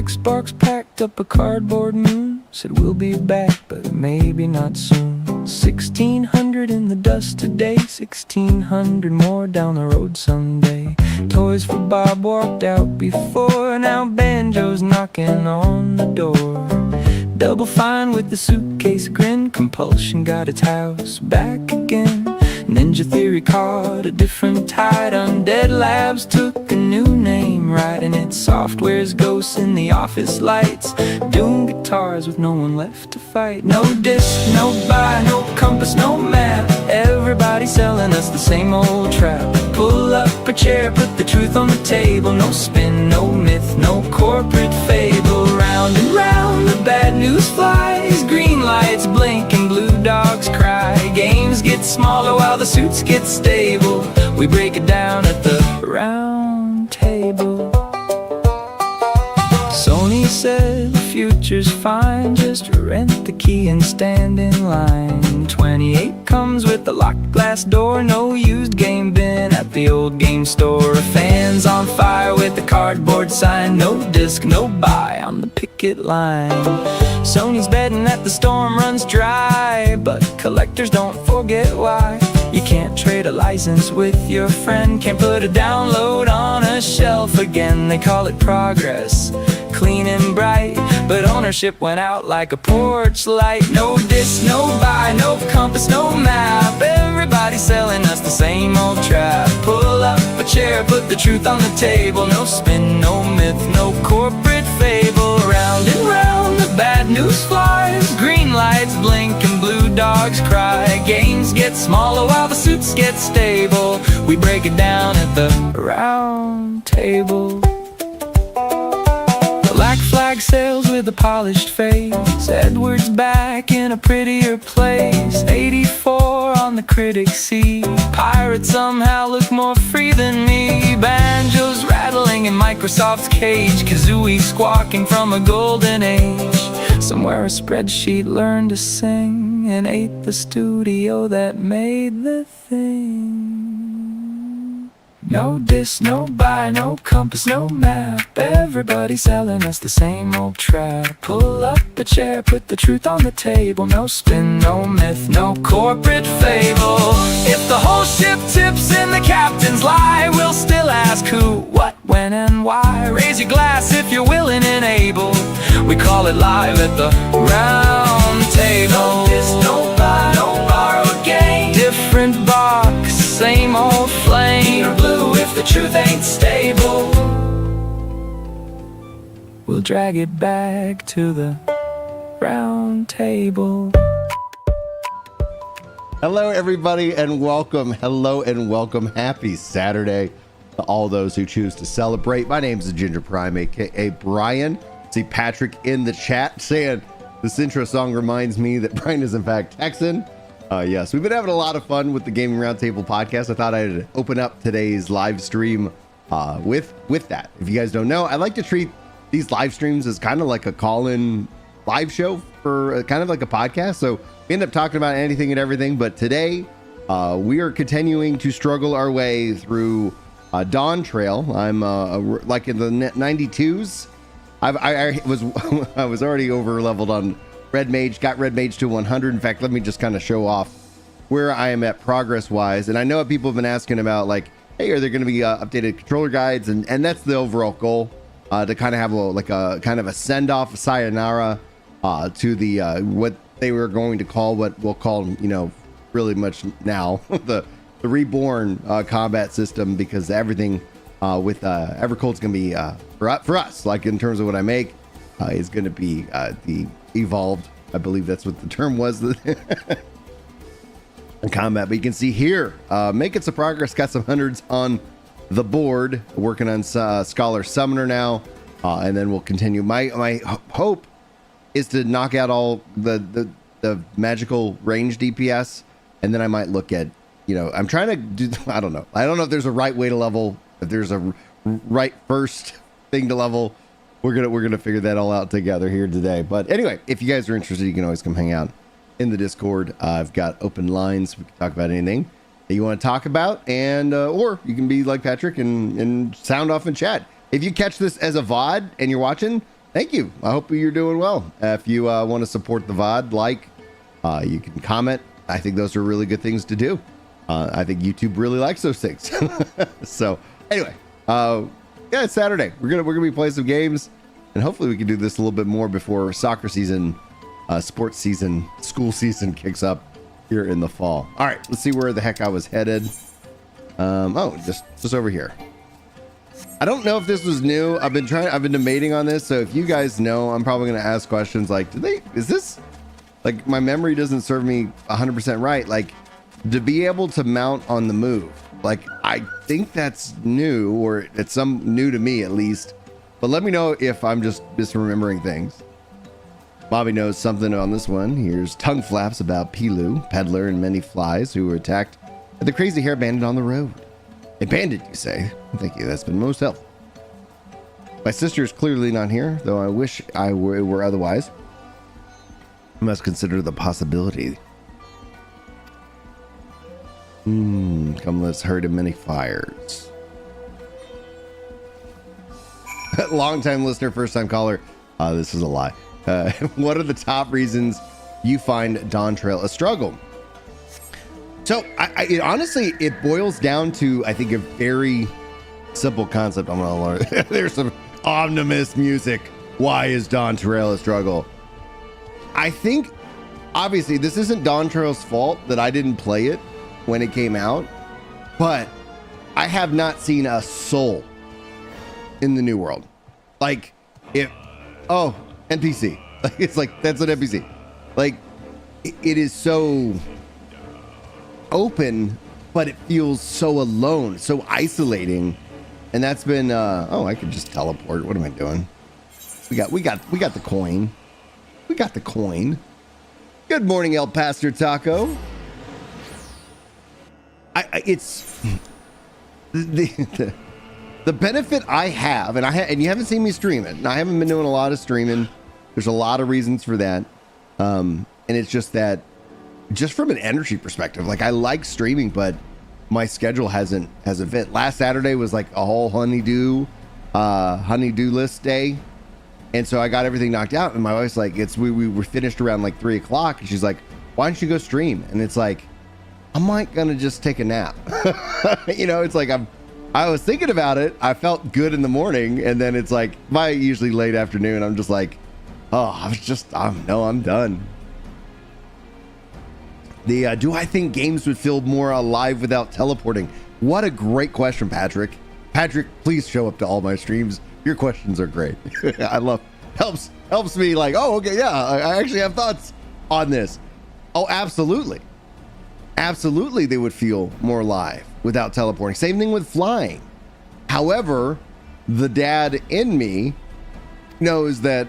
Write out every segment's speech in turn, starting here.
Sparks packed up a cardboard moon, said we'll be back, but maybe not soon. 1600 in the dust today, 1600 more down the road someday. Toys for Bob walked out before, now Banjo's knocking on the door. Double Fine with the suitcase grin, Compulsion got its house back again. Ninja Theory caught a different tide, Undead Labs took a new name, riding its software's ghosts in the office lights. Doom guitars with no one left to fight. No disc, no buy, no compass, no map, everybody selling us the same old trap. Pull up a chair, put the truth on the table. No spin, no myth, no corporate fable. Round and round the bad news flies, green lights blink and blue dogs cry. Games get smaller while the suits get stable. We break it down at the round table. Sony said the future's fine, just rent the key and stand in line. 28 comes with a locked glass door, no used game bin at the old game store. Fans on fire with a cardboard sign, no disc, no buy on the picket line. Sony's betting that the storm runs dry, but collectors don't forget why. You can't trade a license with your friend, can't put a download on a shelf again. They call it progress, clean and bright, but ownership went out like a porch light. No disc, no buy, no compass, no map, everybody selling us the same old trap. Pull up a chair, put the truth on the table. No spin, no myth, no corporate fable. Round and round the bad news flies, green lights blink and blue dogs cry. Games get smaller while the suits get stable. We break it down at the round table. Black flag sails with a polished face, Edward's back in a prettier place. 84 on the critic seat, pirates somehow look more free than me. Banjos rattling in Microsoft's cage, Kazooie squawking from a golden age. Somewhere a spreadsheet learned to sing and ate the studio that made the thing. No disc, no buy, no compass, no map, everybody selling us the same old trap. Pull up a chair, put the truth on the table. No spin, no myth, no corporate fable. If the whole ship tips and the captains lie, we'll still ask who, what, when, and why. Raise your glass if you're willing and able. We call it live at the round table. No disc, no buy, no borrowed game, different box, same old flame. Green or blue if the truth ain't stable. We'll drag it back to the round table. Hello everybody and welcome. Hello and welcome. Happy Saturday to all those who choose to celebrate. My name's the Ginger Prime, aka Brian. See Patrick in the chat saying this intro song reminds me that Brian is in fact Texan. Yes, we've been having a lot of fun with the Gaming Roundtable podcast. I thought I'd open up today's live stream with that. If you guys don't know, I like to treat these live streams as kind of like a call-in live show for kind of like a podcast. So we end up talking about anything and everything. But today we are continuing to struggle our way through Dawntrail. I'm like in the 92s. I was already over leveled on Red Mage, got Red Mage to 100. In fact, let me just kind of show off where I am at progress wise. And I know people have been asking about like, hey, are there going to be updated controller guides? And that's the overall goal, to kind of have a kind of a send off, sayonara to the what they were going to call, what we'll call, really much now the reborn combat system, because everything with Evercold's going to be for us, like in terms of what I make, is going to be the evolved. I believe that's what the term was. In combat, but you can see here making some progress, got some hundreds on the board, working on Scholar Summoner now, and then we'll continue. My hope is to knock out all the magical range DPS, and then I might look at, I'm trying to do, I don't know if there's a right way to level, if there's a right first thing to level. We're gonna figure that all out together here today. But anyway, if you guys are interested, you can always come hang out in the Discord. I've got open lines. We can talk about anything that you want to talk about, and or you can be like Patrick and sound off in chat. If you catch this as a VOD and you're watching, Thank you. I hope you're doing well. If you want to support the VOD, you can comment. I think those are really good things to do. I think YouTube really likes those things. So anyway, yeah, it's Saturday. We're gonna be playing some games, and hopefully we can do this a little bit more before soccer season, sports season, school season kicks up here in the fall. All right, let's see where the heck I was headed. Oh, just over here. I don't know if this was new. I've been debating on this. So if you guys know, I'm probably going to ask questions like, is this like, my memory doesn't serve me 100% right. Like, to be able to mount on the move. Like, I think that's new, or it's some new to me at least, but let me know if I'm just misremembering things. Bobby knows something on this one. Here's tongue flaps about Pilu, peddler, and many flies who were attacked by the crazy hair bandit on the road. A bandit, you say? Thank you. That's been most helpful. My sister is clearly not here, though I wish I were otherwise. I must consider the possibility. Come, let's herd in many fires. Long time listener, first time caller. This is a lie. What are the top reasons you find Dawntrail a struggle? So it honestly, it boils down to, I think, a very simple concept. I'm gonna learn. There's some omnibus music. Why is Dawntrail a struggle? I think, obviously, this isn't Dawntrail's fault that I didn't play it when it came out, but I have not seen a soul in the new world. Like, NPC. It's like, that's an NPC. Like, it is so open, but it feels so alone, so isolating. And that's been I could just teleport. What am I doing? We got the coin. We got the coin. Good morning, El Pastor Taco. It's the benefit I have, and you haven't seen me stream it, and I haven't been doing a lot of streaming. There's a lot of reasons for that, and it's just that, just from an energy perspective, like, I like streaming, but my schedule hasn't fit. Last Saturday was like a whole honeydew list day, and so I got everything knocked out. And my wife's like, we were finished around like 3 o'clock, and she's like, why don't you go stream? And it's like, I might gonna just take a nap. You know, it's like I was thinking about it. I felt good in the morning, and then it's like, by usually late afternoon, I'm just like, I'm done. Do I think games would feel more alive without teleporting? What a great question, Patrick. Patrick, please show up to all my streams. Your questions are great. I love, helps me, like, oh, okay, yeah, I actually have thoughts on this. Oh, absolutely. Absolutely, they would feel more alive without teleporting. Same thing with flying. However, the dad in me knows that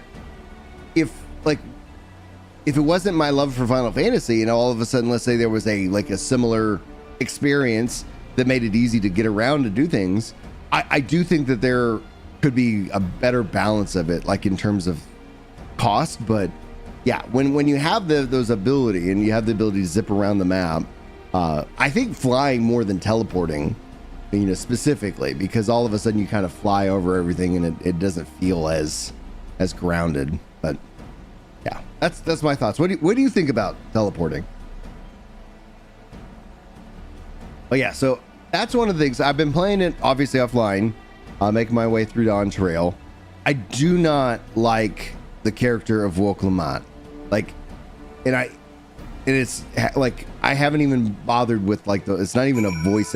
if it wasn't my love for Final Fantasy, and all of a sudden, let's say there was a similar experience that made it easy to get around to do things, I do think that there could be a better balance of it, like in terms of cost. But yeah, when you have those ability, and you have the ability to zip around the map, I think flying more than teleporting, you know, specifically, because all of a sudden you kind of fly over everything, and it doesn't feel as grounded. But yeah, that's my thoughts. What do you think about teleporting? Oh yeah, so that's one of the things. I've been playing it obviously offline, making my way through Dawntrail. I do not like the character of Woklamant. Like, and it's like, I haven't even bothered with like it's not even a voice,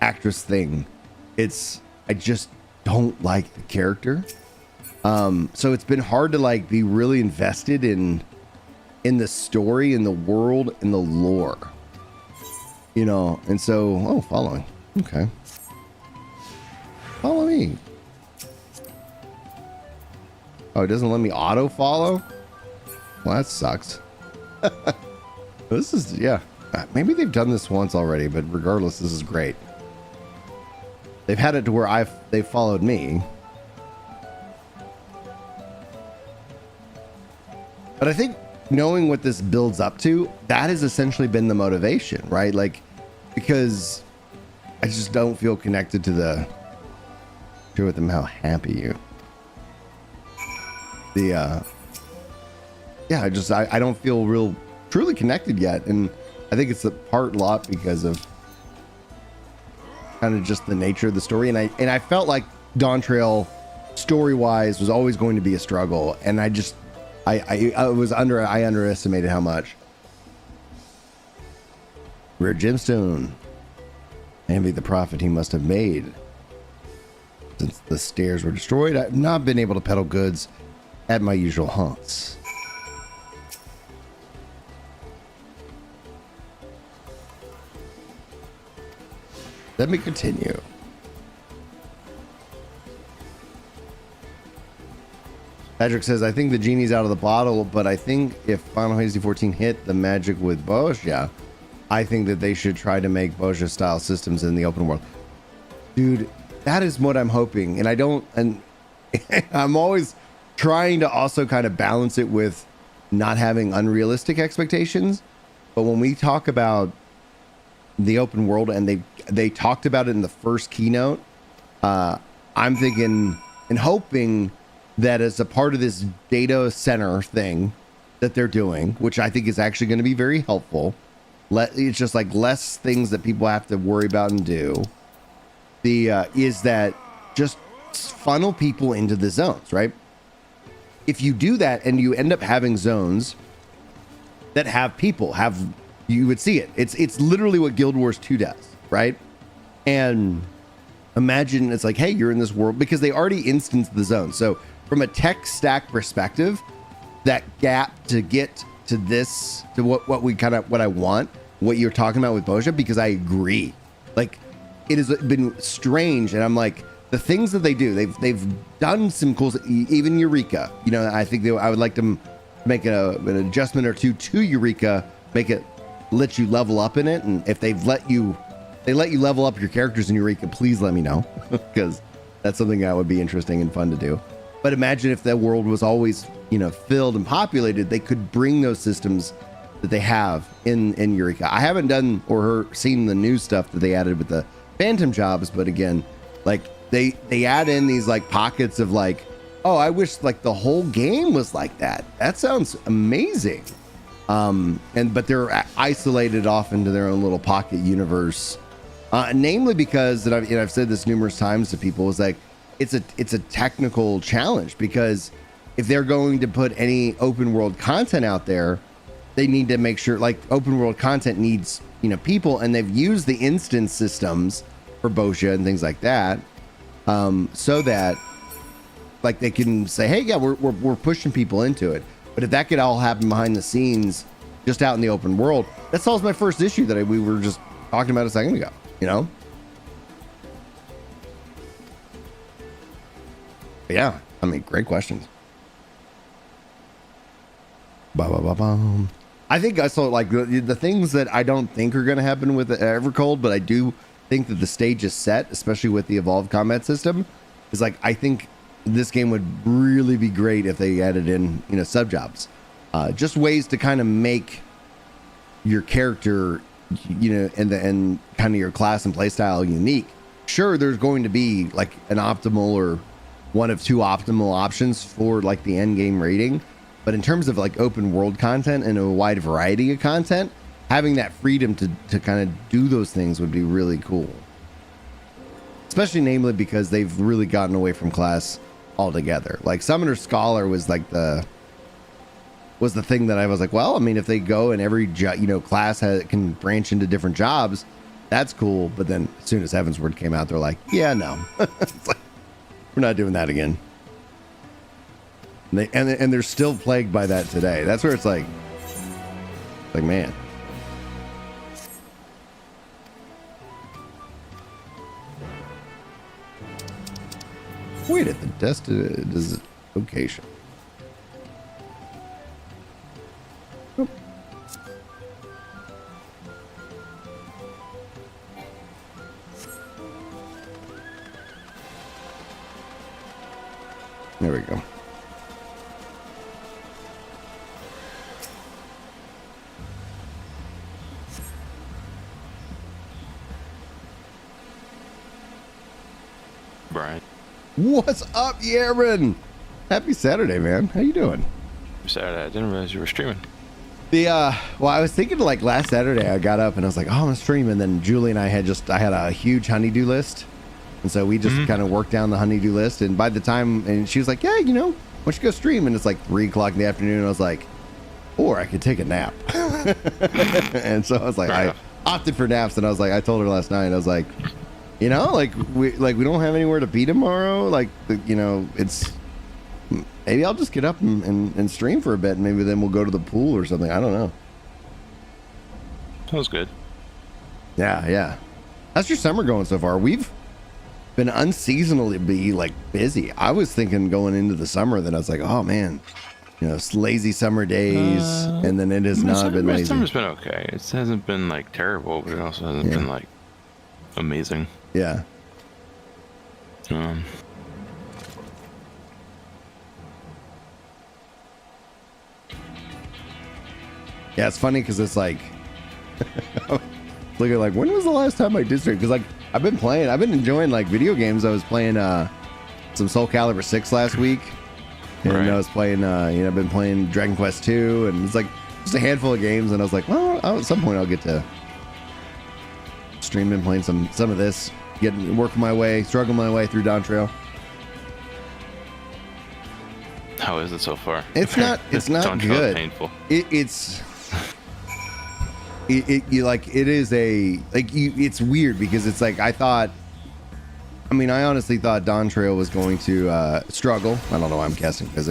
actress thing. I just don't like the character. So it's been hard to like be really invested in the story, in the world, in the lore, you know. And so, following. Okay. Follow me. Oh, it doesn't let me auto follow? Well, that sucks. This is, yeah. Maybe they've done this once already, but regardless, this is great. They've had it to where they've followed me. But I think knowing what this builds up to, that has essentially been the motivation, right? Like, because I just don't feel connected to share with them how happy you. yeah, I don't feel real truly connected yet, and I think it's a lot because of kind of just the nature of the story, and I felt like Dawntrail story wise was always going to be a struggle, and I underestimated how much. Rare gemstone. Envy the profit he must have made. Since the stairs were destroyed, I've not been able to peddle goods at my usual haunts. Let me continue. Patrick says, I think the genie's out of the bottle, but I think if Final Fantasy XIV hit the magic with Bosja, I think that they should try to make Bosja style systems in the open world. Dude, that is what I'm hoping. And I'm always trying to also kind of balance it with not having unrealistic expectations. But when we talk about the open world, and they talked about it in the first keynote, I'm thinking and hoping that as a part of this data center thing that they're doing, which I think is actually going to be very helpful, it's just like less things that people have to worry about and do. Is that just funnel people into the zones, right? If you do that and you end up having zones that have people, you would see it. It's literally what Guild Wars 2 does, right? And imagine it's like, hey, you're in this world, because they already instanced the zone. So from a tech stack perspective, that gap to get to this, to what I want, what you're talking about with Bosja, because I agree. Like, it has been strange, and I'm like, the things that they do, they've done some cool, even Eureka. You know, I think I would like to make an adjustment or two to Eureka, make it let you level up in it, and if they let you level up your characters in Eureka, please let me know, because that's something that would be interesting and fun to do. But imagine if that world was always, filled and populated, they could bring those systems that they have in Eureka. I haven't done or seen the new stuff that they added with the Phantom jobs, but again, like they add in these like pockets of like, oh, I wish like the whole game was like that. That sounds amazing. But they're isolated off into their own little pocket universe. Namely because, and I've said this numerous times to people, is like, it's a technical challenge, because if they're going to put any open world content out there, they need to make sure, like, open world content needs, people, and they've used the instance systems for Bosja and things like that, so that like they can say, hey, yeah, we're pushing people into it. But if that could all happen behind the scenes, just out in the open world, that solves my first issue that we were just talking about a second ago, But yeah, I mean, great questions. I think I saw like the things that I don't think are going to happen with Evercold, but I do think that the stage is set, especially with the evolved combat system. Is like, I think this game would really be great if they added in, sub jobs, just ways to kind of make your character, and kind of your class and playstyle unique. Sure, there's going to be like an optimal or one of two optimal options for like the end game rating. But in terms of like open world content and a wide variety of content, having that freedom to kind of do those things would be really cool. Especially namely because they've really gotten away from class altogether. Like Summoner Scholar was like the thing that I was like, well, I mean, if they go and every class can branch into different jobs, that's cool. But then as soon as Heavensward came out, they're like, yeah, no, it's like, we're not doing that again. And they're still plagued by that today. That's where it's like man. Wait at the destination location. Oh. There we go. Brian. What's up, Yaron? Happy Saturday, man. How you doing? Saturday. I didn't realize you were streaming. Well, I was thinking like last Saturday I got up and I was like, oh, I'm gonna stream, and then Julie and I had a huge honeydew list, and so we just kind of worked down the honeydew list, and by the time, and she was like, yeah, why don't you go stream? And it's like 3 o'clock in the afternoon, and I was like, or I could take a nap. And so I was like, I opted for naps, and I was like, I told her last night, I was like, we don't have anywhere to be tomorrow, it's, maybe I'll just get up and stream for a bit, and maybe then we'll go to the pool or something. I don't know. Sounds good. Yeah. How's your summer going so far? We've been unseasonably busy. I was thinking going into the summer that I was like, oh man, it's lazy summer days, and then it has not been lazy. Summer's been okay. It hasn't been terrible, but it also hasn't been amazing. Yeah. Yeah, it's funny because it's like, look at when was the last time I did stream? Because I've been enjoying video games. I was playing some Soul Calibur 6 last week, and I was playing I've been playing Dragon Quest 2, and it's just a handful of games, and I was like, well, at some point I'll get to stream and playing some of this, struggling my way through Dawntrail. How is it so far? It's not good. Painful. It's weird because it's I honestly thought Dawntrail was going to struggle. I don't know why I'm guessing because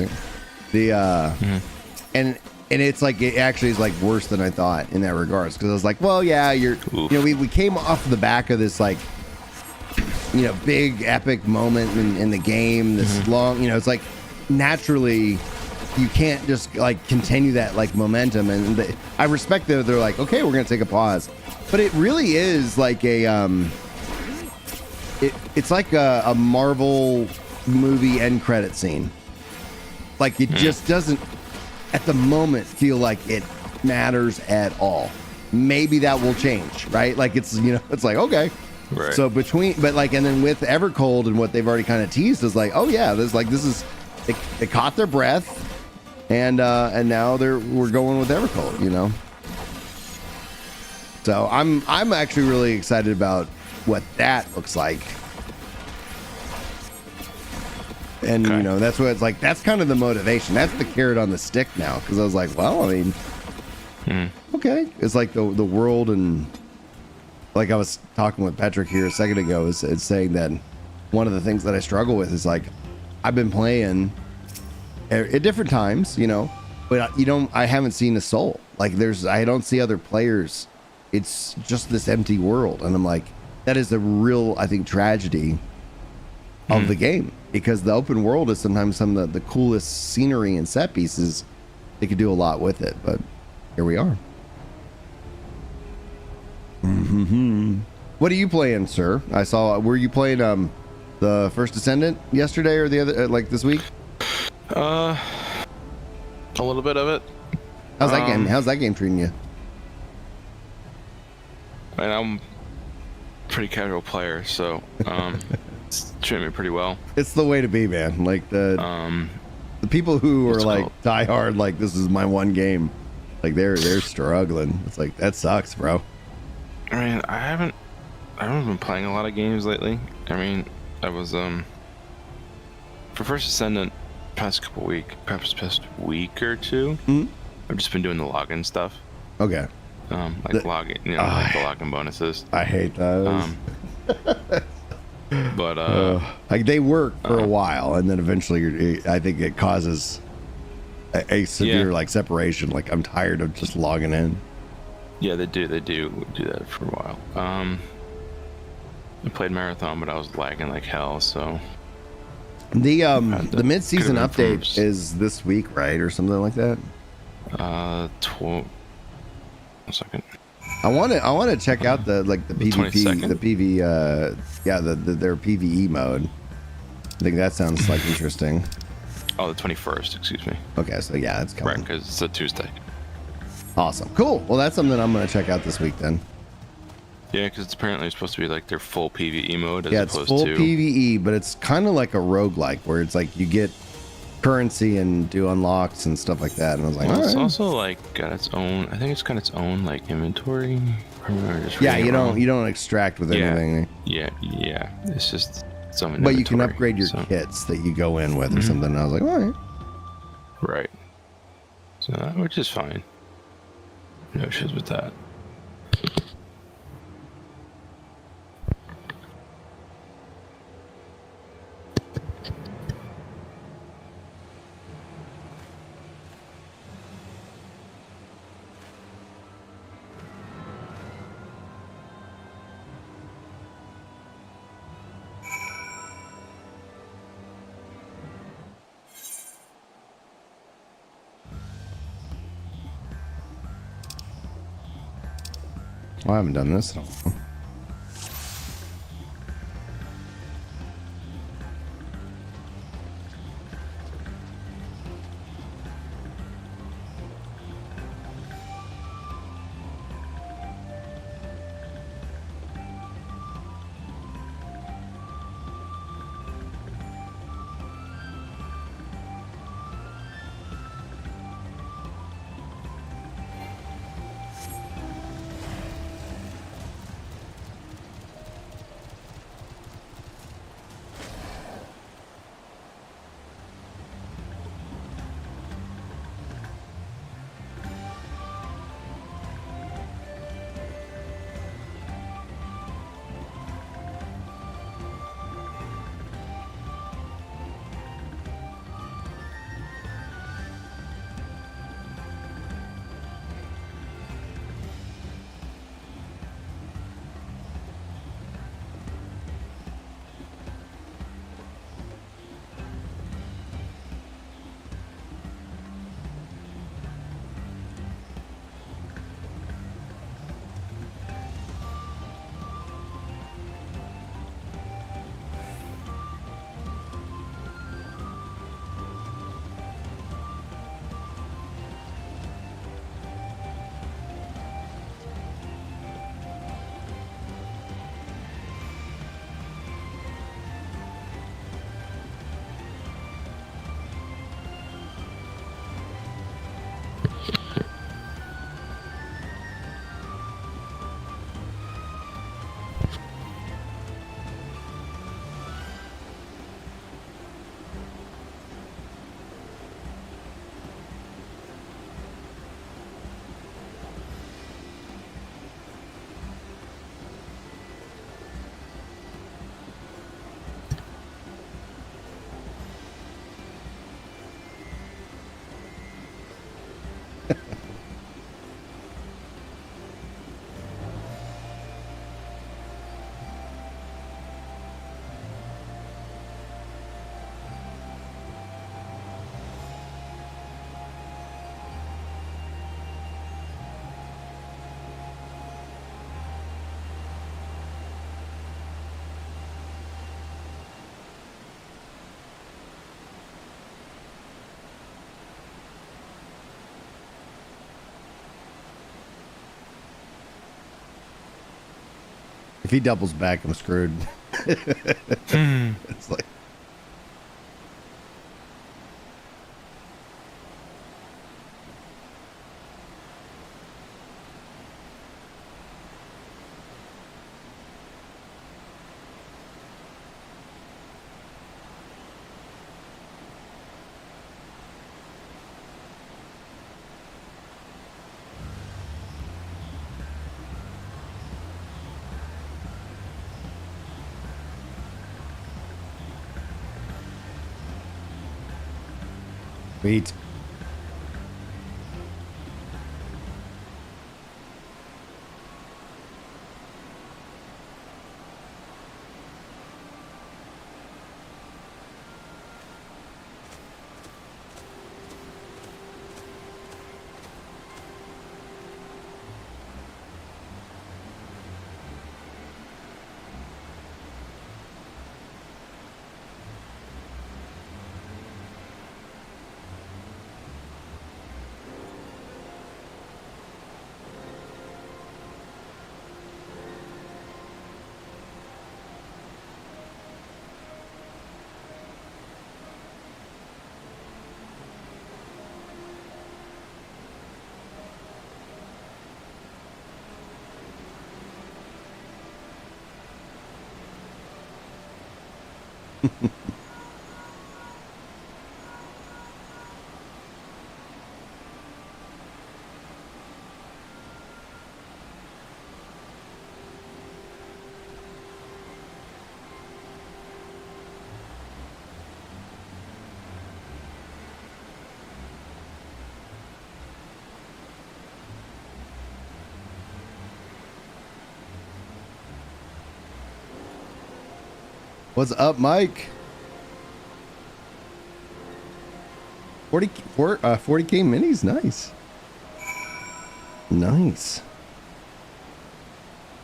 and it's it actually is worse than I thought in that regards, because I was like, well, yeah, we came off the back of this big epic moment in the game, this long, it's naturally you can't just continue that momentum, and I respect that they're okay, we're gonna take a pause, but it really is it's like a Marvel movie end credit scene. It just doesn't at the moment feel like it matters at all. Maybe that will change, right? It's okay, right. So and then with Evercold and what they've already kind of teased is oh yeah, this is they caught their breath, and now we're going with Evercold, So I'm actually really excited about what that looks like. And that's what it's that's kind of the motivation. That's the carrot on the stick now, because I was like, well, I mean, okay, it's the world, and I was talking with Patrick here a second ago, is saying that one of the things that I struggle with is I've been playing at different times, but I haven't seen a soul. I don't see other players. It's just this empty world, and I'm that is a real, I think, tragedy of the game, because the open world is sometimes some of the coolest scenery and set pieces. They could do a lot with it, but here we are. What are you playing, sir? I saw. Were you playing the First Descendant yesterday or the other this week? A little bit of it. How's that game? How's that game treating you? And I'm a pretty casual player, so it's treating me pretty well. It's the way to be, man. The people who are diehard, this is my one game, they're struggling. It's that sucks, bro. I mean, I haven't been playing a lot of games lately. I mean, I was for First Ascendant past week or two. I've just been doing the login stuff. Okay. The login bonuses. I hate those. But they work for a while, and then eventually I think it causes a severe separation. I'm tired of just logging in. Yeah, they do that for a while. I played Marathon, but I was lagging like hell, so the mid-season update is this week, right, or something like that? 1 second. I want to check out the PvP, 22nd? the PV, their PvE mode. I think that sounds interesting. Oh, the 21st, excuse me. Okay, so yeah, it's coming. Right, because it's a Tuesday. Awesome, cool. Well, that's something I'm going to check out this week then. Yeah, because it's apparently supposed to be their full PvE mode as opposed to... Yeah, it's full PvE, but it's kind of like a roguelike, where it's you get currency and do unlocks and stuff like that. And I was like, Well, it's all right. also like got its own. I think it's got its own like inventory. Yeah, you don't extract with anything. Yeah. It's just some. But you can upgrade your kits that you go in with or something. And I was like, all right. Right. So, which is fine. No issues with that. Well, I haven't done this in a while. If he doubles back, I'm screwed. It's like. Sweet. What's up, Mike? 40K minis, nice. Nice.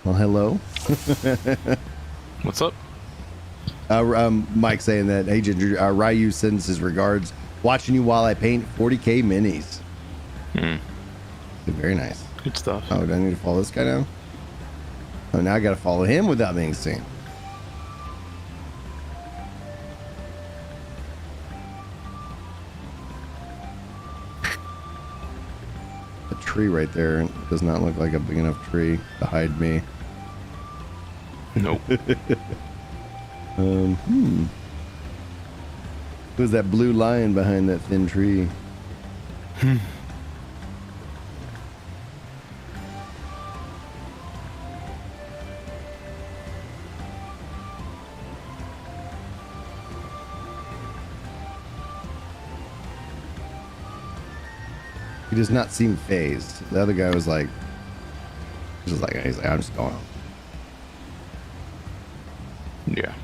Well, hello. What's up? Mike saying that, hey, Ginger, Ryu sends his regards. Watching you while I paint 40K minis. Very nice. Good stuff. Oh, do I need to follow this guy now? Oh, now I gotta follow him without being seen. The tree right there does not look like a big enough tree to hide me. Nope. Who's that blue lion behind that thin tree? He does not seem phased. The other guy was like, he's like, I'm just going on. Yeah.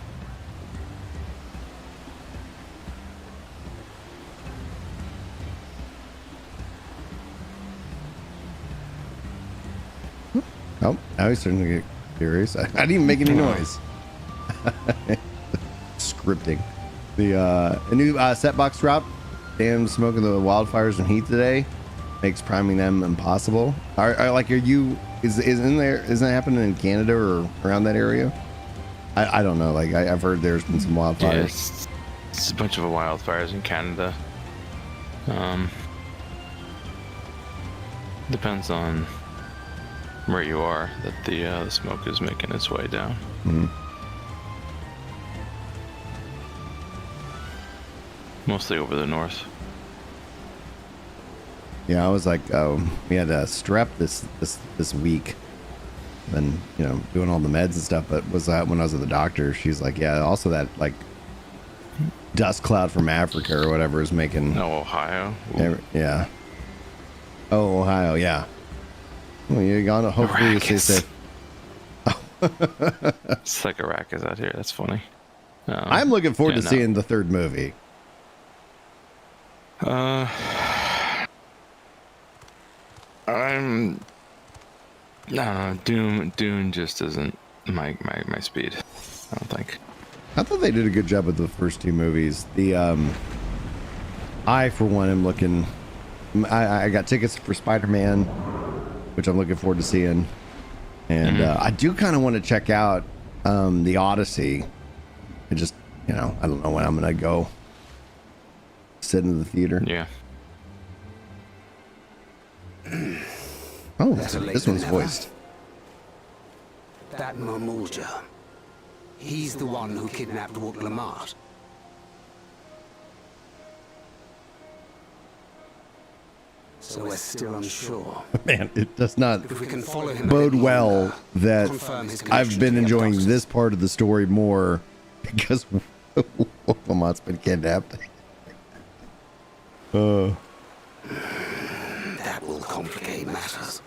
Oh, now he's starting to get curious. I didn't even make any noise. Scripting. The new set box drop. Damn, smoking the wildfires and heat today makes priming them impossible. Are you? Isn't that happening in Canada or around that area? I don't know. Like I've heard there's been some wildfires. Yeah, it's a bunch of wildfires in Canada. Depends on where you are that the smoke is making its way down. Mostly over the north. Yeah, I was like, we had strep this week, and doing all the meds and stuff. But was that when I was at the doctor? She's like, yeah, also that like dust cloud from Africa or whatever is making. Oh, Ohio. Yeah. Oh, Ohio. Yeah. Well, you're gonna hopefully you stay safe. It's like Arrakis out here. That's funny. I'm looking forward to seeing the third movie. Dune just isn't my speed. I don't think. I thought they did a good job with the first two movies. I for one am looking. I got tickets for Spider-Man, which I'm looking forward to seeing, and I do kind of want to check out the Odyssey. I just I don't know when I'm gonna go sit in the theater. Yeah. Oh, this one's voiced. That Mamulja. He's the one who kidnapped Walt Lamart. So we're still unsure. Man, it does not If we can follow him bode a bit well longer, that confirm his I've connection been to the enjoying abductors. this part of the story more because Walt Lamart's been kidnapped. That will complicate matters.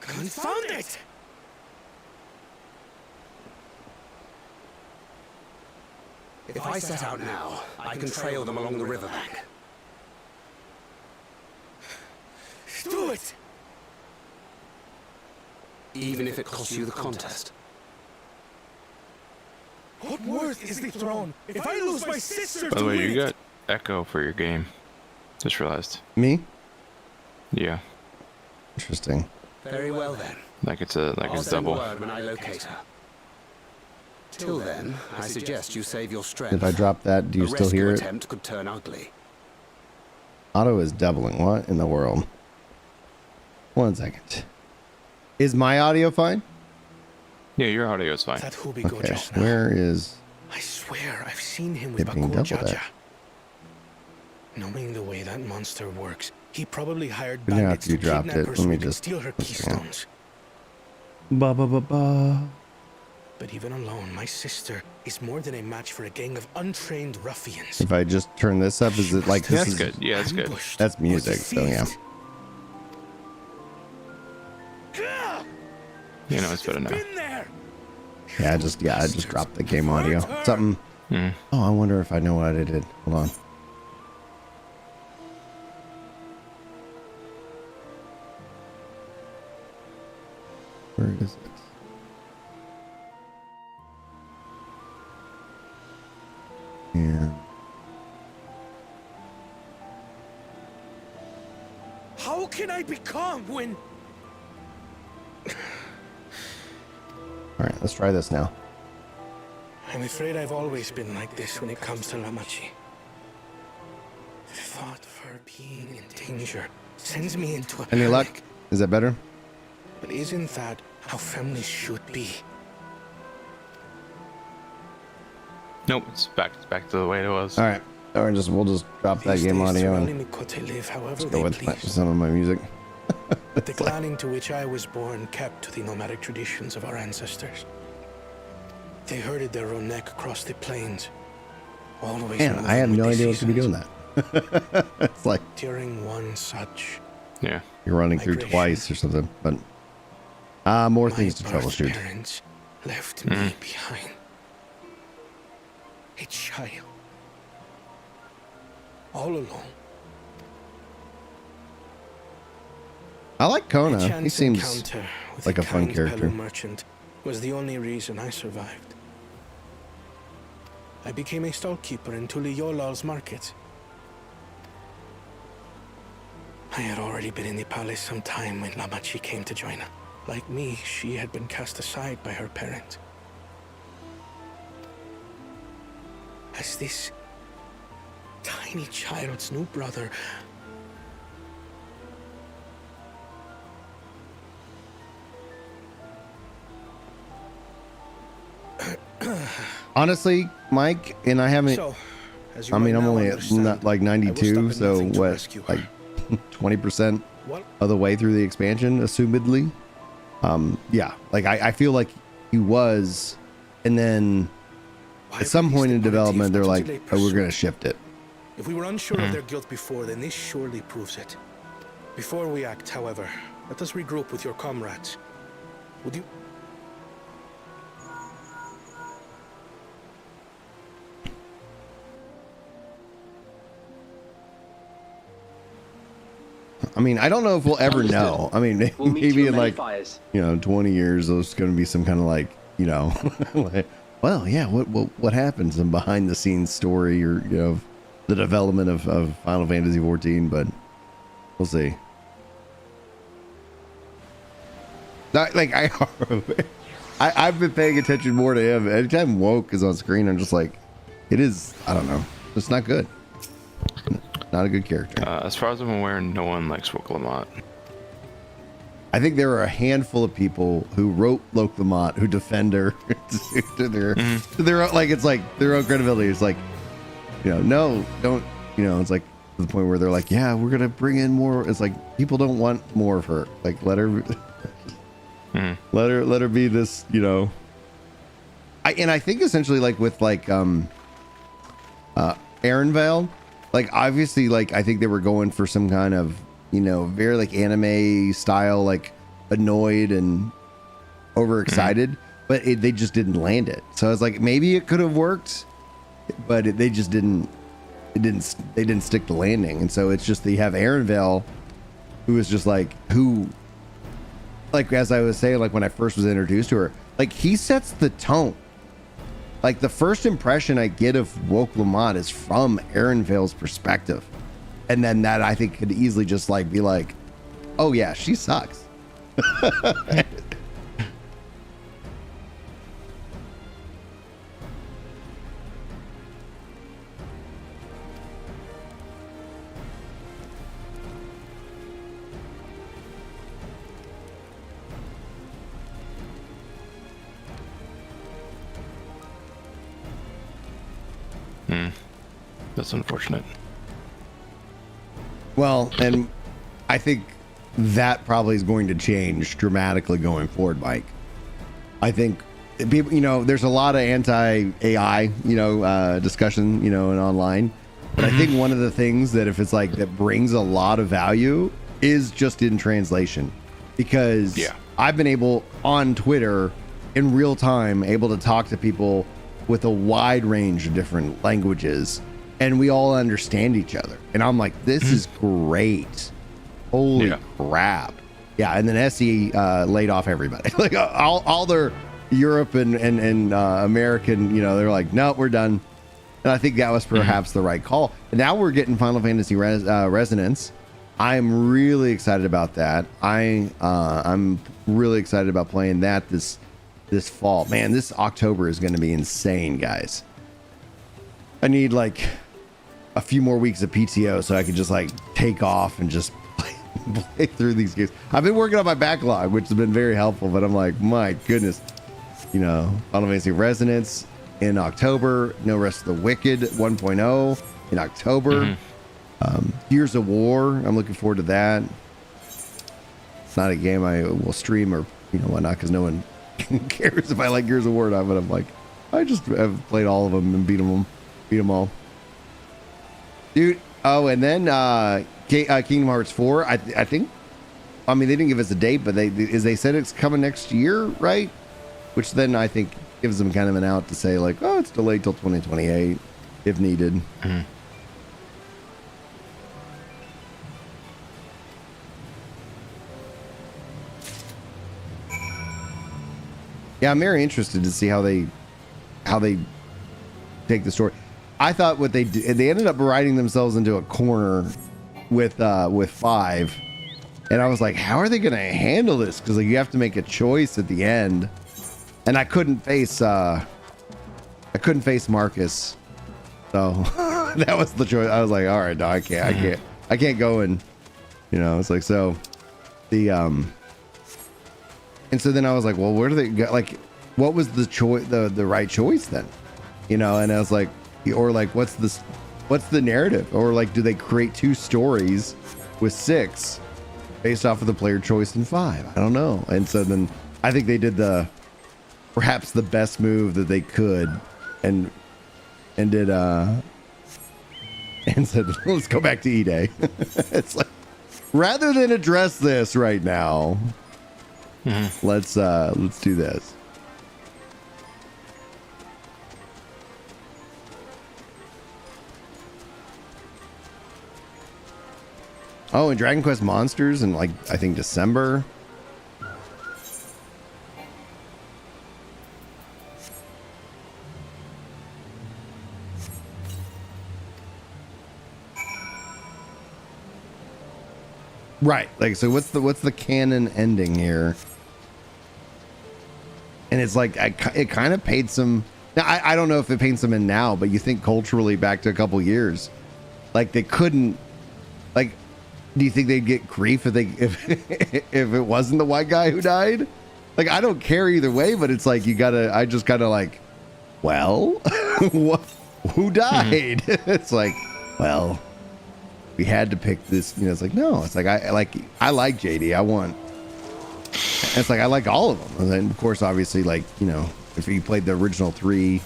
Confound it! If I set out now, I can trail them along the riverbank. Do it! Even if it costs you the contest. What worth is the throne if I lose my sister By to the way, win you it? got Echo for your game. Just realized. Me? Yeah. Interesting. Very well then. Like it's I'll send double. word when I locate her. Till then, I suggest you save your strength. If I drop that, do you A still hear rescue it? attempt could turn ugly. Auto is doubling. What in the world? 1 second. Is my audio fine? Yeah, your audio is fine. That Hubigo Okay, just now. where is... I swear I've seen him with It being Bakur doubled Jaja. at? Knowing the way that monster works, he probably hired But now bandits after you to dropped kidnap it, her let so me he could just- steal her let's see. keystones. Ba ba ba ba. But even alone, my sister is more than a match for a gang of untrained ruffians. If I just turn this up, is it like Yeah, this that's is... good. Yeah, that's good. Ambushed That's or music, so yeah. deceived. You know, it's better now. Been there. Yeah, I just dropped the game audio. Something... Mm. Oh, I wonder if I know what I did. Hold on. Where is it? Yeah. How can I become when... All right, let's try this now. I'm afraid I've always been like this when it comes to Lamachi. The thought of her being in danger sends me into a Any panic. luck? Is that better? But isn't that how families should be? Nope, it's back to the way it was. All right. Or we'll just drop that These game days, audio Turali and Mikote live however go they with please. some of my music. But the clan into which I was born kept to the nomadic traditions of our ancestors. They herded their own neck across the plains, always Man, I have moving no with the idea what to be doing seasons. that. It's like During one such, Yeah. you're running through Migration. twice or something. But more my things to birth troubleshoot. parents left me behind. A child. All alone. I like A Kona. He chance seems encounter with like a fun kind character. Pelu merchant was the only reason I survived. I became a stallkeeper in Tuliyolal's market. I had already been in the palace some time when Lamachi came to join her. Like me, she had been cast aside by her parents. As this tiny child's new brother, honestly, Mike, and I haven't. so, as you I mean, might I'm now only at understand, like I will 92, stop at so nothing to what? rescue her. Like 20% What? of the way through the expansion, assumedly. Yeah, like I feel like he was, and then Why at some release point the in development, they're like, motive oh, we're today gonna shift it. If we were unsure of their guilt before, then this surely proves it. Before we act, however, let us regroup with your comrades. Would you... I mean, I don't know if we'll ever know. I mean, We'll meet maybe you in many like, fires. 20 years, there's going to be some kind of like, like, well, yeah, what happens in behind the scenes story or, the development of Final Fantasy XIV, but we'll see. I've been paying attention more to him. Anytime Woke is on screen, I'm just like, it is, I don't know. It's not good. Not a good character. As far as I'm aware, no one likes Woke Lamont. I think there are a handful of people who wrote Loke Lamont who defend her to their like it's like their own credibility. It's like, no, don't, it's like to the point where they're like, yeah, we're gonna bring in more. It's like people don't want more of her. Like let her let her be this, I think essentially like with like Aaronvale, like obviously like I think they were going for some kind of very like anime style, like annoyed and overexcited, but they just didn't land it. So I was like, maybe it could have worked, but they just didn't. They didn't stick the landing, and so it's just they have Aaronvale, who is just like as I was saying, like when I first was introduced to her, like he sets the tone. Like the first impression I get of Woke Lamont is from Aaronvale's perspective. And then that I think could easily just like be like, oh yeah, she sucks. That's unfortunate. Well, and I think that probably is going to change dramatically going forward, Mike. I think people, there's a lot of anti-AI, discussion, and online. But I think one of the things that if it's like that brings a lot of value is just in translation, because I've been able on Twitter in real time, able to talk to people with a wide range of different languages, and we all understand each other. And I'm like, this is great. Holy crap. Yeah. And then SE laid off everybody, like all their Europe and American, they're like, no, we're done. And I think that was perhaps the right call. And now we're getting Final Fantasy Resonance. I'm really excited about that. I'm really excited about playing that this fall. Man, this October is going to be insane, guys. I need like a few more weeks of PTO so I can just like take off and just play through these games. I've been working on my backlog, which has been very helpful, but I'm like, my goodness, Final Fantasy Resonance in October, No Rest of the Wicked 1.0 in October. Gears of War, I'm looking forward to that. It's not a game I will stream or whatnot, because no one cares if I like Gears of War or not, but I'm like, I just have played all of them and beat them all, dude. Oh, and then Kingdom Hearts 4, I think, they didn't give us a date, but they said it's coming next year, right? Which then I think gives them kind of an out to say like, oh, it's delayed till 2028 if needed. Yeah, I'm very interested to see how they take the story. I thought what they ended up writing themselves into a corner with 5, and I was like, how are they going to handle this? Because like you have to make a choice at the end, and I couldn't face Marcus, so that was the choice. I was like, all right, no, I can't go, and it's like, so the and so then I was like, well, where do they go? Like, what was the choice, the right choice then? And I was like, or like, what's the narrative? Or like, do they create 2 stories with 6 based off of the player choice in 5? I don't know. And so then I think they did perhaps the best move that they could, and did and said, let's go back to E-Day. It's like, rather than address this right now, let's do this. Oh, and Dragon Quest Monsters in like, I think December. Right. Like, so what's the canon ending here? And it's like, it kind of paid some. Now, I don't know if it paints them in now, but you think culturally back to a couple years, like they couldn't, like, do you think they'd get grief if if it wasn't the white guy who died? Like, I don't care either way, but it's like, I just gotta like, well, who died? It's like, well, we had to pick this, it's like, no, it's like, I like JD. It's like, I like all of them. And then of course, obviously, like, if you played the original 3,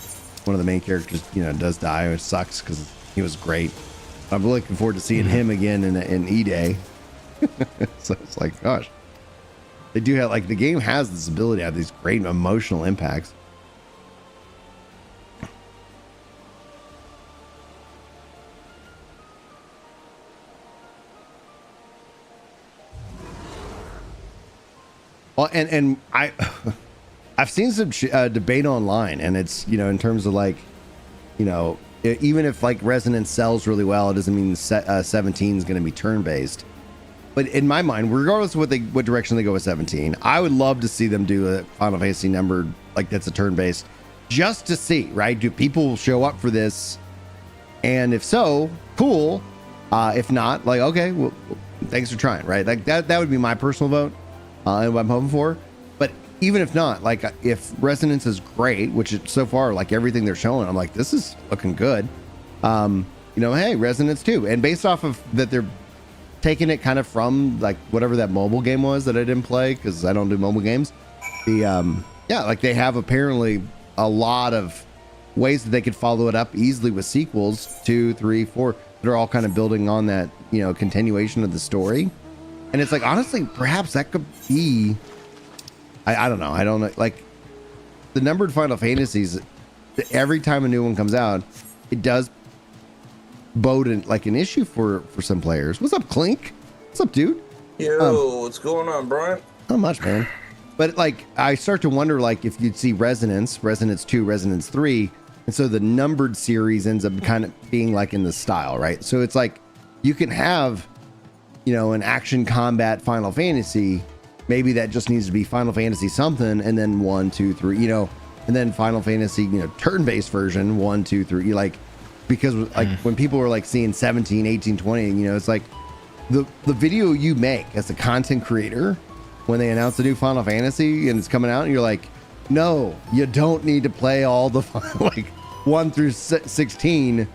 one of the main characters, does die, which sucks because he was great. I'm looking forward to seeing him again in E-Day. So it's like, gosh, they do have, like, the game has this ability to have these great emotional impacts. Well, and I've seen some debate online, and it's, in terms of like, even if like Resonance sells really well, it doesn't mean 17 is going to be turn-based. But in my mind, regardless of what direction they go with 17, I would love to see them do a Final Fantasy numbered, like that's a turn-based, just to see, right? Do people show up for this? And if so, cool. If not, like, okay, well, thanks for trying, right? Like that would be my personal vote, and what I'm hoping for. But even if not, like, if Resonance is great, which is so far, like everything they're showing, I'm like, this is looking good. you know, hey, Resonance 2. And based off of that, they're taking it kind of from like whatever that mobile game was that I didn't play because I don't do mobile games. Yeah, like they have apparently a lot of ways that they could follow it up easily with sequels 2, 3, 4 that are all kind of building on that, you know, continuation of the story. And it's like, honestly, perhaps that could be, I don't know. I don't know. Like the numbered Final Fantasies, every time a new one comes out, it does bode like an issue for some players. What's up, Clink? What's up, dude? Yo, what's going on, Brian? Not much, man. But like, I start to wonder, like, if you'd see Resonance 2, Resonance 3, and so the numbered series ends up kind of being like in the style, right? So it's like you can have, you know, an action combat Final Fantasy. Maybe that just needs to be Final Fantasy something, and then 1, 2, 3, you know, and then Final Fantasy, you know, turn-based version 1, 2, 3, like, because like when people were like seeing 17, 18, 20, you know, it's like the video you make as a content creator when they announce the new Final Fantasy and it's coming out, and you're like, no, you don't need to play all the like 1 through 16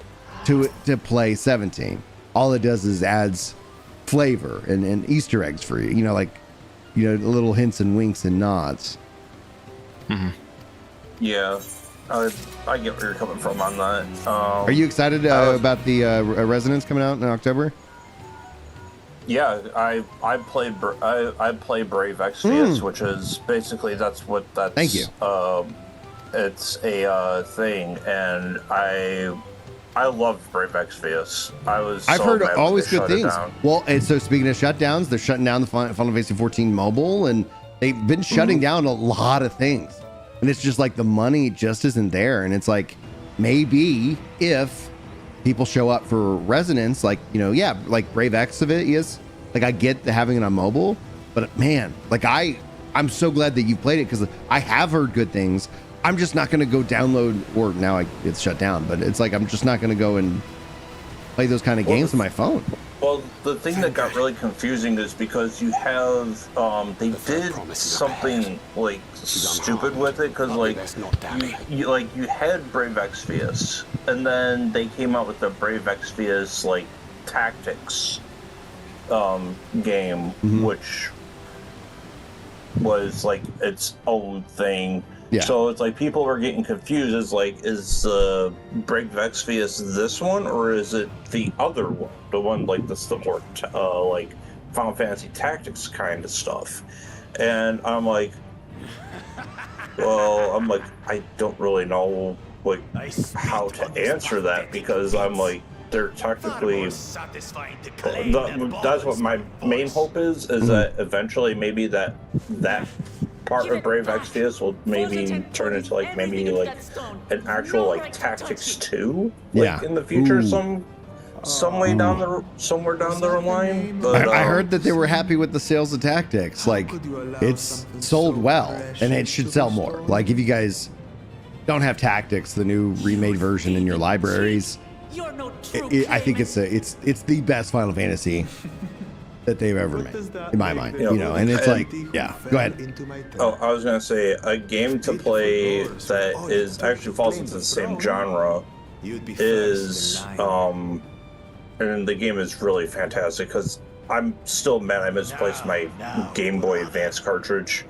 to play 17. All it does is adds flavor and Easter eggs for you, you know, like, you know, little hints and winks and nods. Yeah, I get where you're coming from on that. Are you excited about the Resonance coming out in October? Yeah, I play Brave Exvius, which is basically that's. Thank you. It's a thing, and I love Brave Exvius. I've heard always good things. Well, and so speaking of shutdowns, they're shutting down the Final Fantasy XIV mobile, and they've been shutting down a lot of things. And it's just like the money just isn't there. And it's like, maybe if people show up for Resonance, like, you know, yeah, like Brave Exvius, like I get having it on mobile, but man, like I'm so glad that you played it because I have heard good things. I'm just not going to go download, or now it's shut down, but it's like, I'm just not going to go and play those kind of games on my phone. Well, the thing that got really confusing is because you have, they did something like stupid with it, because like you had Brave Exvius, and then they came out with the Brave Exvius like tactics game, which was like its own thing. Yeah. So it's like people were getting confused. It's like, is Brave Exvius this one, or is it the other one? The one like the more like Final Fantasy Tactics kind of stuff. And I'm like, I don't really know like how to answer that, because I'm like, they're technically. That's what my main hope is that eventually maybe that part of Brave Exvius will maybe turn into like maybe like an actual like Tactics 2 in the future, somewhere down the line. But I heard that they were happy with the sales of Tactics. Like, it's sold well, and it should sell more. Like, if you guys don't have Tactics, the new remade version in your libraries, I think it's the best Final Fantasy that they've ever made, in my mind. You know, and it's like, yeah, go ahead. Oh, I was gonna say a game to play that is actually falls into the same genre is and the game is really fantastic, because I'm still mad I misplaced my Game Boy Advance cartridge.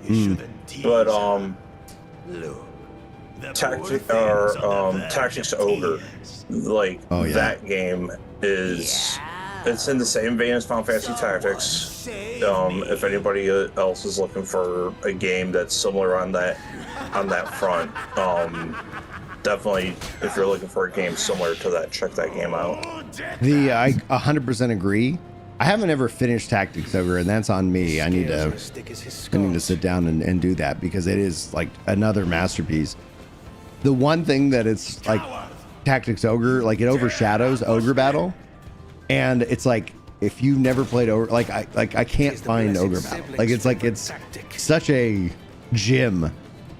But Tactics Ogre, like that game is. It's in the same vein as Final Fantasy Tactics. If anybody else is looking for a game that's similar on that front, definitely, if you're looking for a game similar to that, check that game out. I 100% agree. I haven't ever finished Tactics Ogre, and that's on me. I need to sit down and do that, because it is like another masterpiece. The one thing that it's like Tactics Ogre, like it overshadows Ogre Battle. And it's like, if you've never played Ogre, I can't find Ogre Battle. Like, it's such a gem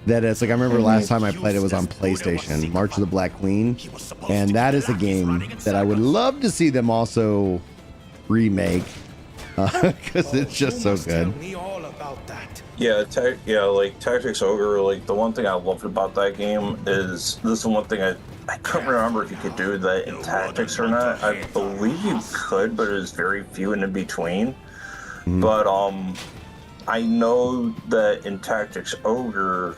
that it's like, I remember last time I played it was on PlayStation, March of the Black Queen. And that is a game that I would love to see them also remake, because it's just so good. Tell me all about that. Yeah, like Tactics Ogre, like the one thing I loved about that game is this is one thing I couldn't remember if you could do that in Tactics or not. I believe you could, but it was very few and in between. But I know that in Tactics Ogre,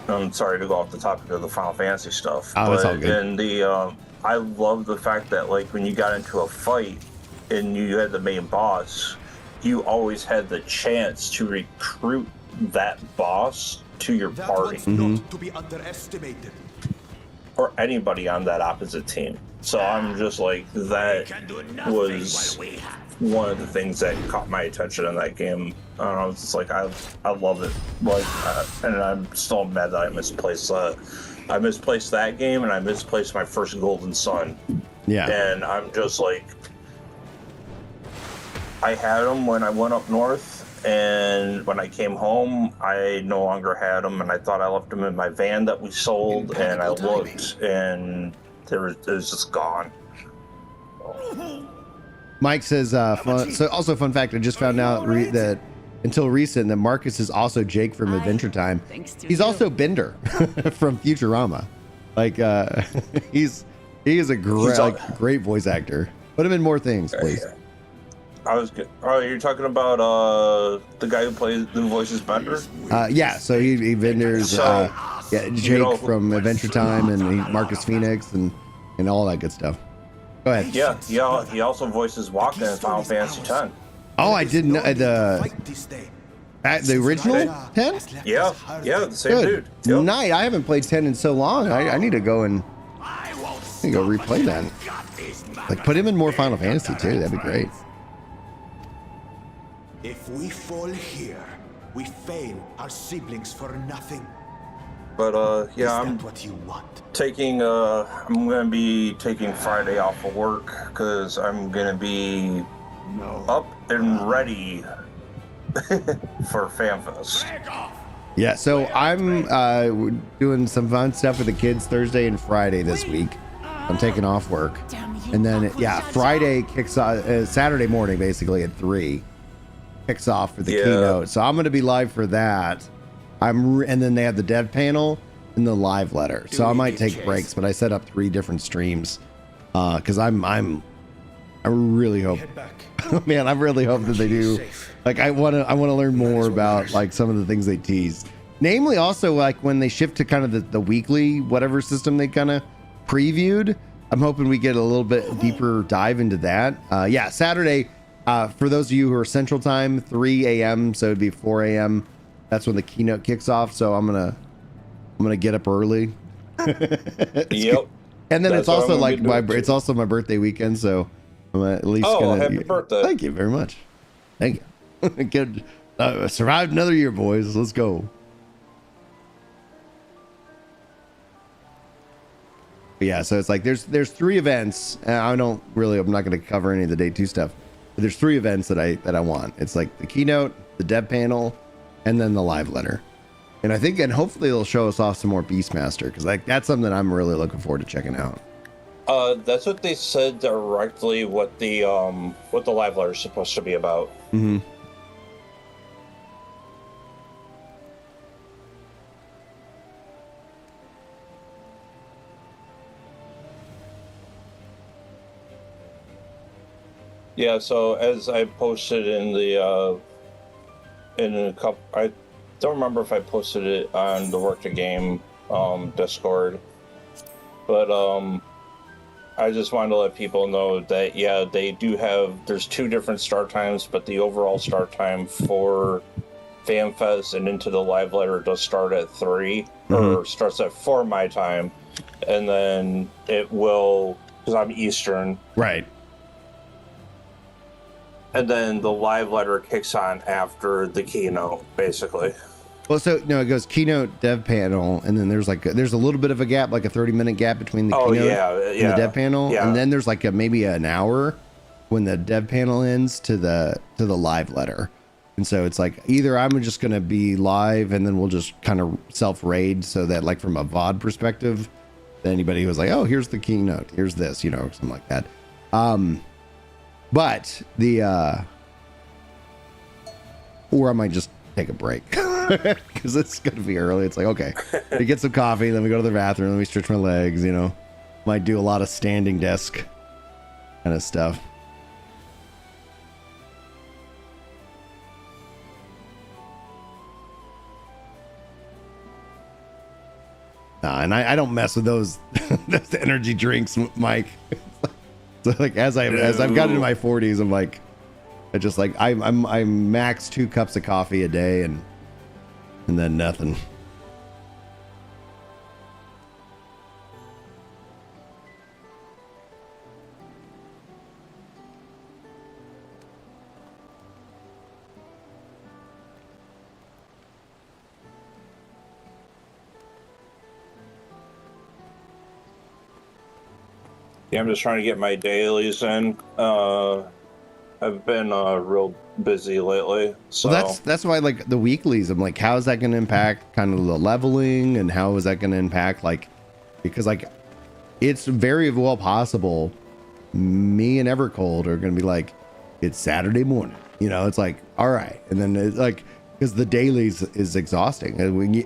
I'm sorry to go off the topic of the Final Fantasy stuff, Oh, but it's all good. in the I love the fact that like when you got into a fight and you had the main boss, you always had the chance to recruit that boss to your party Not to be underestimated. or anybody on that opposite team. So I'm just like, that was one of the things that caught my attention in that game. I don't know, it's just like, I love it. Like, and I'm still mad that I misplaced that game, and I misplaced my first Golden Sun. Yeah. And I'm just like, I had them when I went up north, and when I came home, I no longer had them, and I thought I left them in my van that we sold, and I looked, and it was just gone. Mike says, so also fun fact, I just found out that until recent that Marcus is also Jake from Adventure Time. He's also Bender from Futurama. Like, he is a great voice actor. Put him in more things, please. I was good. Oh, you're talking about the guy who voices Bender? Yeah, so he vendors Jake from Adventure Time and Marcus Phoenix and all that good stuff. Go ahead. Yeah, he also voices Waka in Final Fantasy X. Oh, I didn't know the original 10? Yeah, the same dude. Yep. Nice. I haven't played 10 in so long. I need to go and replay that. Like, put him in more Final Fantasy too. That'd be great. If we fall here, we fail our siblings for nothing. But yeah, Is that what you want? I'm gonna be taking Friday off of work because I'm gonna be up and ready for FanFest. Yeah, so I'm doing some fun stuff with the kids Thursday and Friday this week. I'm taking off work, and then Friday kicks off. Saturday morning, basically at 3, kicks off for the keynote. So I'm going to be live for that. And then they have the dev panel and the live letter. So I might take breaks, but I set up 3 different streams because I really hope, man, I really hope that they do. Like, I want to learn more about like some of the things they teased. Namely, also like when they shift to kind of the weekly whatever system they kind of previewed. I'm hoping we get a little bit deeper dive into that. Saturday, for those of you who are Central Time, 3 a.m. So it'd be 4 a.m. That's when the keynote kicks off. So I'm gonna get up early. Yep. And then it's also like it's also my birthday weekend, so I'm at least gonna. Happy birthday! Thank you very much. Thank you. Good. Survived another year, boys. Let's go. But yeah, so it's like there's 3 events. I'm not going to cover any of the day 2 stuff. But there's 3 events that I want. It's like the keynote, the dev panel, and then the live letter. And I think, and hopefully they'll show us off some more Beastmaster, because like that's something I'm really looking forward to checking out. That's what they said directly. What the live letter is supposed to be about. Mm-hmm. Yeah, so as I posted in a couple, I don't remember if I posted it on the Work the Game Discord, but I just wanted to let people know that they do there's 2 different start times, but the overall start time for FanFest and Into the Live Letter does start at 3, or starts at 4 my time, and then it will, because I'm Eastern, right. And then the live letter kicks on after the keynote, basically. Well, so no, it goes keynote, dev panel, and then there's a little bit of a gap, like a 30-minute gap between the keynote and the dev panel, and then there's like maybe an hour when the dev panel ends to the live letter. And so it's like either I'm just going to be live and then we'll just kind of self-raid so that like from a VOD perspective, anybody who's like, oh, here's the keynote, here's this, something like that. But or I might just take a break because it's gonna be early. It's like, okay, we get some coffee, then we go to the bathroom, then we stretch my legs, you know. Might do a lot of standing desk kind of stuff. And I don't mess with those those energy drinks, Mike. So like as I've gotten into my 40s, I'm like, I just like I'm max 2 cups of coffee a day and then nothing. Yeah, I'm just trying to get my dailies in. I've been real busy lately. So Well, that's why like the weeklies. I'm like, how is that going to impact kind of the leveling, and how is that going to impact like, because like, it's very well possible me and Evercold are going to be like, it's Saturday morning. You know, it's like, all right, and then it's like, because the dailies is exhausting.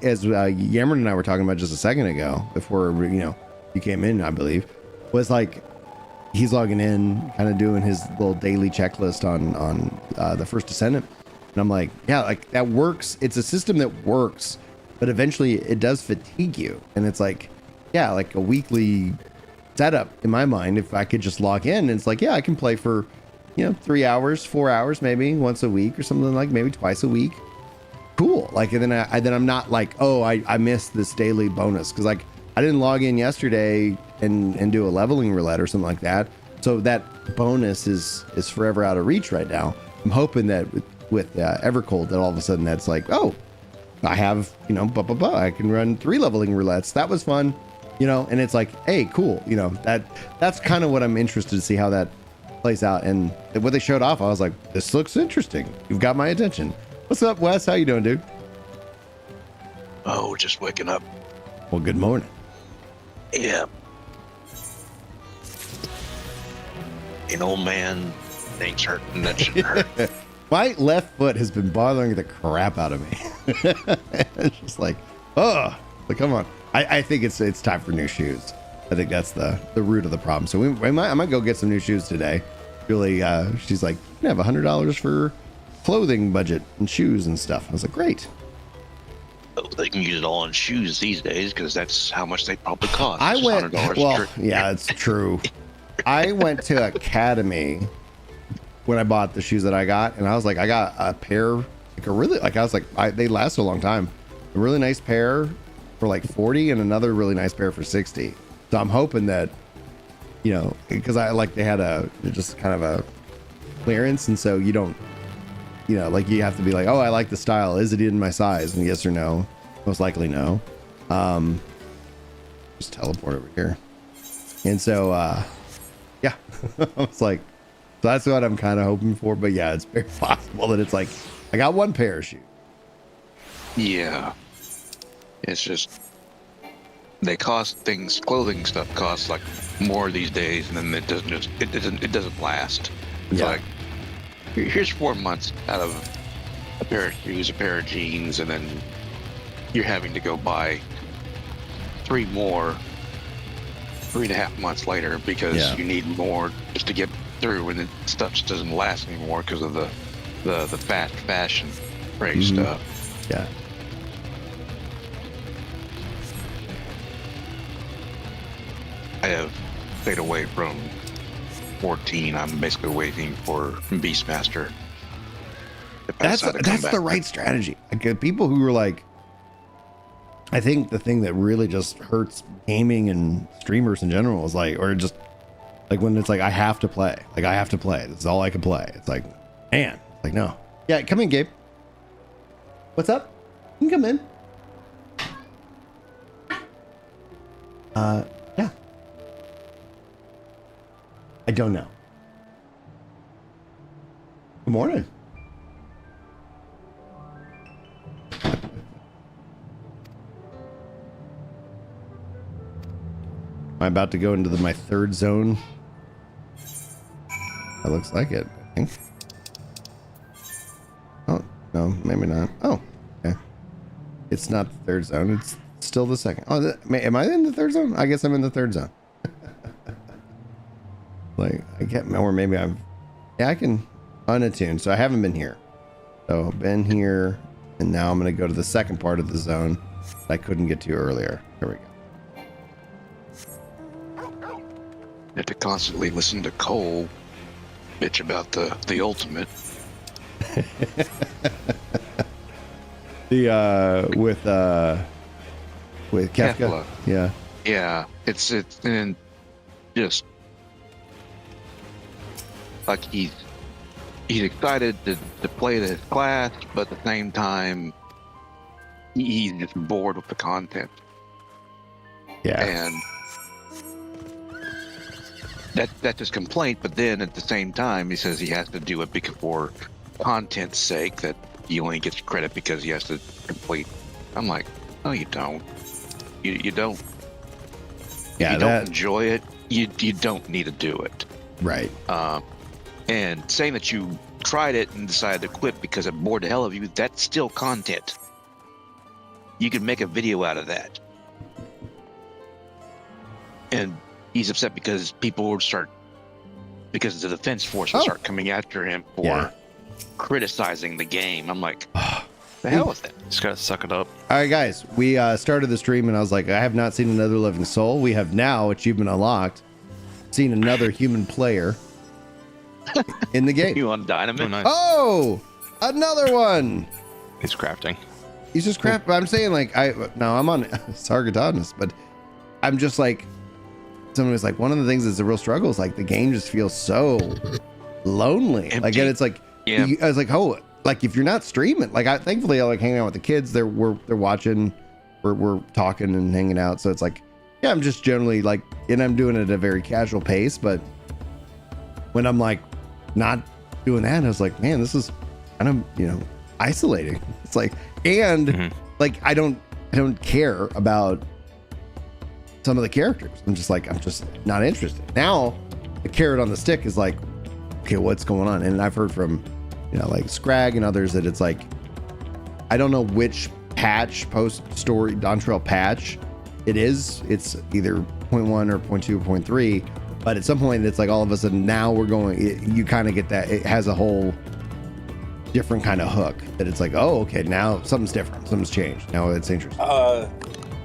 As Yammer and I were talking about just a second ago, before you came in, I believe, was like he's logging in, kind of doing his little daily checklist on the first Descendant, and I'm like, yeah, like that works. It's a system that works, but eventually it does fatigue you, and it's like, yeah, like a weekly setup in my mind. If I could just log in, and it's like, yeah, I can play for 3 hours, 4 hours, maybe once a week or something, like maybe twice a week. Cool. Like, and then I'm not like, oh, I missed this daily bonus because like I didn't log in yesterday and do a leveling roulette or something like that. So that bonus is forever out of reach right now. I'm hoping that with Evercold, that all of a sudden that's like, oh, I have, I can run 3 leveling roulettes. That was fun, and it's like, hey, cool. That's kind of what I'm interested to see how that plays out. And what they showed off, I was like, this looks interesting. You've got my attention. What's up, Wes? How you doing, dude? Oh, just waking up. Well, good morning. Yeah. An old man, things hurting that shouldn't hurt. My left foot has been bothering the crap out of me. It's just like, oh, like, come on. I think it's time for new shoes. I think that's the root of the problem. So I might go get some new shoes today. Julie, she's like, you have $100 for clothing budget and shoes and stuff. I was like, great. Oh, they can use it all on shoes these days because that's how much they probably cost. I Just went, $100 well, yeah, it's true. I went to Academy when I bought the shoes that I got, and I was like, I got a pair, like a really, like I was like, they last a long time. A really nice pair for like 40 and another really nice pair for 60. So I'm hoping that, because they had just kind of a clearance, and so you don't, like you have to be like, oh, I like the style. Is it in my size? And yes or no. Most likely no. Just teleport over here. And so, yeah, I was like, so that's what I'm kind of hoping for. But yeah, it's very possible that it's like, I got 1 pair of shoes. Yeah. It's just, they cost things, clothing stuff costs like more these days, and then it doesn't last. It's like, here's 4 months out of a pair of shoes, a pair of jeans, and then you're having to go buy 3 more 3.5 months later because you need more just to get through, and the stuff just doesn't last anymore because of the fast fashion craze stuff. Yeah. I have stayed away from 14. I'm basically waiting for Beastmaster. That's the right strategy. Like, people who are like, I think the thing that really just hurts gaming and streamers in general is like, or just like when it's like, I have to play. Like, I have to play. This is all I can play. It's like, man, like, no. Yeah, come in, Gabe. What's up? You can come in. Yeah. I don't know. Good morning. Am I about to go into my 3rd zone? That looks like it, I think. Oh, No, maybe not. Oh, okay. It's not the third zone. It's still the second. Oh, am I in the third zone? I guess I'm in the third zone. Like, I can't, or maybe yeah, I can unattune. So I haven't been here. So I've been here, and now I'm going to go to the second part of the zone that I couldn't get to earlier. Here we go. You have to constantly listen to Cole bitch about the ultimate. With Kefka. Kefla. Yeah. Yeah, it's and just like he's excited to play this class, but at the same time he's just bored with the content. Yeah. And that's his complaint, but then at the same time he says he has to do it because for content's sake, that he only gets credit because he has to complete. I'm like, no, you don't. You don't. Yeah, you don't enjoy it. You don't need to do it. Right. And saying that you tried it and decided to quit because it bored the hell of you, that's still content. You can make a video out of that. And he's upset because people will because the defense force will start coming after him for criticizing the game. I'm like, the hell with it. Just gotta suck it up. All right, guys, we started the stream and I was like, I have not seen another living soul. We have now, achievement unlocked, seen another human player in the game. You on Dynamite? Oh, nice. Oh, another one. He's crafting. He's just crap. I'm saying, like, I'm on Sargatanis, but I'm just like, someone was like, one of the things that's a real struggle is like the game just feels so lonely. Empty. Like, and it's like, I was like, oh, like if you're not streaming, like thankfully I like hanging out with the kids. They're watching, we're talking and hanging out. So it's like, yeah, I'm just generally like, and I'm doing it at a very casual pace. But when I'm like not doing that, I was like, man, this is kind of, isolating. It's like, and like, I don't care about some of the characters. I'm just not interested. Now the carrot on the stick is like, okay, what's going on? And I've heard from, like Scrag and others that it's like, I don't know which patch, post-story Dawntrail patch it is. It's either 0.1 or 0.2 or 0.3, but at some point it's like all of a sudden now we're going, you kind of get that. It has a whole different kind of hook that it's like, oh, okay, now something's different. Something's changed. Now it's interesting.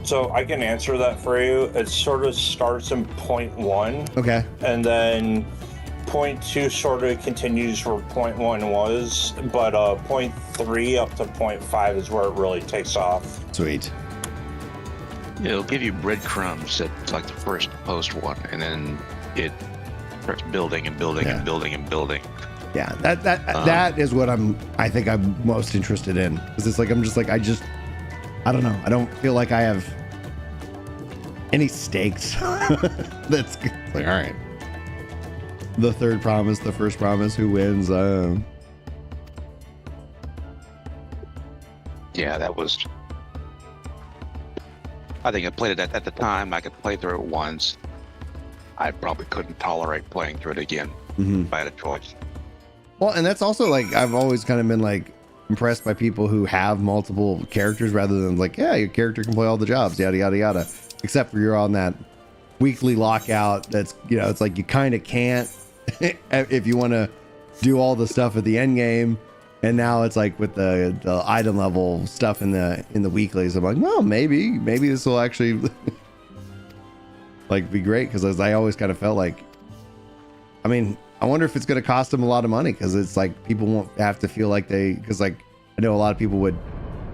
So I can answer that for you. It sort of starts in 0.1. Okay. And then 0.2 sort of continues where 0.1 was, but 0.3 up to 0.5 is where it really takes off. Sweet. It'll give you breadcrumbs at like the first post one, and then it starts building and building and building and building. Yeah, that is what I think I'm most interested in. Because it's like I don't know. I don't feel like I have any stakes. That's like, all right. The third promise, the first promise, who wins? Yeah, that was. I think I played it at the time. I could play through it once. I probably couldn't tolerate playing through it again if I had a choice. Well, and that's also like, I've always kind of been like impressed by people who have multiple characters rather than like, yeah, your character can play all the jobs, yada, yada, yada. Except for you're on that weekly lockout. That's, it's like you kind of can't if you want to do all the stuff at the end game. And now it's like with the item level stuff in the weeklies, I'm like, well, maybe this will actually like be great. Cause I always kind of felt like, I mean, I wonder if it's going to cost them a lot of money. Cause it's like, people won't have to feel like cause like, I know a lot of people would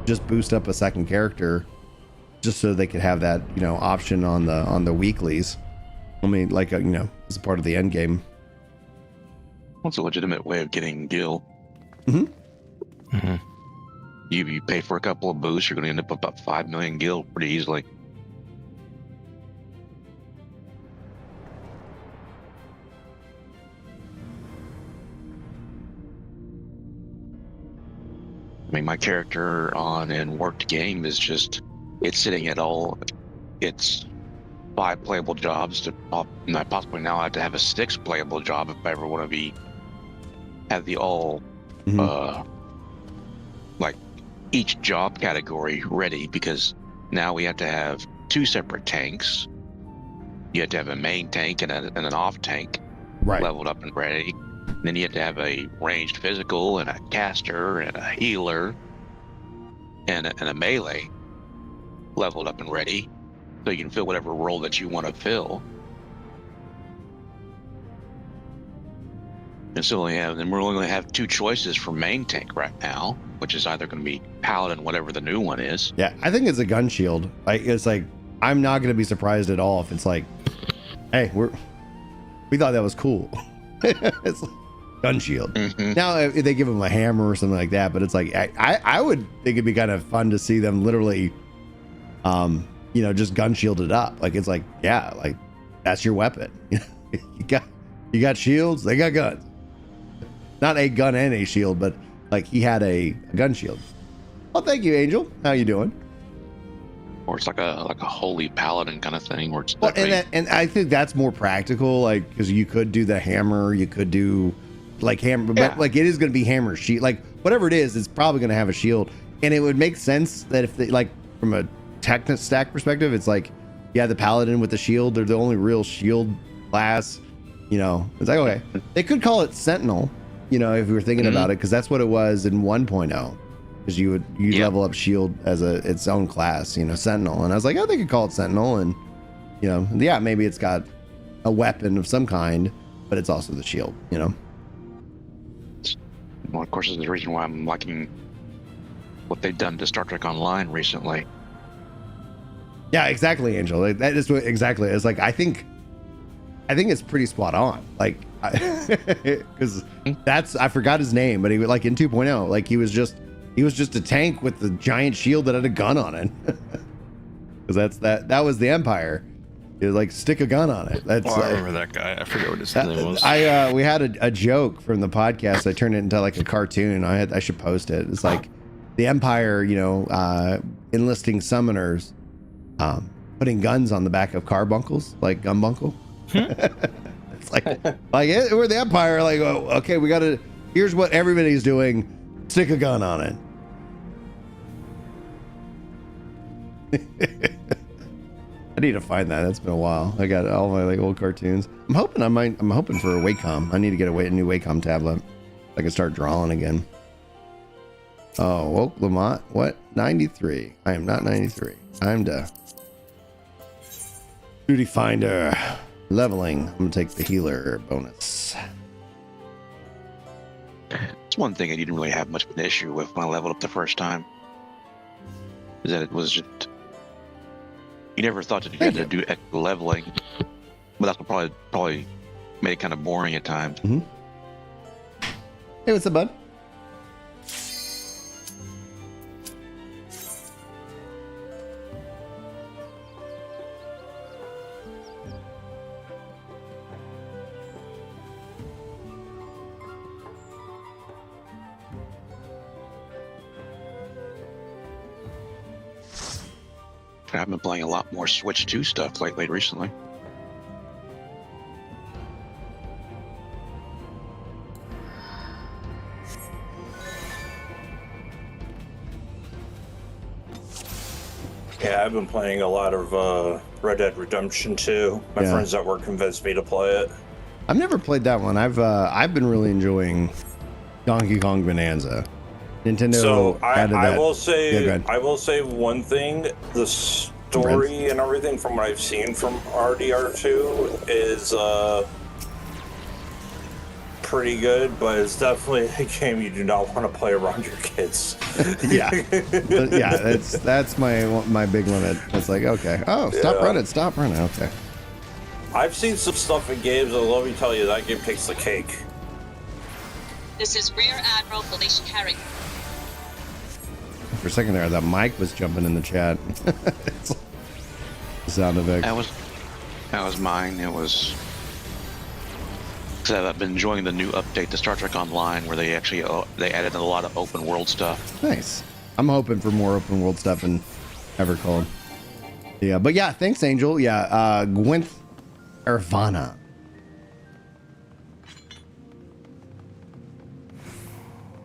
just boost up a second character just so they could have that, option on the weeklies. I mean, like, as a part of the end game. What's a legitimate way of getting gil? You pay for a couple of boosts, you're going to end up with about 5 million gil pretty easily. I mean, my character on in worked game is just, it's sitting at all, it's 5 playable jobs to and I possibly now have to have a 6th playable job if I ever want to have the all each job category ready, because now we have to have 2 separate tanks. You have to have a main tank and an off tank leveled up and ready. And then you have to have a ranged physical and a caster and a healer and a melee leveled up and ready, so you can fill whatever role that you want to fill. And so we're only going to have 2 choices for main tank right now, which is either going to be Paladin, whatever the new one is. Yeah, I think it's a gun shield. It's like, I'm not going to be surprised at all if it's like, hey, we thought that was cool. It's like gun shield. Mm-hmm. Now, if they give them a hammer or something like that, but it's like, I would think it'd be kind of fun to see them literally, just gun shielded up. Like, it's like, yeah, like that's your weapon. you got shields, they got guns. Not a gun and a shield, but like he had a gun shield. Well, thank you, Angel. How you doing? Or it's like a holy paladin kind of thing, where it's and I think that's more practical, like, because you could do the hammer, you could do like hammer, but like it is going to be hammer shield, like whatever it is, it's probably going to have a shield, and it would make sense that if they, like, from a technic stack perspective, it's like, yeah, the paladin with the shield, they're the only real shield class. It's like, okay, they could call it sentinel, if we were thinking about it, because that's what it was in 1.0. Because you level up shield as its own class, sentinel, and I was like, oh, they could call it sentinel, and maybe it's got a weapon of some kind, but it's also the shield. Well, of course, is the reason why I'm liking what they've done to Star Trek Online recently. Yeah, exactly, Angel. Like, that is what exactly. It's like, I think it's pretty spot on. Like, because I forgot his name, but he was like in 2.0, like he was just a tank with the giant shield that had a gun on it. Because that was the Empire. It was like, stick a gun on it. That's I remember that guy. I forget what his name was. We had a joke from the podcast. I turned it into like a cartoon. I should post it. It's like the Empire, enlisting summoners, putting guns on the back of carbuncles, like gunbunkle. It's like we're the Empire. Like, oh, okay, here's what everybody's doing. Stick a gun on it. I need to find that. That's been a while. I got all my like old cartoons. I'm hoping for a Wacom. I need to get a new Wacom tablet. I can start drawing again. Oh, woke Lamont. What? 93. I am not 93. I'm the duty finder. Leveling. I'm gonna take the healer bonus. It's one thing I didn't really have much of an issue with when I leveled up the first time. Is that it was just, you never thought that you had to do extra leveling, but that's what probably made it kind of boring at times. Mm-hmm. Hey, what's up, bud? I've been playing a lot more Switch 2 stuff recently. Yeah, I've been playing a lot of Red Dead Redemption 2. My friends at work convinced me to play it. I've never played that one. I've been really enjoying Donkey Kong Bonanza. Nintendo. So I will say one thing: the story and everything from what I've seen from RDR2 is pretty good, but it's definitely a game you do not want to play around your kids. Yeah, that's my big limit. It's like, okay, stop running. Okay. I've seen some stuff in games, and let me tell you, that game takes the cake. This is Rear Admiral Felicia Carey. For a second there, that mic was jumping in the chat. Sound effect. That was mine. It was because I've been enjoying the new update to Star Trek Online, where they added a lot of open world stuff. Nice. I'm hoping for more open world stuff in Evercold. Yeah, but yeah, thanks, Angel. Yeah, Gwynth Irvana.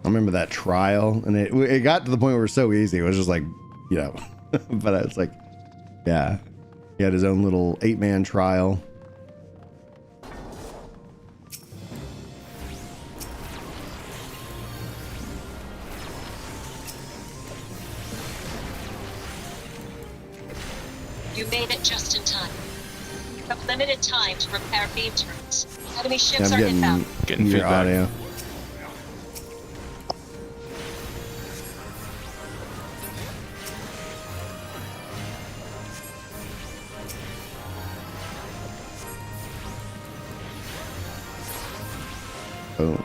remember that trial, and it got to the point where it was so easy. It was just like, you know, but I was like, yeah, he had his own little 8-man trial. You made it just in time. You have limited time to repair beam turrets. Enemy ships I'm are inbound. Getting your feedback. audio. Oh.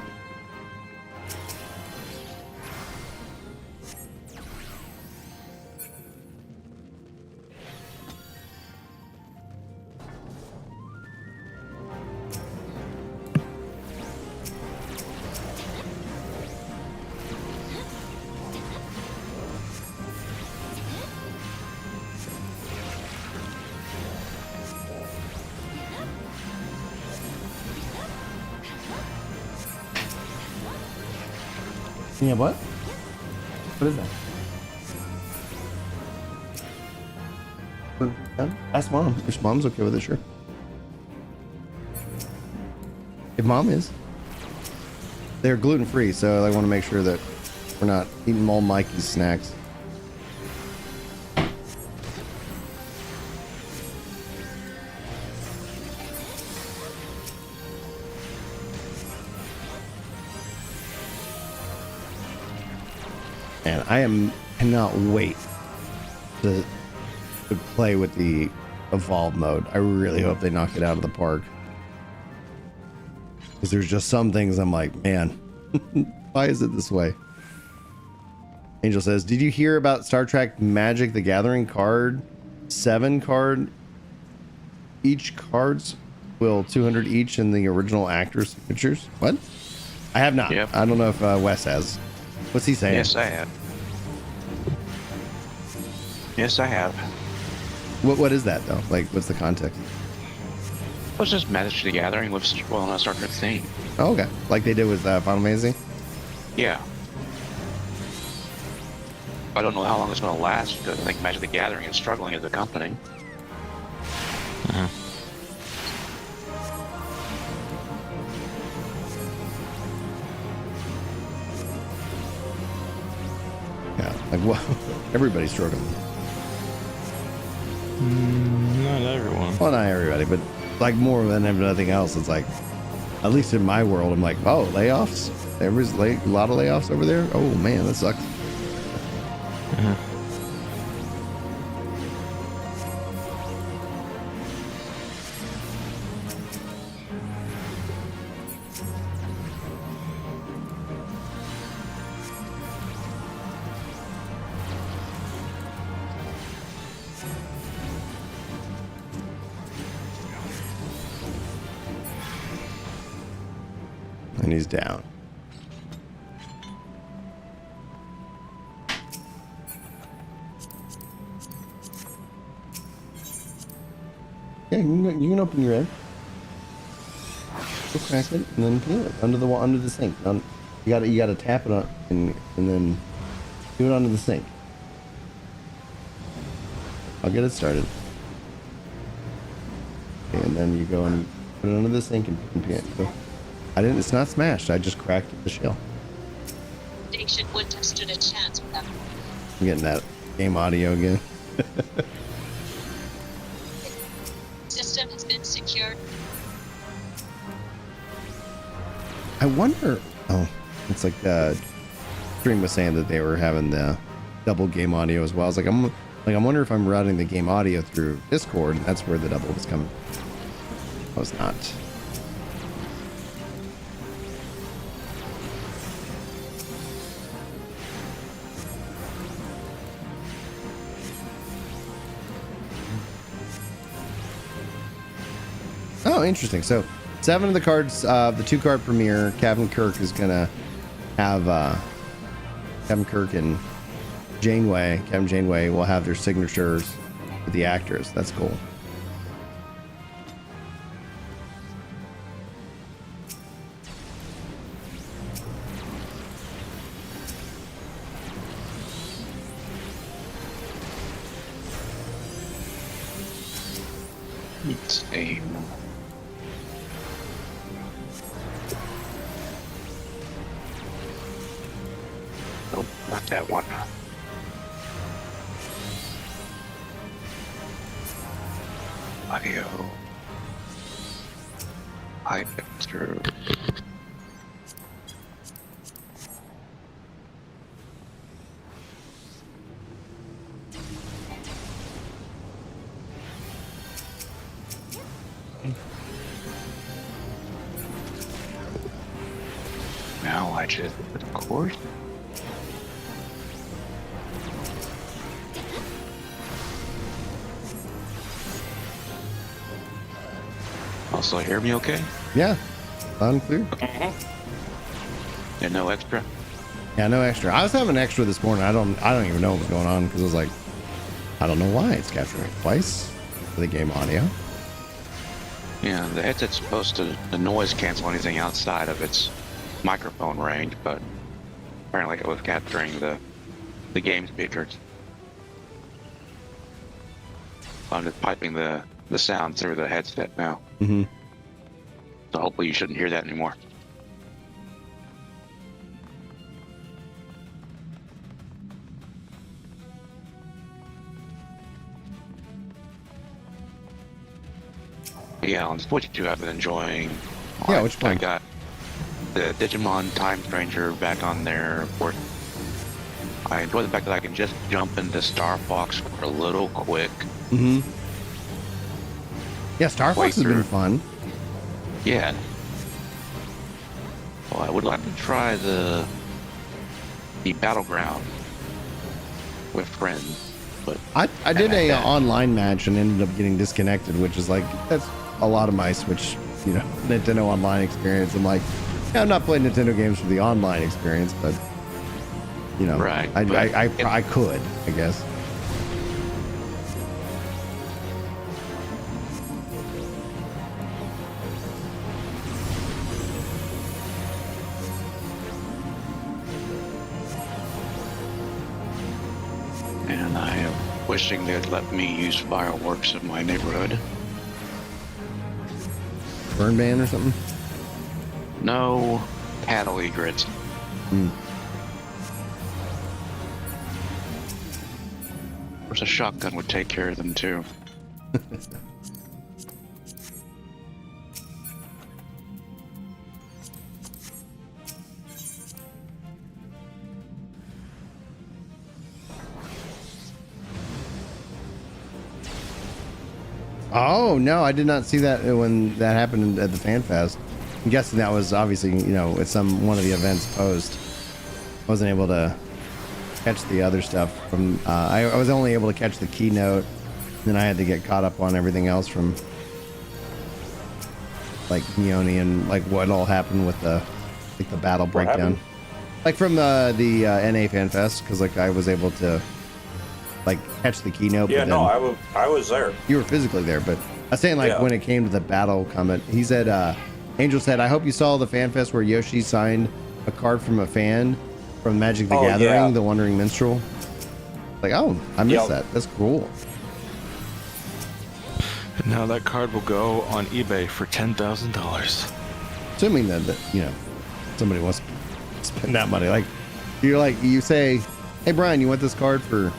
Yeah, what? What is that? Ask mom. If mom's okay with it, sure. If mom is. They're gluten free, so I want to make sure that we're not eating all Mikey's snacks. And I cannot wait to play with the evolve mode. I really hope they knock it out of the park. Because there's just some things I'm like, man, why is it this way? Angel says, did you hear about Star Trek Magic the Gathering card? 7 card. Each cards will 200 each in the original actors' signatures. What? I have not. Yep. I don't know if Wes has. What's he saying? Yes, I have. Yes, I have. What is that though? Like, what's the context? It was just Magic the Gathering with a Star Trek theme. Oh, okay. Like they did with Final Fantasy? Yeah. I don't know how long it's going to last because I think Magic the Gathering is struggling as a company. Yeah. Like, what? Everybody's struggling. Not everyone. Well, not everybody, but like more than anything else. It's like, at least in my world, I'm like, oh, layoffs? There's a lot of layoffs over there? Oh, man, that sucks. And he's down. Yeah, you can open your egg. Go crack it and then peel it under the sink. You gotta tap it on and then do it under the sink. I'll get it started. Okay, and then you go and put it under the sink and peel it. So, it's not smashed. I just cracked the shell. Nation wouldn't have stood a chance without her. I'm getting that game audio again. System has been secured. I wonder. Oh, it's like Stream was saying that they were having the double game audio as well. I was like, I wonder if I'm routing the game audio through Discord, and that's where the double was coming. I was not. Oh, interesting. So 7 of the cards, the 2-card premiere, Captain Kirk is gonna have Captain Kirk and Captain Janeway will have their signatures with the actors. That's cool. Same. Nope, not that one. Audio. High picture. Now I just record. Also, hear me okay? Yeah, loud and clear. And no extra? Yeah, no extra. I was having extra this morning. I don't even know what was going on because I was like, I don't know why it's capturing twice for the game audio. Yeah, the headset's supposed to the noise cancel anything outside of its microphone range, but apparently it was capturing the game speakers. I'm just piping the sound through the headset now. Mm-hmm. So hopefully you shouldn't hear that anymore. Yeah, on Switch 2 I've been enjoying. Yeah, which one? I got the Digimon Time Stranger back on there. Of course, I enjoy the fact that I can just jump into Star Fox for a little quick. Mm-hmm. Yeah, Star Fox has been fun. Yeah. Well, I would like to try the Battleground with friends, but I did a online match and ended up getting disconnected, which is like, that's a lot of my Switch, Nintendo Online experience. I'm like, yeah, I'm not playing Nintendo games for the online experience, but right. I could, I guess. And I am wishing they'd let me use fireworks in my neighborhood. Burn ban or something? No cattle egrets. Of course, a shotgun would take care of them too. Oh, no, I did not see that when that happened at the Fan Fest. I'm guessing that was obviously, at one of the events post. I wasn't able to catch the other stuff from, I was only able to catch the keynote. Then I had to get caught up on everything else from, like, Mione and, like, what all happened with the battle breakdown. Like, from the NA Fan Fest, because, like, I was able to, like, catch the keynote. Yeah, but no, I was there. You were physically there, but I was saying, like, when it came to the battle comment, he said, Angel said, I hope you saw the Fan Fest where Yoshi signed a card from a fan from Magic the Gathering, the Wandering Minstrel. Like, oh, I missed that. That's cool. And now that card will go on eBay for $10,000. Assuming that, somebody wants to spend that money. Like, you say, hey, Brian, you want this card for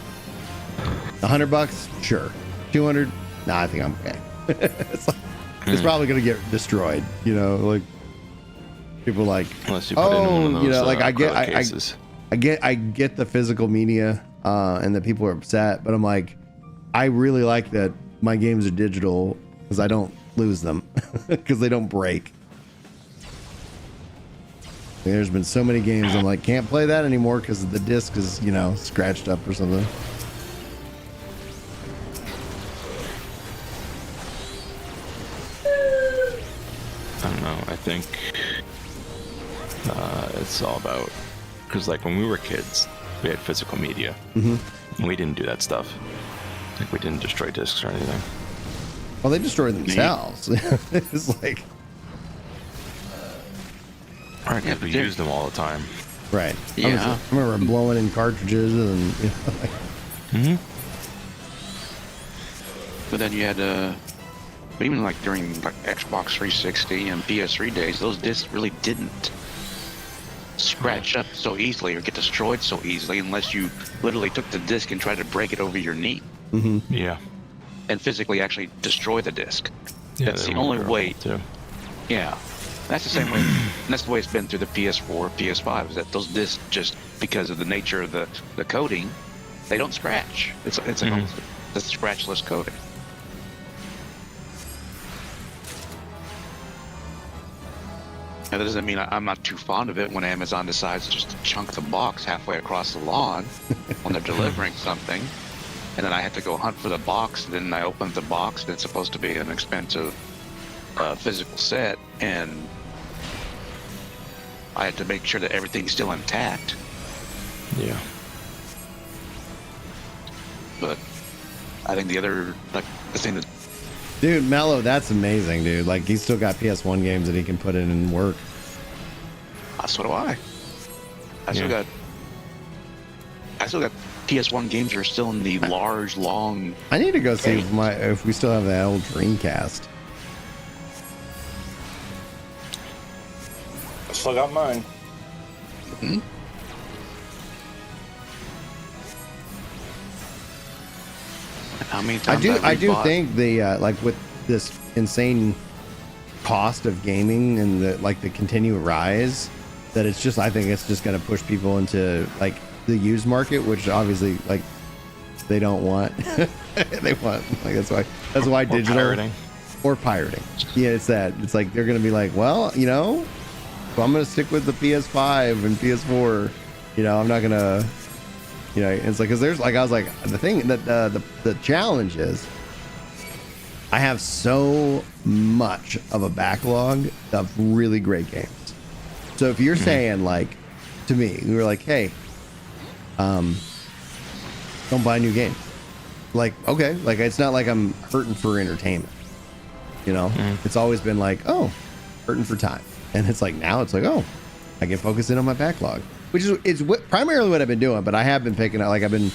$100? Sure. 200? Nah, I think I'm okay. It's probably going to get destroyed, like people like, unless you put it in one of those, like I get the physical media, and that people are upset, but I'm like, I really like that my games are digital because I don't lose them because they don't break. There's been so many games I'm like, can't play that anymore because the disc is, scratched up or something. I don't know. I think it's all about, because like when we were kids, we had physical media. And we didn't do that stuff. Like we didn't destroy discs or anything. Well, they destroyed themselves. It's like, right, because we used them all the time. Right. Yeah. I remember blowing in cartridges and. But then you had But even like during like Xbox 360 and PS3 days, those discs really didn't scratch up so easily or get destroyed so easily unless you literally took the disc and tried to break it over your knee. Yeah. And physically actually destroy the disc. Yeah, That's the only way. Too. Yeah. That's the same way. And that's the way it's been through the PS4, PS5, is that those discs, just because of the nature of the coating, they don't scratch. It's like almost the scratchless coating. Now, that doesn't mean I'm not too fond of it when Amazon decides just to chunk the box halfway across the lawn when they're delivering something. And then I have to go hunt for the box. And then I open the box, and it's supposed to be an expensive physical set. And I have to make sure that everything's still intact. Yeah. But I think the thing that... Dude, Mello, that's amazing, dude. Like, he's still got PS1 games that he can put in and work. So do I. I still got PS1 games that are still in the large, long... I need to go see if we still have that old Dreamcast. I still got mine. Hmm? How many times I do think the like with this insane cost of gaming and the continued rise, that it's just, I think it's just going to push people into like the used market, which obviously like they don't want. They want, like, that's why digital pirating. Or pirating. Yeah, it's that. It's like they're going to be like, well, you know, if I'm going to stick with the PS5 and PS4, you know, I'm not going to. You know, it's like, because there's like, I was like, the thing that the challenge is, I have so much of a backlog of really great games. So if you're saying, like, to me, you were like, hey, don't buy a new game. Like, okay, like, it's not like I'm hurting for entertainment. You know, it's always been like, oh, hurting for time. And it's like, now it's like, oh, I can focus in on my backlog. Which is primarily what I've been doing, but I have been picking up, like, I've been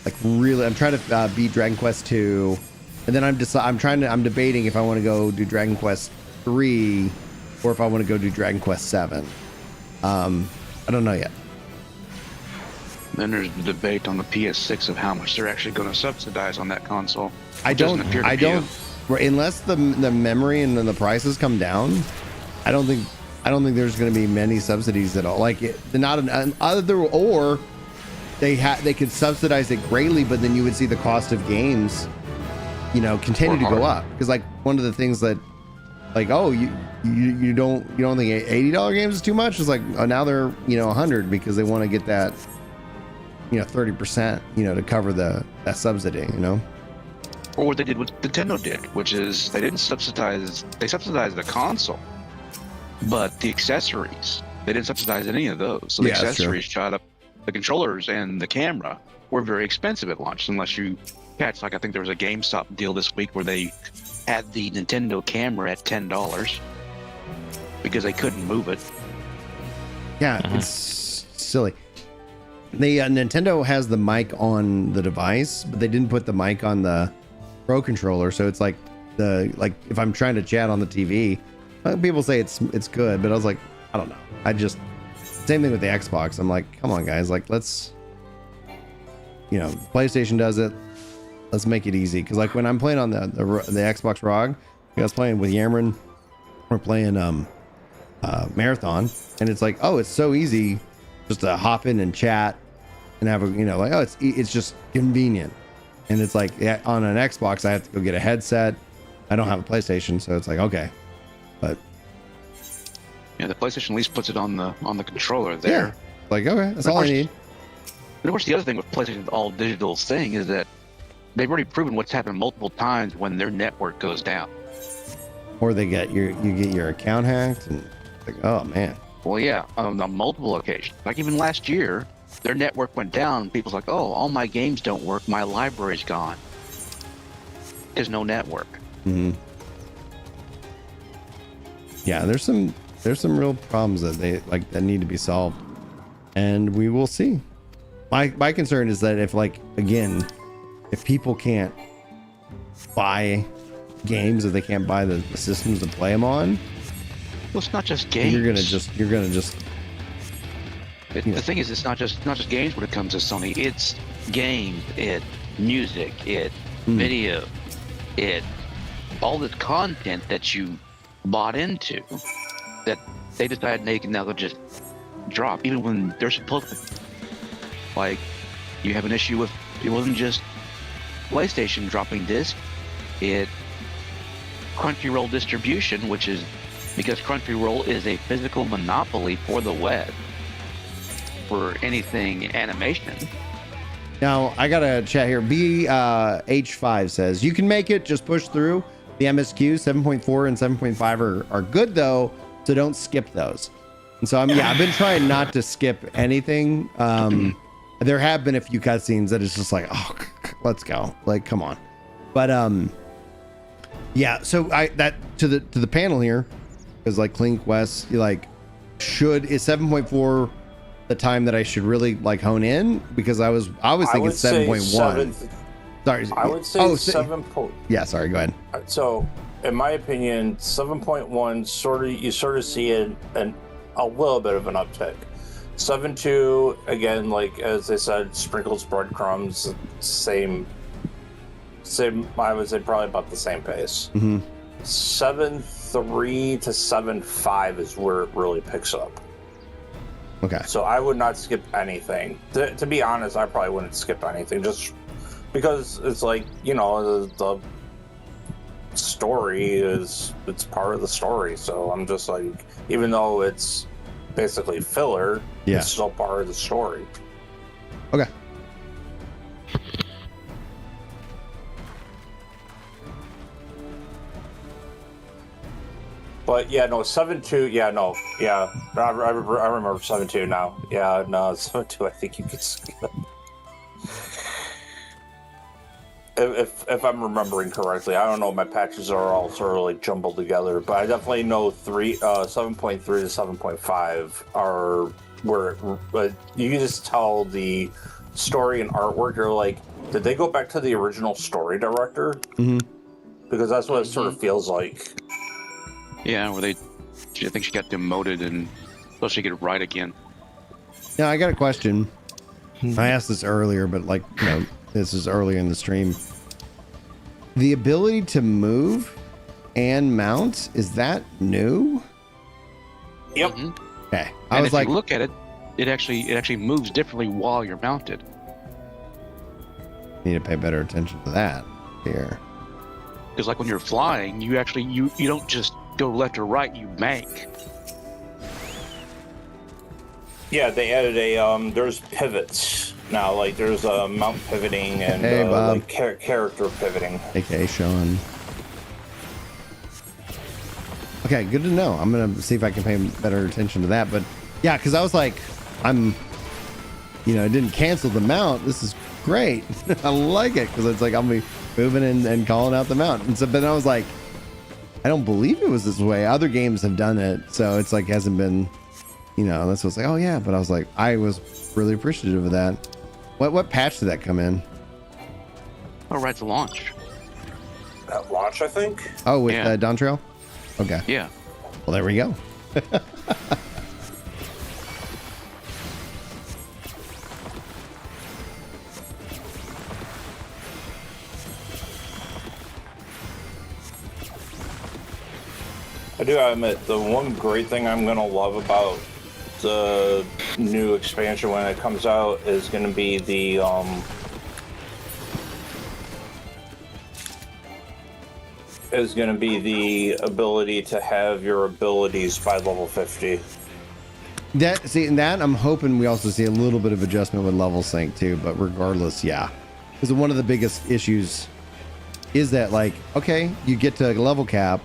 like really, I'm trying to beat Dragon Quest 2, and then I'm debating if I want to go do Dragon Quest 3 or if I want to go do Dragon Quest 7. I don't know yet. Then there's the debate on the PS6 of how much they're actually going to subsidize on that console. I don't, unless the memory and then the prices come down, I don't think there's going to be many subsidies at all. Like, they're not an other, or they could subsidize it greatly, but then you would see the cost of games, you know, continue to go up. Because like one of the things that, like, oh, you don't think $80 games is too much? It's like, oh, now they're, you know, 100 because they want to get that, you know, 30%, you know, to cover that subsidy, you know. Or what they did, what Nintendo did, which is they subsidized the console. But the accessories, they didn't subsidize any of those. So the accessories shot up. The controllers and the camera were very expensive at launch, unless you catch, like, I think there was a GameStop deal this week where they had the Nintendo camera at $10 because they couldn't move it. Yeah, it's silly. The Nintendo has the mic on the device, but they didn't put the mic on the Pro controller. So it's like if I'm trying to chat on the TV. People say it's good, but I was like, I don't know. Same thing with the Xbox. I'm like, come on, guys. Like, let's, you know, PlayStation does it. Let's make it easy. Because like when I'm playing on the Xbox ROG, I was playing with Yamron. We're playing Marathon, and it's like, oh, it's so easy just to hop in and chat and have a, you know, like, oh, it's just convenient. And it's like, yeah, on an Xbox, I have to go get a headset. I don't have a PlayStation, so it's like, okay. But yeah, the PlayStation at least puts it on the controller there. Yeah. Like, okay, that's all I need. And of course, the other thing with PlayStation's all digital thing is that they've already proven what's happened multiple times when their network goes down. Or you get your account hacked, and like, oh man. Well, yeah, on multiple occasions. Like even last year, their network went down. People's like, oh, all my games don't work. My library's gone. There's no network. Mm-hmm. Yeah, there's some real problems that need to be solved, and we will see. My concern is that if, like, again, if people can't buy games if they can't buy the systems to play them on. Well, it's not just games. You're gonna just. The thing is, it's not just games when it comes to Sony. It's games, it's music, it's video, it's all this content that you bought into that they decided they can now just drop, even when they're supposed to. Like, you have an issue with, it wasn't just PlayStation dropping disc, it Crunchyroll distribution, which is because Crunchyroll is a physical monopoly for the web for anything animation. Now I got a chat here. BH5 says you can make it, just push through. The MSQ 7.4 and 7.5 are good though, so don't skip those. And so I've been trying not to skip anything. There have been a few cutscenes that it's just like, oh, let's go, like, come on. But yeah. So that to the panel here is like Clink West. You like, is 7.4 the time that I should really like hone in? Because I was thinking 7.1. Sorry, I would say 7. Yeah, sorry, go ahead. So, in my opinion, 7.1 you sort of see a little bit of an uptick. 7.2 again, like as they said, sprinkles breadcrumbs, same. I would say probably about the same pace. 7.3 to 7.5 is where it really picks up. Okay. So I would not skip anything. To be honest, I probably wouldn't skip anything, just because it's like, you know, the story it's part of the story. So I'm just like, even though it's basically filler, it's still part of the story. Okay. But yeah, no, 7.2, I remember 7.2 now. Yeah, no, 7.2, I think you could skip. If I'm remembering correctly, I don't know, my patches are all sort of like jumbled together, but I definitely know 7.3 to 7.5 are where you can just tell the story and artwork. You're like, did they go back to the original story director? Because that's what it sort of feels like. Yeah, where I think she got demoted and so she could write again. Now I got a question. I asked this earlier, but like, you know, this is earlier in the stream. The ability to move and mount, is that new? Yep. Okay. I was like, if you look at it, it actually moves differently while you're mounted. Need to pay better attention to that here. Because like when you're flying, you actually you don't just go left or right, you bank. Yeah, they added a there's pivots now, like there's mount pivoting and like character pivoting. Okay, Sean. Okay, good to know. I'm gonna see if I can pay better attention to that. But yeah, because I was like, I didn't cancel the mount. This is great. I like it because it's like I'll be moving and calling out the mount. And so, but then I was like, I don't believe it was this way. Other games have done it, so it's like hasn't been, that's what's like, oh yeah. But I was like, I was really appreciative of that. What patch did that come in? Oh, right to launch. At launch, I think. Oh, with Dawntrail? Okay. Yeah. Well, there we go. I do admit, the one great thing I'm going to love about the new expansion when it comes out is going to be the ability to have your abilities by level 50. That I'm hoping we also see a little bit of adjustment with level sync too, but regardless, yeah. Because one of the biggest issues is that, like, okay, you get to a level cap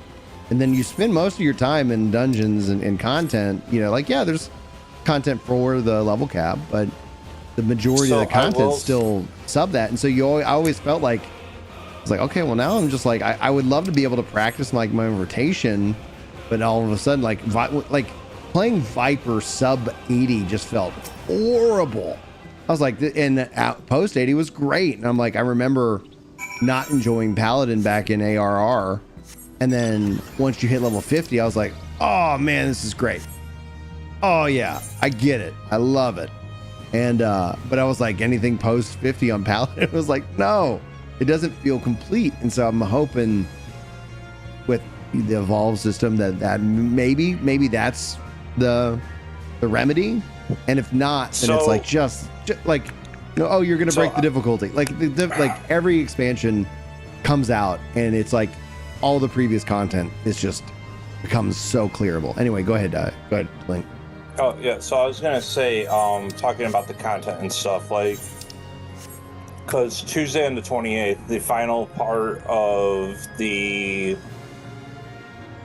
and then you spend most of your time in dungeons and content, there's content for the level cap, but the majority of the content still sub that. And so I always felt like, it's like, okay, well now I'm just like, I would love to be able to practice like my rotation, but all of a sudden, like playing Viper sub 80 just felt horrible. I was like, and post 80 was great. And I'm like, I remember not enjoying Paladin back in ARR And then once you hit level 50, I was like, oh man, this is great. Oh yeah, I get it. I love it. And but I was like, anything post 50 on Paladin, it was like, no, it doesn't feel complete. And so I'm hoping with the evolve system that maybe that's the remedy. And if not, then it's like just like, you know, oh, you're gonna break the difficulty. Like like every expansion comes out and it's like all the previous content is just becomes so clearable. Anyway, go ahead, Link. Oh yeah, so I was gonna say, talking about the content and stuff, like, because Tuesday on the 28th, the final part of the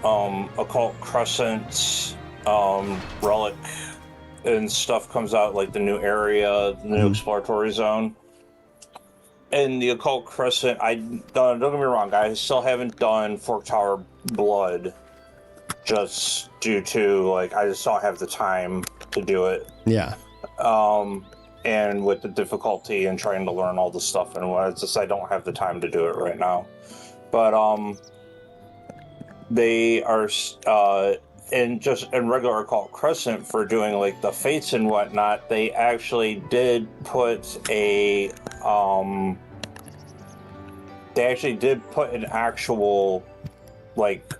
Occult Crescent relic and stuff comes out, like the new area, the new exploratory zone. And the Occult Crescent, don't get me wrong, I still haven't done Fork Tower Blood, just due to, like, I just don't have the time to do it. Yeah. And with the difficulty and trying to learn all the stuff, and it's just I don't have the time to do it right now. But they are in regular Occult Crescent for doing like the fates and whatnot. They actually did put an actual like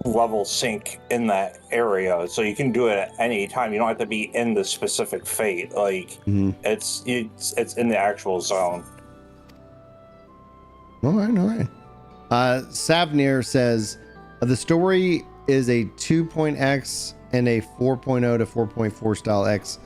level sync in that area, so you can do it at any time. You don't have to be in the specific fate. Like it's in the actual zone. All right. Savnir says the story is a 2.x and a 4.0 to 4.4 style X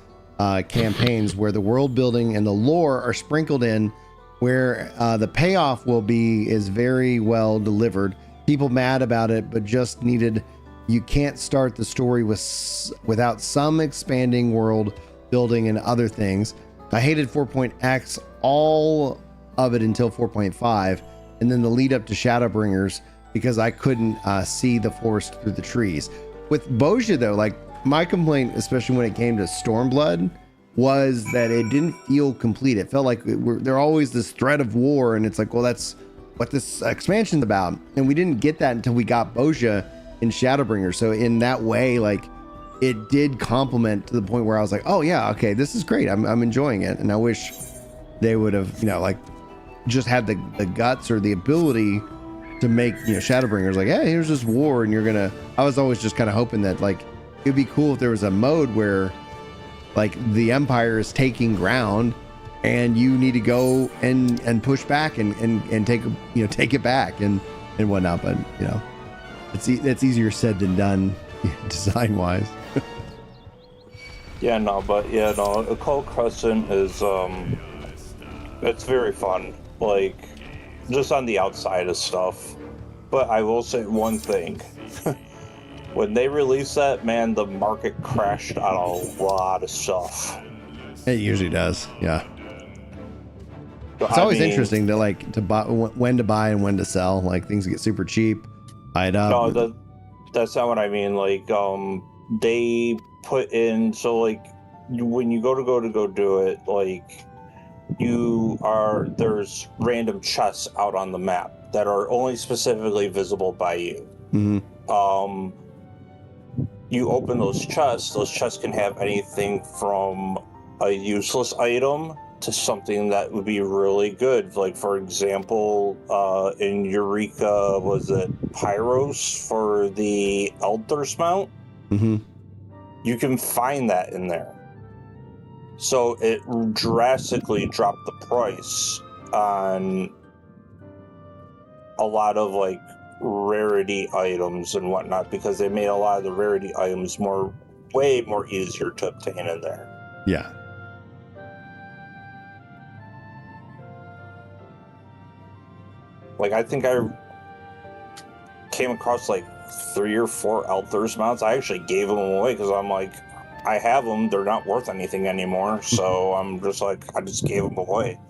campaigns where the world building and the lore are sprinkled in, where the payoff is very well delivered. People mad about it, but just needed. You can't start the story without some expanding world building and other things. I hated 4.x, all of it until 4.5, and then the lead up to Shadowbringers because I couldn't see the forest through the trees. With Bozja though, like my complaint, especially when it came to Stormblood, was that it didn't feel complete. It felt like there's always this threat of war, and it's like, well, that's what this expansion's about, and we didn't get that until we got Bozja in Shadowbringers. So in that way, like it did complement to the point where I was like, oh yeah, okay, this is great. I'm enjoying it, and I wish they would have, you know, like just had the guts or the ability to make, you know, Shadowbringers like, hey, here's this war, and I was always just kind of hoping that like it'd be cool if there was a mode where like the Empire is taking ground and you need to go and push back and take it back and whatnot. But you know, it's easier said than done design wise. Occult Crescent is it's very fun, like just on the outside of stuff. But I will say one thing. When they released that, man, the market crashed on a lot of stuff. It usually does, yeah. It's always interesting to buy, when to buy and when to sell. Like things get super cheap, buy it up. No, that's not what I mean. Like they put in, so like when you go to do it, like there's random chests out on the map that are only specifically visible by you. Mm-hmm. You open those chests can have anything from a useless item to something that would be really good. Like, for example, in Eureka, was it Pyros for the Elders mount? Mm-hmm. You can find that in there. So it drastically dropped the price on a lot of, like, rarity items and whatnot, because they made a lot of the rarity items way more easier to obtain in there. Yeah. Like, I think I came across like 3 or 4 Elders mounts. I actually gave them away because I'm like, I have them, they're not worth anything anymore. So I'm just like, I just gave them away.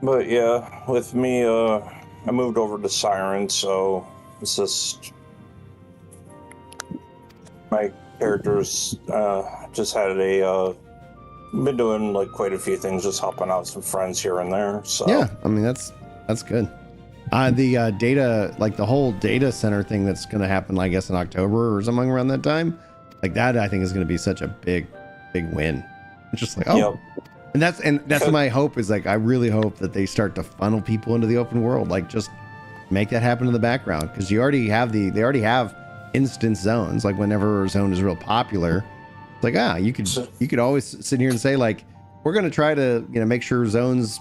But yeah, with me, I moved over to Siren, so it's just my characters just had been doing like quite a few things, just helping out some friends here and there. So yeah, I mean that's good. The data, like the whole data center thing that's going to happen, I guess in October or something around that time, like that I think is going to be such a big win. It's just like, oh, yep. and that's my hope is like, I really hope that they start to funnel people into the open world, like just make that happen in the background. Cause they already have instance zones. Like whenever a zone is real popular, it's like, you could always sit here and say like, we're going to try to, make sure zones,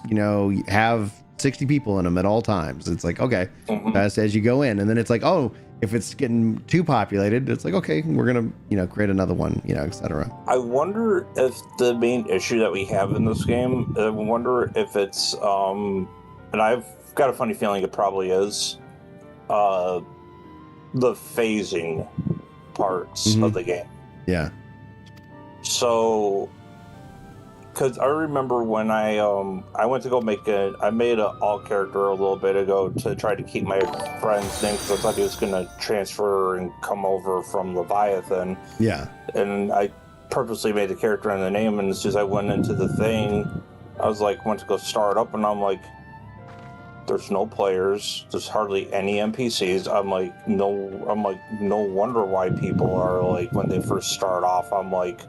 have 60 people in them at all times. It's like, okay, as you go in, and then it's like, oh, if it's getting too populated, it's like, okay, we're going to, create another one, etc. I wonder if the main issue that we have in this game, I wonder if it's, and I've got a funny feeling it probably is, the phasing parts of the game. Yeah. So, because I remember when I went to go I made an alt character a little bit ago to try to keep my friend's name because I thought he was going to transfer and come over from Leviathan. Yeah. And I purposely made the character and the name, and as soon as I went into the thing, I was like, went to go start up, and I'm like, there's no players, there's hardly any NPCs. I'm like, no wonder why people are like, when they first start off, I'm like,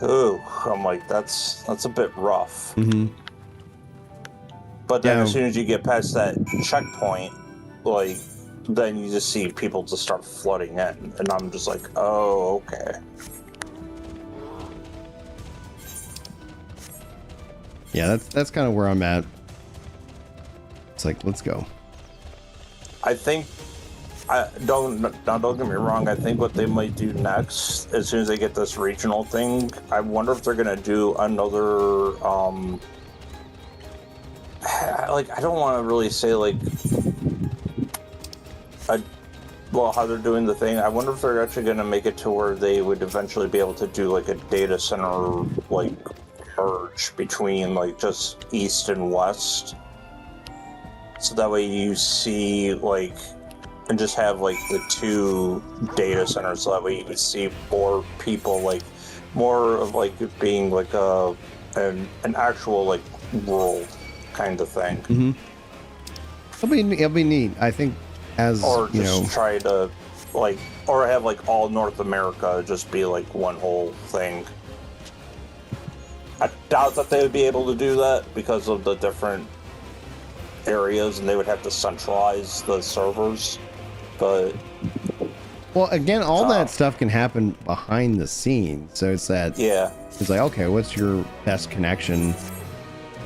ooh, I'm like, that's a bit rough. But then as soon as you get past that checkpoint, like, then you just see people just start flooding in, and I'm just like, oh, okay. Yeah, that's kind of where I'm at. It's like, let's go. I think, don't get me wrong, I think what they might do next, as soon as they get this regional thing, I wonder if they're going to do another, like, I don't want to really say, like, how they're doing the thing. I wonder if they're actually going to make it to where they would eventually be able to do, like, a data center, like, merge between, like, just east and west. So that way you see, like, and just have, like, the two data centers, so that way you can see more people, like, more of, like, it being, like, an actual, like, world kind of thing. It'll be neat. I think or just try to, like, or have, like, all North America just be, like, one whole thing. I doubt that they would be able to do that because of the different areas, and they would have to centralize the servers. But well, again, all that stuff can happen behind the scenes. So it's that, it's like, okay, what's your best connection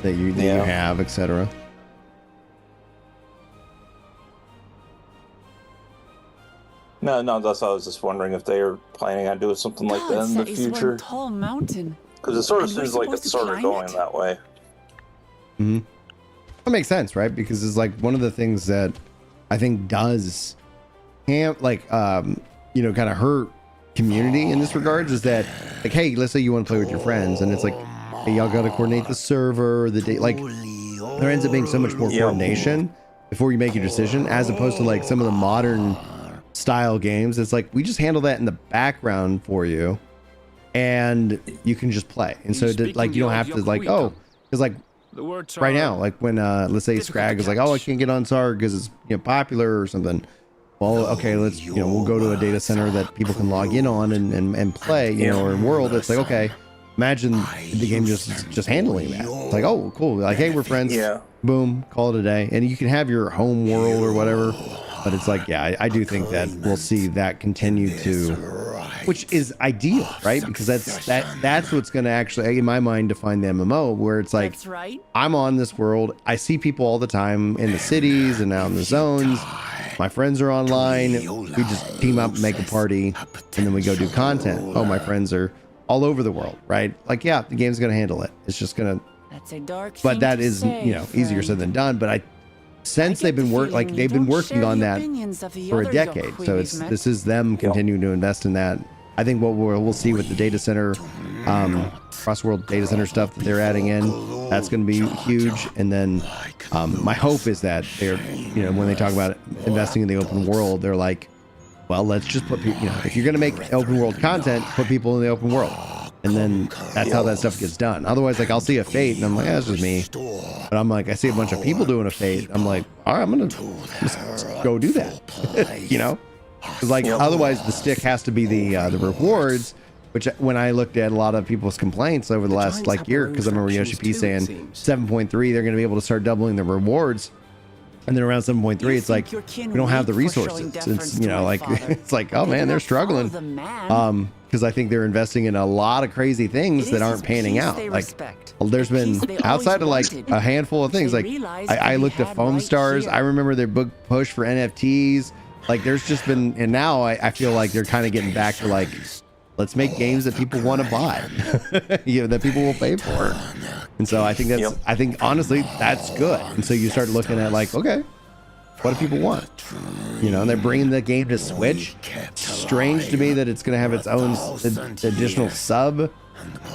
that you have, etc. No, that's why I was just wondering if they are planning on doing something like that in the future. Tall mountain. Because it sort of seems like it's sort of going that way. That makes sense, right? Because it's like one of the things that I think does kind of hurt community in this regards is that, like, hey, let's say you want to play with your friends, and it's like, hey, y'all got to coordinate the server, the date. Like, there ends up being so much more coordination before you make your decision, as opposed to like some of the modern style games. It's like, we just handle that in the background for you, and you can just play. And so like, you don't have to like, oh, because like right now, like when let's say Scrag is like, oh, I can't get on SAR because it's popular or something. Well, okay, let's we'll go to a data center that people can log in on and play, or in World. It's like, okay, imagine the game just handling that. It's like, oh, cool, like, hey, we're friends. Boom, call it a day. And you can have your home world or whatever. But it's like, yeah, I do think that we'll see that continue to, which is ideal, right? Because that's what's going to actually, in my mind, define the MMO, where it's like, I'm on this world, I see people all the time in the cities and out in the zones. My friends are online. We just team up, make a party, and then we go do content. Oh, my friends are all over the world, right? Like, yeah, the game's going to handle it. It's just going to. That's a dark. But that is, easier said than done. But since they've been working on that for a decade, so this is them continuing to invest in that. I think what we'll see with the data center cross-world data center stuff that they're adding in. That's going to be huge. And then my hope is that they're, you know, when they talk about investing in the open world, they're like, well, let's just put people, you know, if you're going to make open world content, put people in the open world. And then that's how that stuff gets done. Otherwise, like, I'll see a Fate and I'm like, that's just me. But I'm like, I see a bunch of people doing a Fate. I'm like, all right, I'm going to just go do that. You know? Because, like, otherwise the stick has to be the rewards, which when I looked at a lot of people's complaints over the last, like, year, because I remember Yoshi P saying 7.3, they're going to be able to start doubling the rewards. And then around 7.3, it's like, we don't have the resources. It's, you know, like, it's like, oh man, they're struggling. Because I think they're investing in a lot of crazy things that aren't panning out. Like, there's been, outside of like a handful of things, like I looked at Foam Stars. I remember their big push for NFTs. Like, there's just been, and now I feel like they're kind of getting back to like, let's make games that people want to buy, you know, that people will pay for. And so I think that's, I think honestly, that's good. And so you start looking at like, okay, what do people want? You know, and they're bringing the game to Switch. Strange to me that it's going to have its own additional sub,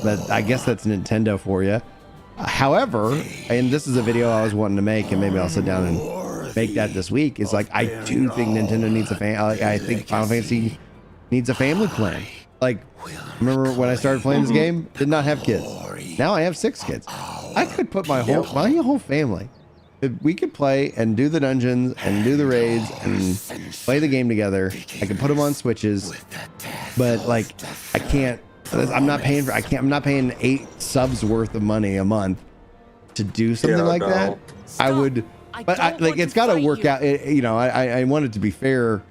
but I guess that's Nintendo for you. However, and this is a video I was wanting to make, and maybe I'll sit down and make that this week, is like, I do think Nintendo needs a I think Final Fantasy needs a family plan. Like, remember when I started playing this game, did not have kids. Now I have 6 kids. I could put my whole family. We could play and do the dungeons and do the raids and play the game together. I can put them on Switches, but like, I can't. I'm not paying for. I'm not paying 8 subs worth of money a month to do something like that. I would. But like, it's got to work out. You know, I want it to be fair,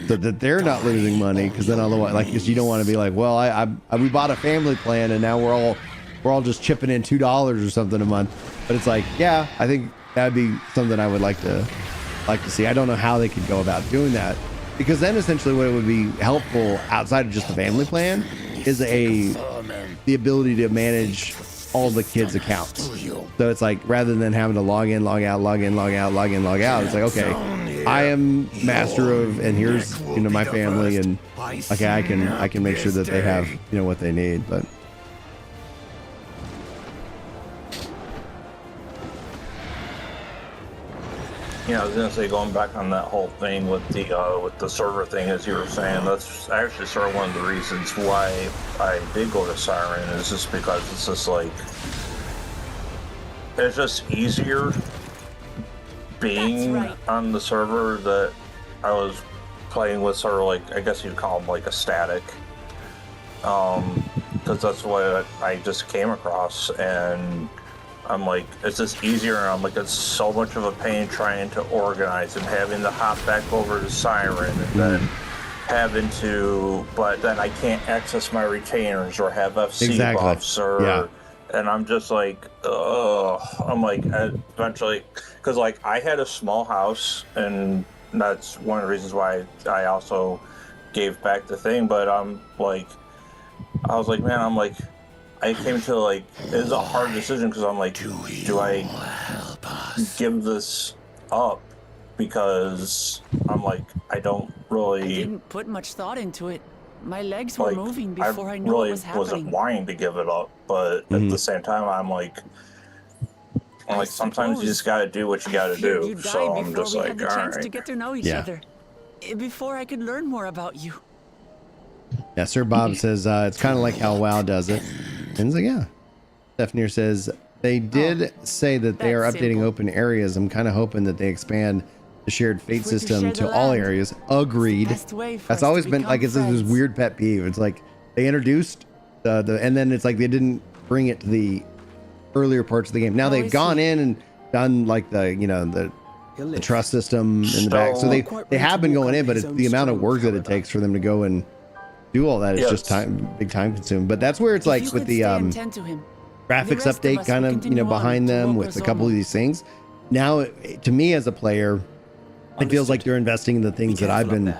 so that they're not losing money, because then otherwise, like, you don't want to be like, well, we bought a family plan and now we're all just chipping in $2 or something a month. But it's like, yeah, I think that'd be something I would like to see. I don't know how they could go about doing that, because then essentially what it would be helpful outside of just the family plan is the ability to manage all the kids' accounts. So it's like, rather than having to log in, log out, log in, log out, log in, log out, it's like, okay, I am master of, and here's, you know, my family, and okay, I can make sure that they have, you know, what they need. But yeah, I was gonna say, going back on that whole thing with the server thing, as you were saying, that's actually sort of one of the reasons why I did go to Siren, is just because it's just like, it's just easier being on the server that I was playing with, sort of like, I guess you'd call them like a static, because that's what I just came across, and I'm like, it's just easier, and I'm like, it's so much of a pain trying to organize and having to hop back over to Siren, and then having to, but then I can't access my retainers or have FC buffs, or, and I'm just like, I'm like, eventually, because like, I had a small house, and that's one of the reasons why I also gave back the thing, but I'm like, I was like, man, I'm like, I came to like, it was a hard decision, because I'm like, do I give this up? Because I'm like, I don't really. I didn't put much thought into it. My legs were moving before I knew really what was happening. wasn't wanting to give it up, but at the same time, I'm like, sometimes you just got to do what you got to do. So I'm just like, all right. To get to know each other, before I could learn more about you. Yeah, Sir Bob says it's kind of like how WoW does it. And it's like, yeah. Stephanie says they did say that they are updating open areas. I'm kind of hoping that they expand the shared fate system to all areas. Agreed. That's always been like, it's this weird pet peeve. It's like they introduced and then it's like they didn't bring it to the earlier parts of the game. Now they've gone in and done like the, you know, the trust system in the back. So they have been going in, but it's the amount of work that it takes for them to go and do all that. It's just big time consuming. But that's where it's like with the graphics update kind of, you know, behind them with a couple of these things. Now, to me as a player, it feels like they're investing in the things that I've been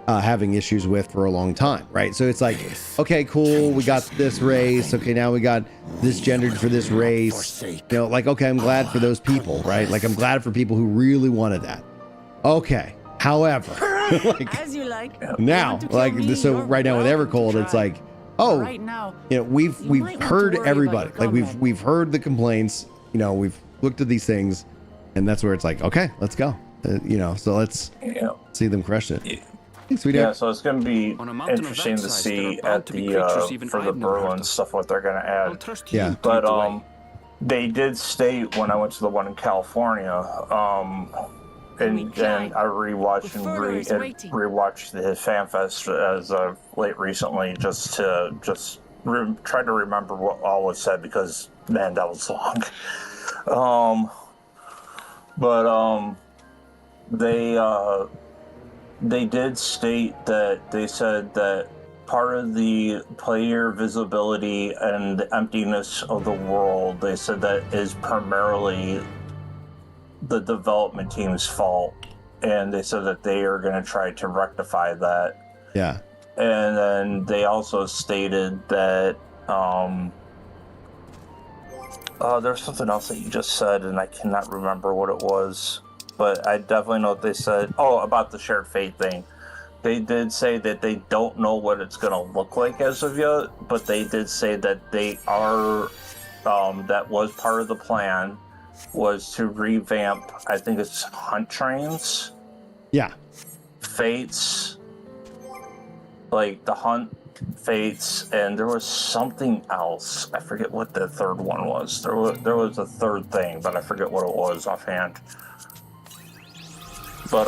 having issues with for a long time, right? So it's like, okay, cool, we got this race. Okay, now we got this gendered for this race. You know, like, okay, I'm glad for those people, right? Like, I'm glad for people who really wanted that. Okay, however, like, as you like. now, like, so right now with Evercold, it's like, oh, right now, you know, we've might want to heard worry about everybody. your Like comrade. we've heard the complaints. You know, we've looked at these things, and that's where it's like, okay, let's go. You know, so let's see them crush it. Thanks, sweetie. Yeah, so it's going to be On a mountain of interesting that to size, there see are bound at to be the creatures even for the I've never heard Berlin of. stuff what they're going to I'll add. trust Yeah. you to But lead the way. they did state when I went to the one in California, and I rewatched and rewatched the FanFest as of late recently, just to try to remember what all was said, because man, that was long. They did state that they said that part of the player visibility and the emptiness of the world, they said that is primarily the development team's fault, and they said that they are going to try to rectify that. Yeah. And then they also stated that there's something else that you just said, and I cannot remember what it was, but I definitely know what they said. Oh, about the shared fate thing. They did say that they don't know what it's going to look like as of yet, but they did say that they are, that was part of the plan, was to revamp, I think it's hunt trains. Yeah. Fates. Like the hunt fates, and there was something else. I forget what the third one was. There was a third thing, but I forget what it was offhand. But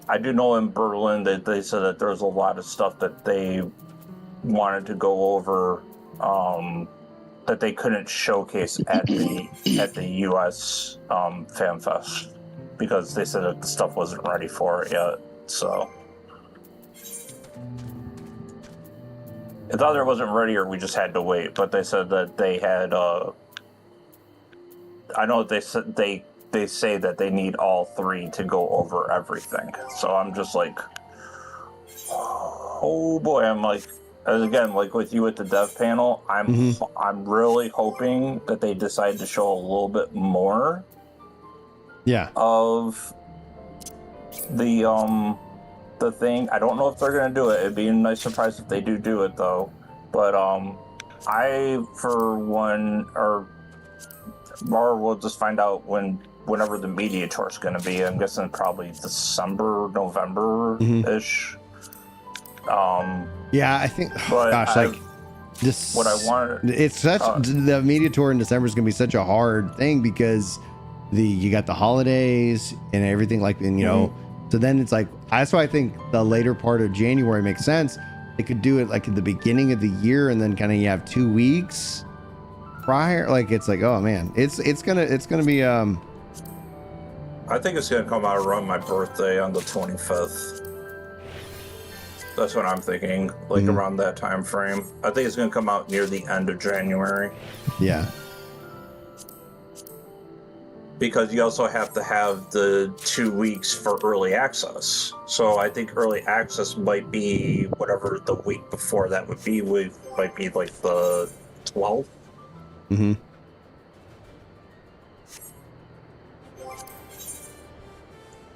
I do know in Berlin that they said that there's a lot of stuff that they wanted to go over that they couldn't showcase at the US FanFest, because they said that the stuff wasn't ready for it yet. So it's either it wasn't ready or we just had to wait. But they said that they had. I know they said they say that they need all three to go over everything. So I'm just like, oh boy, I'm like, as again, like with you at the dev panel, I'm really hoping that they decide to show a little bit more. Yeah. Of the thing. I don't know if they're gonna do it. It'd be a nice surprise if they do it though. But I for one or we'll just find out whenever the media tour is gonna be. I'm guessing probably December, November-ish. Yeah, I think. But Gosh, like this. What I wanted. It's such the media tour in December is gonna be such a hard thing, because you got the holidays and everything, like, and you know, so then it's like, that's why I think the later part of January makes sense. They could do it like at the beginning of the year, and then kind of you have 2 weeks prior. Like, it's like, oh man, it's gonna be I think it's gonna come out around my birthday on the 25th. That's what I'm thinking, like around that time frame. I think it's gonna come out near the end of January. Yeah. Because you also have to have the 2 weeks for early access. So I think early access might be whatever the week before that would be. Might be like the 12th. Mm-hmm.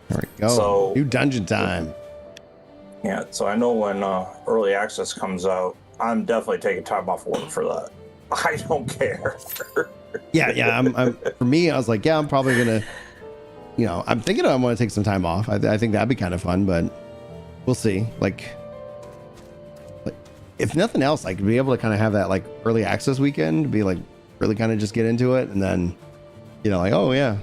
There we go. So, new dungeon time. Yeah, so I know when early access comes out, I'm definitely taking time off work for that. I don't care. Yeah. I'm for me, I was like, yeah, I'm probably gonna, you know, I'm thinking I want to take some time off. I think that'd be kind of fun, but we'll see. Like if nothing else, I could be able to kind of have that like early access weekend, be like really kind of just get into it, and then, you know, like, oh yeah.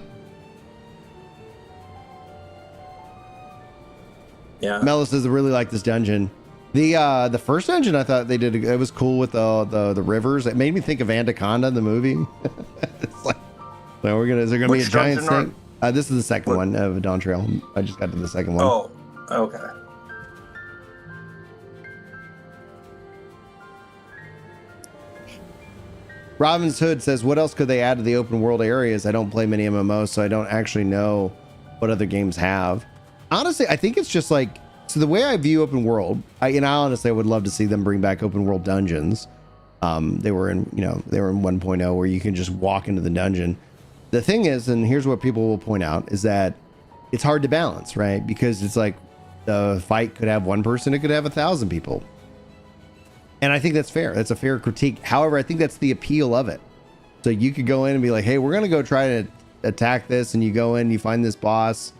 Yeah. Mellis does really like this dungeon. The first dungeon, I thought they did. It was cool with the rivers. It made me think of Anaconda, the movie. It's like, so is there gonna be a giant snake? This is the second one of Dawntrail. I just got to the second one. Oh, okay. Robin's Hood says, what else could they add to the open world areas? I don't play many MMOs, so I don't actually know what other games have. Honestly, I think it's just like, so the way I view open world, I honestly would love to see them bring back open world dungeons. They were in 1.0 where you can just walk into the dungeon. The thing is, and here's what people will point out, is that it's hard to balance, right? Because it's like the fight could have one person, it could have 1,000 people. And I think that's fair. That's a fair critique. However, I think that's the appeal of it. So you could go in and be like, hey, we're going to go try to attack this. And you go in, you find this boss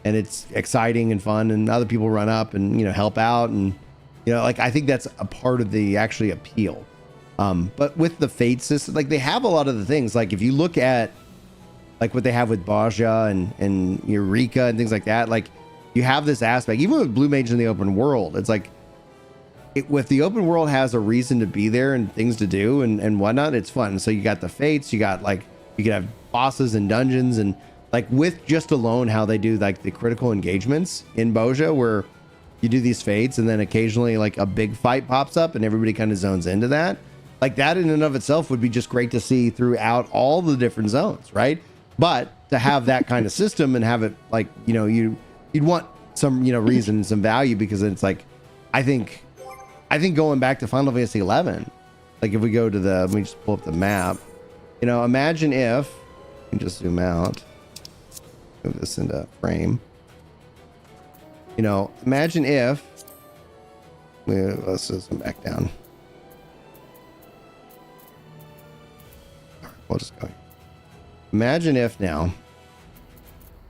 and it's exciting and fun. And other people run up and, you know, help out. And, you know, like, I think that's a part of the actually appeal. But with the fate system, like they have a lot of the things, like if you look at like what they have with Baja and Eureka and things like that, like you have this aspect, even with Blue Mage in the open world, it's like, if the open world has a reason to be there and things to do and whatnot, it's fun. So you got the fates, you got like, you could have bosses and dungeons, and like with just alone how they do like the critical engagements in Boja, where you do these fates and then occasionally like a big fight pops up and everybody kind of zones into that. Like that in and of itself would be just great to see throughout all the different zones, right? But to have that kind of system and have it like, you know, you'd want some, you know, reason and some value, because it's like, I think going back to Final Fantasy XI, like if we go to let me just pull up the map, you know, imagine if, let me just zoom out, move this into frame, you know, imagine if, let's just zoom back down. All right, we'll just go. Imagine if now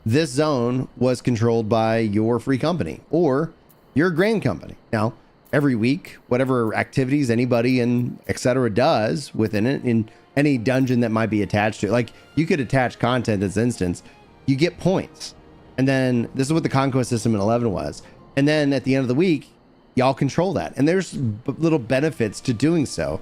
this zone was controlled by your free company or your grand company. Now, every week, whatever activities anybody and etc. does within it, in any dungeon that might be attached to, like you could attach content as instance, you get points. And then this is what the conquest system in 11 was. And then at the end of the week, y'all control that. And there's little benefits to doing so.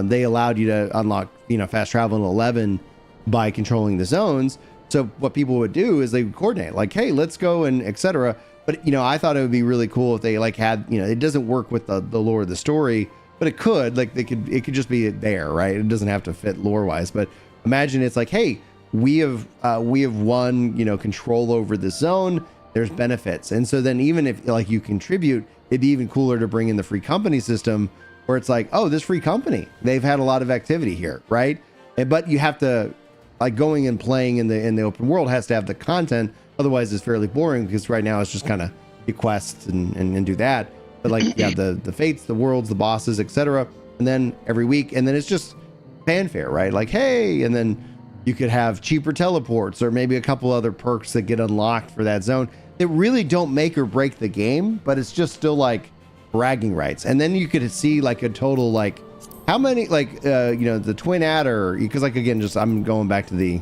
They allowed you to unlock, you know, fast travel in 11 by controlling the zones. So what people would do is they would coordinate like, hey, let's go and etc. But, you know, I thought it would be really cool if they like had, you know, it doesn't work with the lore of the story, but it could, like it could just be there, right? It doesn't have to fit lore wise, but imagine it's like, hey, we have won, you know, control over the zone. There's benefits. And so then even if like you contribute, it'd be even cooler to bring in the free company system where it's like, oh, this free company, they've had a lot of activity here, right? But you have to, like going and playing in the open world has to have the content. Otherwise it's fairly boring, because right now it's just kind of do quests and do that. But like, yeah, the fates, the worlds, the bosses, etc. And then every week, and then it's just fanfare, right? Like, hey, and then you could have cheaper teleports or maybe a couple other perks that get unlocked for that zone that really don't make or break the game, but it's just still like bragging rights. And then you could see like a total, like how many, like, you know, the Twin Adder, because like, again, just I'm going back to the,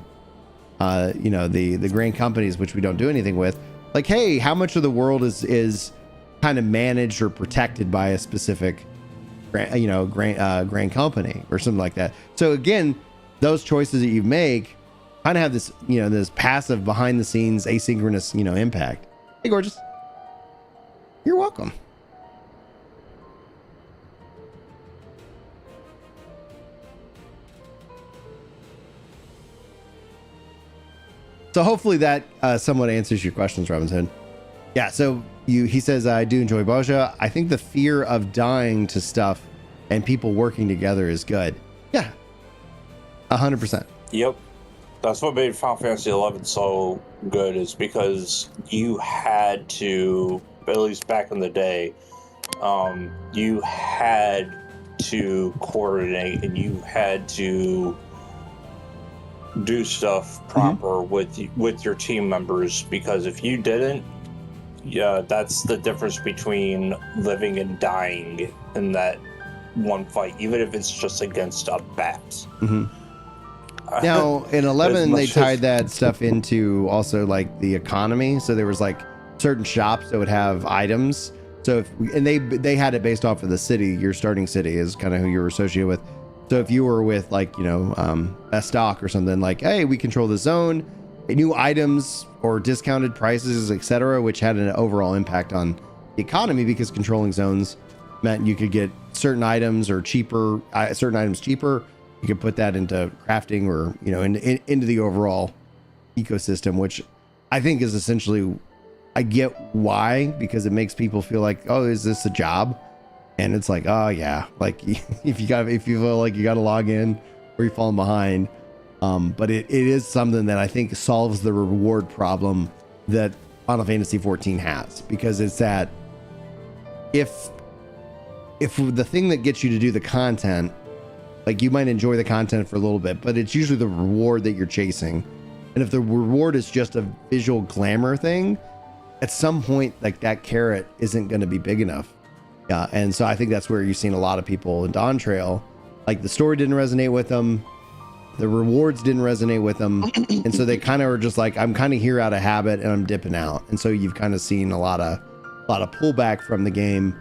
you know, the grand companies, which we don't do anything with. Like, hey, how much of the world is kind of managed or protected by a specific, you know, grand company or something like that. So again, those choices that you make kind of have this, you know, this passive behind the scenes asynchronous, you know, impact. Hey, gorgeous. You're welcome. So hopefully that somewhat answers your questions, Robinson. Yeah, so he says, I do enjoy Boja. I think the fear of dying to stuff and people working together is good. Yeah, 100%. Yep. That's what made Final Fantasy XI so good, is because you had to, at least back in the day, you had to coordinate and you had to do stuff proper with your team members, because if you didn't, yeah, that's the difference between living and dying in that one fight, even if it's just against a bat. Now in 11 they tied that stuff into also like the economy, so there was like certain shops that would have items. So and they had it based off of the city, your starting city is kind of who you were associated with. So if you were with like, you know, a stock or something, like, hey, we control the zone, new items or discounted prices, etc., which had an overall impact on the economy, because controlling zones meant you could get certain items or cheaper, certain items cheaper. You could put that into crafting or, you know, into the overall ecosystem, which I think is essentially, I get why, because it makes people feel like, oh, is this a job? And it's like, oh yeah, like if you feel like you got to log in or you're falling behind. But it is something that I think solves the reward problem that Final Fantasy XIV has, because it's that if if the thing that gets you to do the content, like you might enjoy the content for a little bit, but it's usually the reward that you're chasing. And if the reward is just a visual glamour thing, at some point, like that carrot isn't going to be big enough. Yeah. And so I think that's where you've seen a lot of people in Dawntrail, like the story didn't resonate with them. The rewards didn't resonate with them. And so they kind of were just like, I'm kind of here out of habit and I'm dipping out. And so you've kind of seen a lot of pullback from the game.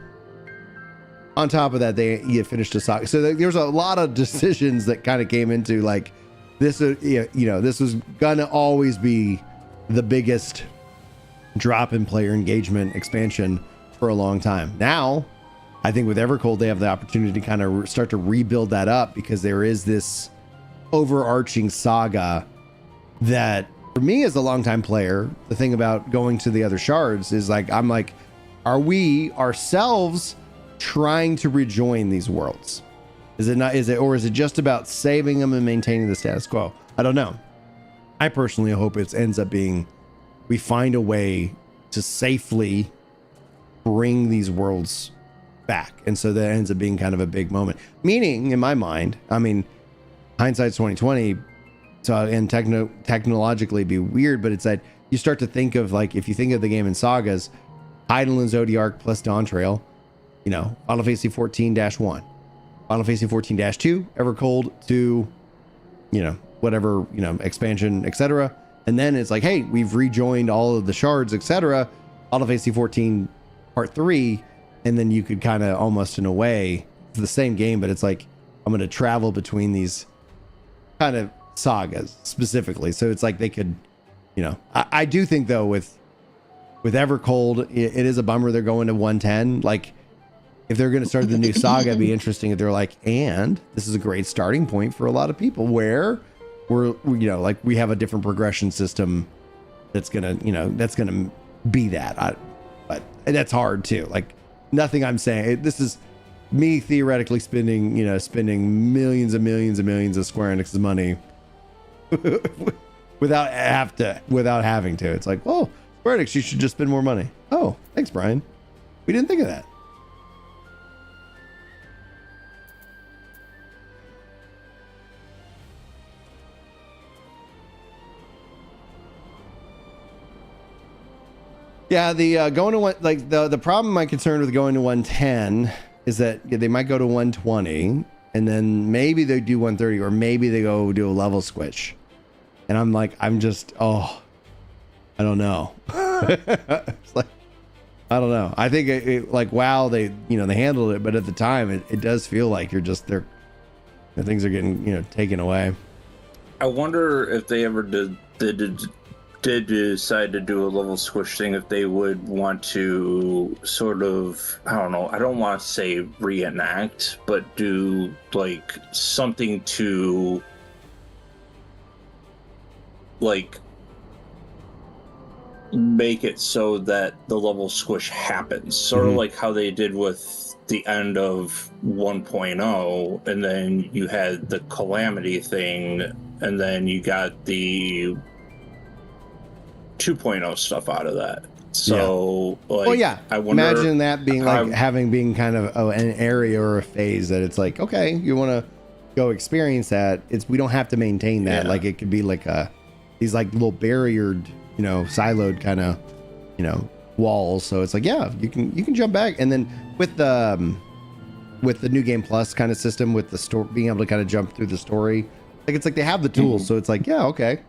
On top of that, you finished a saga. So there's a lot of decisions that kind of came into like this, this was going to always be the biggest drop in player engagement expansion for a long time. Now, I think with Evercold, they have the opportunity to kind of start to rebuild that up because there is this overarching saga that for me as a longtime player, the thing about going to the other shards is like, I'm like, are we ourselves trying to rejoin these worlds? Is it just about saving them and maintaining the status quo? I don't know. I personally hope it ends up being, we find a way to safely bring these worlds back. And so that ends up being kind of a big moment. Meaning, in my mind, I mean, hindsight's 2020, so and technologically be weird, but it's that you start to think of like, if you think of the game in sagas, Hydaelyn Zodiark plus Dawntrail, Final Fantasy 14-1, Final Fantasy 14-2, Evercold 2, whatever, expansion, etc. And then it's like, hey, we've rejoined all of the shards, etc. Final Fantasy 14 Part 3, and then you could kind of almost in a way, it's the same game, but it's like, I'm going to travel between these kind of sagas specifically. So it's like they could, I do think though with Evercold, it is a bummer they're going to 110. Like if they're going to start the new saga, it'd be interesting if they're like, and this is a great starting point for a lot of people where we're, like we have a different progression system that's going to be that. But that's hard too. Like nothing I'm saying, this is me theoretically spending millions and millions and millions of Square Enix's money without having to. It's like, well, Square Enix, you should just spend more money. Oh, thanks, Brian. We didn't think of that. Yeah, the going to one, like the problem, my concern with going to 110 is that they might go to 120 and then maybe they do 130 or maybe they go do a level switch. And I'm like, I don't know. It's like, I don't know. I think it like, wow, they handled it, but at the time it does feel like the things are getting, taken away. I wonder if they ever did decide to do a level switch thing, if they would want to sort of, I don't know, I don't want to say reenact, but do like something to like make it so that the level switch happens, sort of like how they did with the end of 1.0, and then you had the calamity thing, and then you got the 2.0 stuff out of that. So I wonder, imagine that being like being kind of an area or a phase that it's like, okay, you want to go experience that, we don't have to maintain that. Like it could be like these like little barriered, siloed kind of, walls. So it's like, yeah, you can jump back. And then with the new game plus kind of system, with the story, being able to kind of jump through the story, like it's like they have the tools. So it's like, yeah, okay,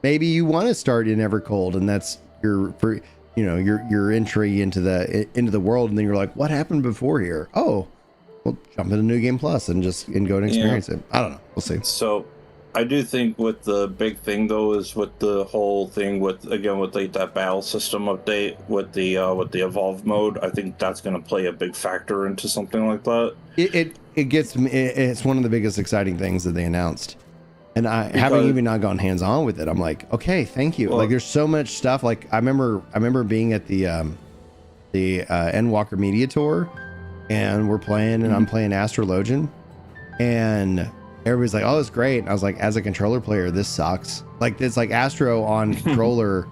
maybe you want to start in Evercold and that's your entry into the world, and then you're like, what happened before here? Oh, well, jump into New Game Plus and go and experience it. I don't know, we'll see. So I do think with the big thing though is with the whole thing with like that battle system update with the evolve mode, I think that's going to play a big factor into something like that. It's one of the biggest exciting things that they announced. And having even not gone hands-on with it, I'm like, okay, thank you. Well, like, there's so much stuff. Like, I remember being at the Endwalker Media Tour, and we're playing, and I'm playing Astrologian, and everybody's like, oh, it's great. And I was like, as a controller player, this sucks. Like, it's like Astro on controller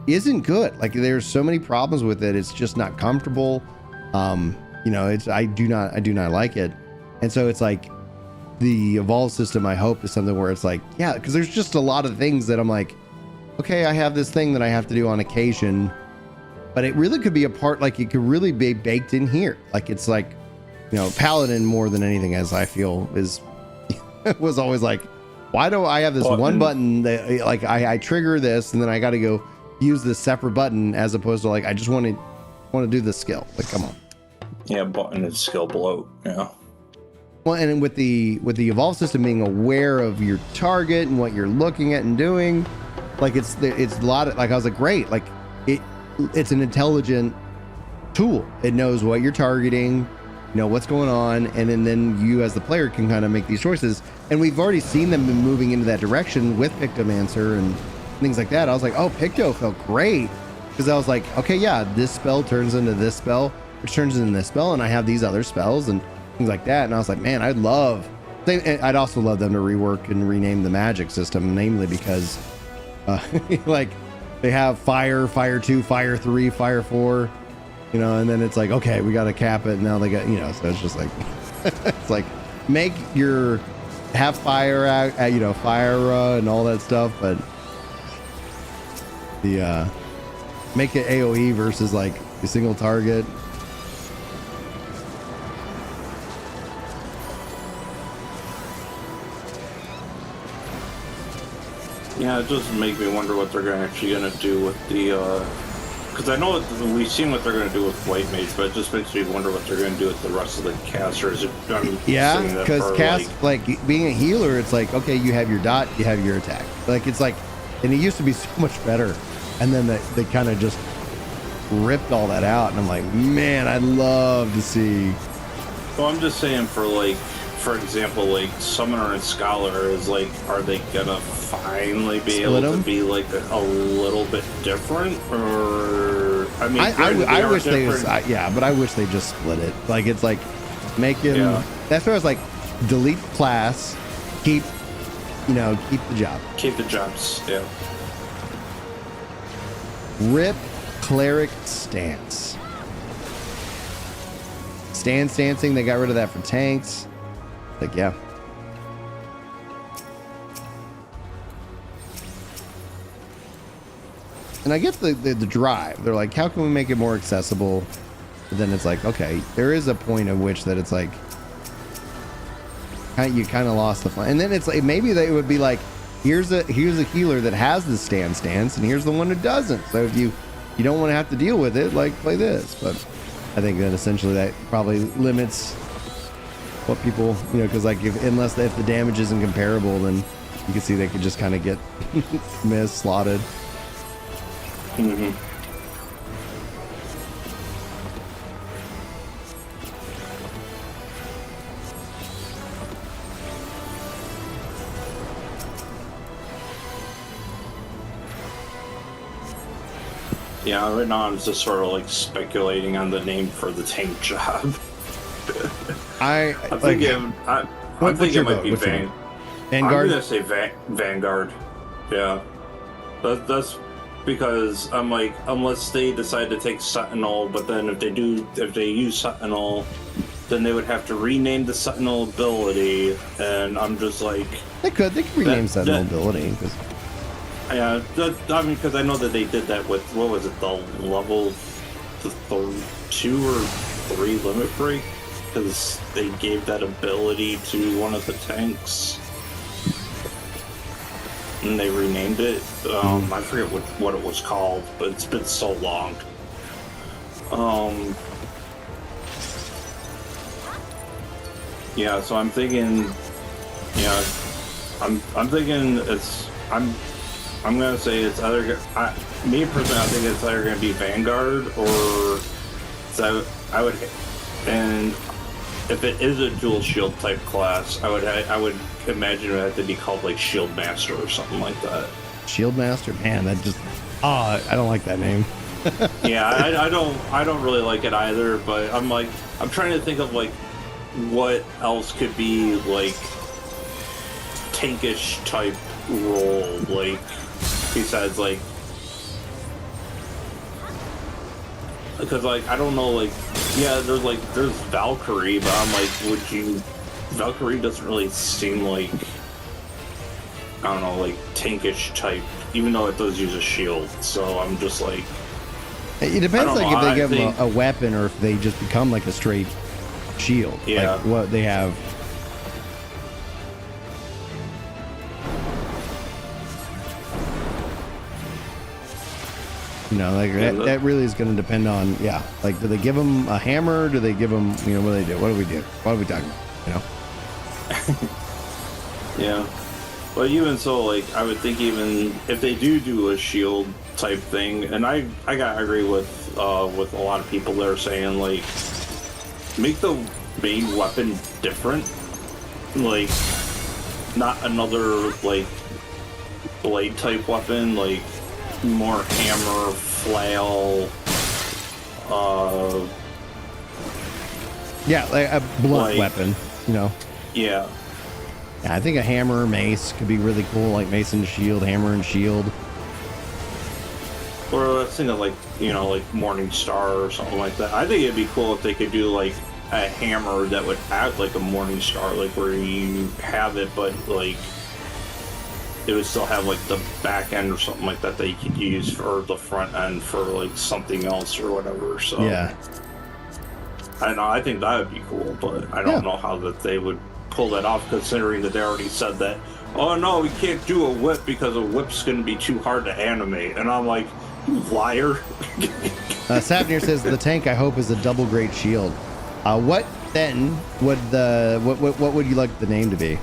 isn't good. Like, there's so many problems with it. It's just not comfortable. you know, it's I do not like it. And so it's like the evolve system, I hope, is something where it's like, yeah, because there's just a lot of things that I'm like, okay, I have this thing that I have to do on occasion, but it really could be a part, like it could really be baked in here. Like it's like, you know, Paladin more than anything, as I feel, is was always like, why do I have this one button that like I trigger this and then I got to go use this separate button, as opposed to like I just want to do the skill. Like, come on. Yeah, button and skill bloat. Yeah. Well, and with the evolve system being aware of your target and what you're looking at and doing, like it's a lot of, like I was like, great, like it's an intelligent tool. It knows what you're targeting, you know what's going on, and then you as the player can kind of make these choices. And we've already seen them moving into that direction with Pictomancer and things like that. I was like, oh, Picto felt great, because I was like, okay, yeah, this spell turns into this spell, which turns into this spell, and I have these other spells and things like that. And I was like, man, I'd also love them to rework and rename the magic system, namely because like they have fire 2, fire 3, fire 4, you know, and then it's like, okay, we got to cap it. And now they got, you know, so it's just like, it's like have fire out, you know, fire and all that stuff, but the make it AoE versus like a single target. Yeah, it does make me wonder what they're actually going to do with the, because I know we've seen what they're going to do with White Mage, but it just makes me wonder what they're going to do with the rest of the casters. Yeah, because cast, like being a healer, it's like, okay, you have your dot, you have your attack. Like it's like, and it used to be so much better, and then they kind of just ripped all that out, and I'm like, man, I'd love to see. Well, I'm just saying, for example, like Summoner and Scholar is like, are they gonna finally be able to be like a little bit different? Or I mean, I wish they was, but I wish they just split it. Like it's like making. Yeah. That's where I was like, delete class, keep the job. Keep the jobs. Yeah. Rip cleric stance. Stancing. They got rid of that for tanks. Like, yeah. And I get the drive. They're like, how can we make it more accessible? But then it's like, okay, there is a point at which that it's like, you kind of lost the fun. And then it's like, maybe it would be like, here's a healer that has the stance, and here's the one who doesn't. So if you don't want to have to deal with it, like, play this. But I think that essentially that probably limits what people, you know, because like if the damage isn't comparable, then you can see they could just kind of get slotted. Mm-hmm. Yeah, right now I'm just sort of like speculating on the name for the tank job. I'm thinking it might be Vanguard. I'm gonna say Vanguard. Yeah, that's because I'm like, unless they decide to take Sentinel, but then if they use Sentinel, then they would have to rename the Sentinel ability, and I'm just like, they could rename Sentinel ability. Yeah, I mean, because I know that they did that with, what was it, the level 2 or 3 limit break, because they gave that ability to one of the tanks, and they renamed it. I forget what it was called, but it's been so long. Yeah, so I'm thinking, yeah, I'm thinking I'm gonna say it's either me personally. I think it's either gonna be Vanguard or I would, and if it is a dual shield type class, I would imagine it would have to be called like Shield Master or something like that. Shield Master, man, that just I don't like that name. Yeah, I don't really like it either. But I'm trying to think of like what else could be like tankish type role, like besides like, because like I don't know, like Yeah, there's Valkyrie, but I'm like, Valkyrie doesn't really seem like, I don't know, like tankish type, even though it does use a shield. So I'm just like, it depends, like if they give them a weapon or if they just become like a straight shield. Yeah. Like what they have. You know, like that really is going to depend on, yeah. Like, do they give them a hammer? Do they give them, you know, what do they do? What do we do? What are we talking about? You know? Yeah. But even so, like, I would think even if they do a shield type thing, and I gotta agree with a lot of people that are saying, like, make the main weapon different. Like, not another, like, blade type weapon, like, more hammer, flail, yeah, like a blunt weapon, you know. Yeah. I think a hammer or mace could be really cool, like mace and shield, hammer and shield. Or I was thinking like, you know, like Morning Star or something like that. I think it'd be cool if they could do like a hammer that would act like a Morning Star, like where you have it, but like it would still have like the back end or something like that you could use for the front end for like something else or whatever. So yeah, I don't know. I think that would be cool, but I don't know how that they would pull that off, considering that they already said that, oh no, we can't do a whip because a whip's going to be too hard to animate. And I'm like, you liar. Sapnir says the tank I hope is a double great shield. What then would what would you like the name to be?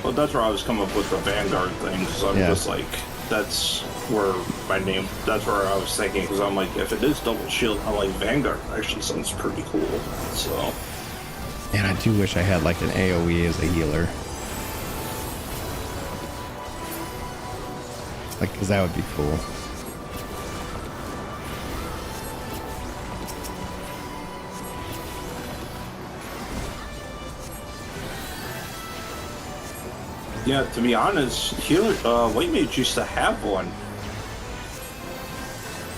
Well, that's where I was coming up with the Vanguard thing, so I'm just like, that's where I was thinking, because I'm like, if it is double shield, I'm like, Vanguard actually sounds pretty cool, so. And I do wish I had like an AoE as a healer. Like, because that would be cool. Yeah, to be honest, White Mage used to have one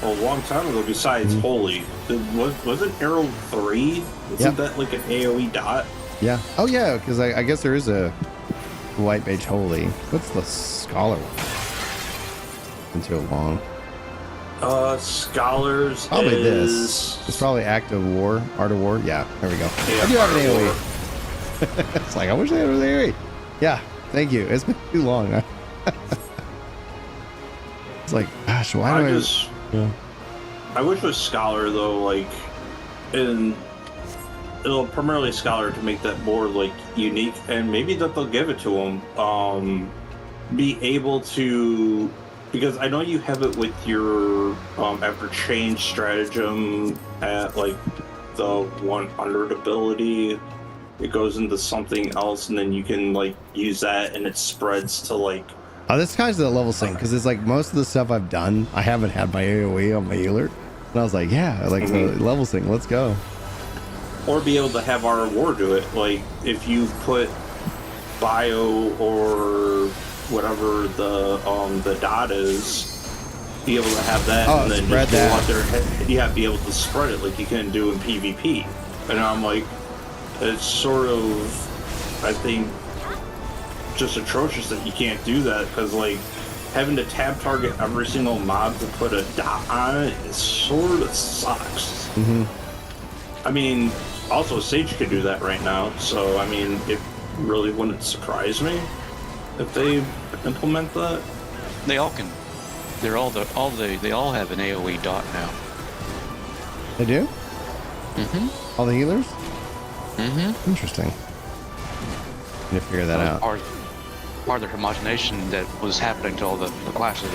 a long time ago besides Holy. Was it Arrow 3? Isn't that like an AoE dot? Yeah. Oh yeah, because I guess there is a White Mage Holy. What's the Scholar one? Been too long. Scholars probably is... this. It's probably Art of War. Yeah, there we go. Yeah, I do have an AoE. It's like, I wish I had an AoE. Yeah. Thank you. It's been too long. It's like, gosh, why do I just... Yeah. I wish with Scholar, though, like, it'll primarily Scholar to make that board, like, unique, and maybe that they'll give it to them. Be able to... Because I know you have it with your after change stratagem at, like, the 100 ability. It goes into something else, and then you can like use that, and it spreads to like. Oh, this kind of the level sync, because it's like most of the stuff I've done, I haven't had my AoE on my healer, and I was like, yeah, like the level sync, let's go. Or be able to have our war do it, like if you put bio or whatever the dot is, be able to have that, and then just go out there, be able to spread it like you can do in PvP, and I'm like. It's sort of, I think, just atrocious that you can't do that, because, like, having to tab target every single mob to put a dot on it, it sort of sucks. I mean, also Sage could do that right now, so, I mean, it really wouldn't surprise me if they implement that. They all can. They all have an AoE dot now. They do? All the healers? Interesting. Need to figure that out. Part of the homogenization that was happening to all the classes.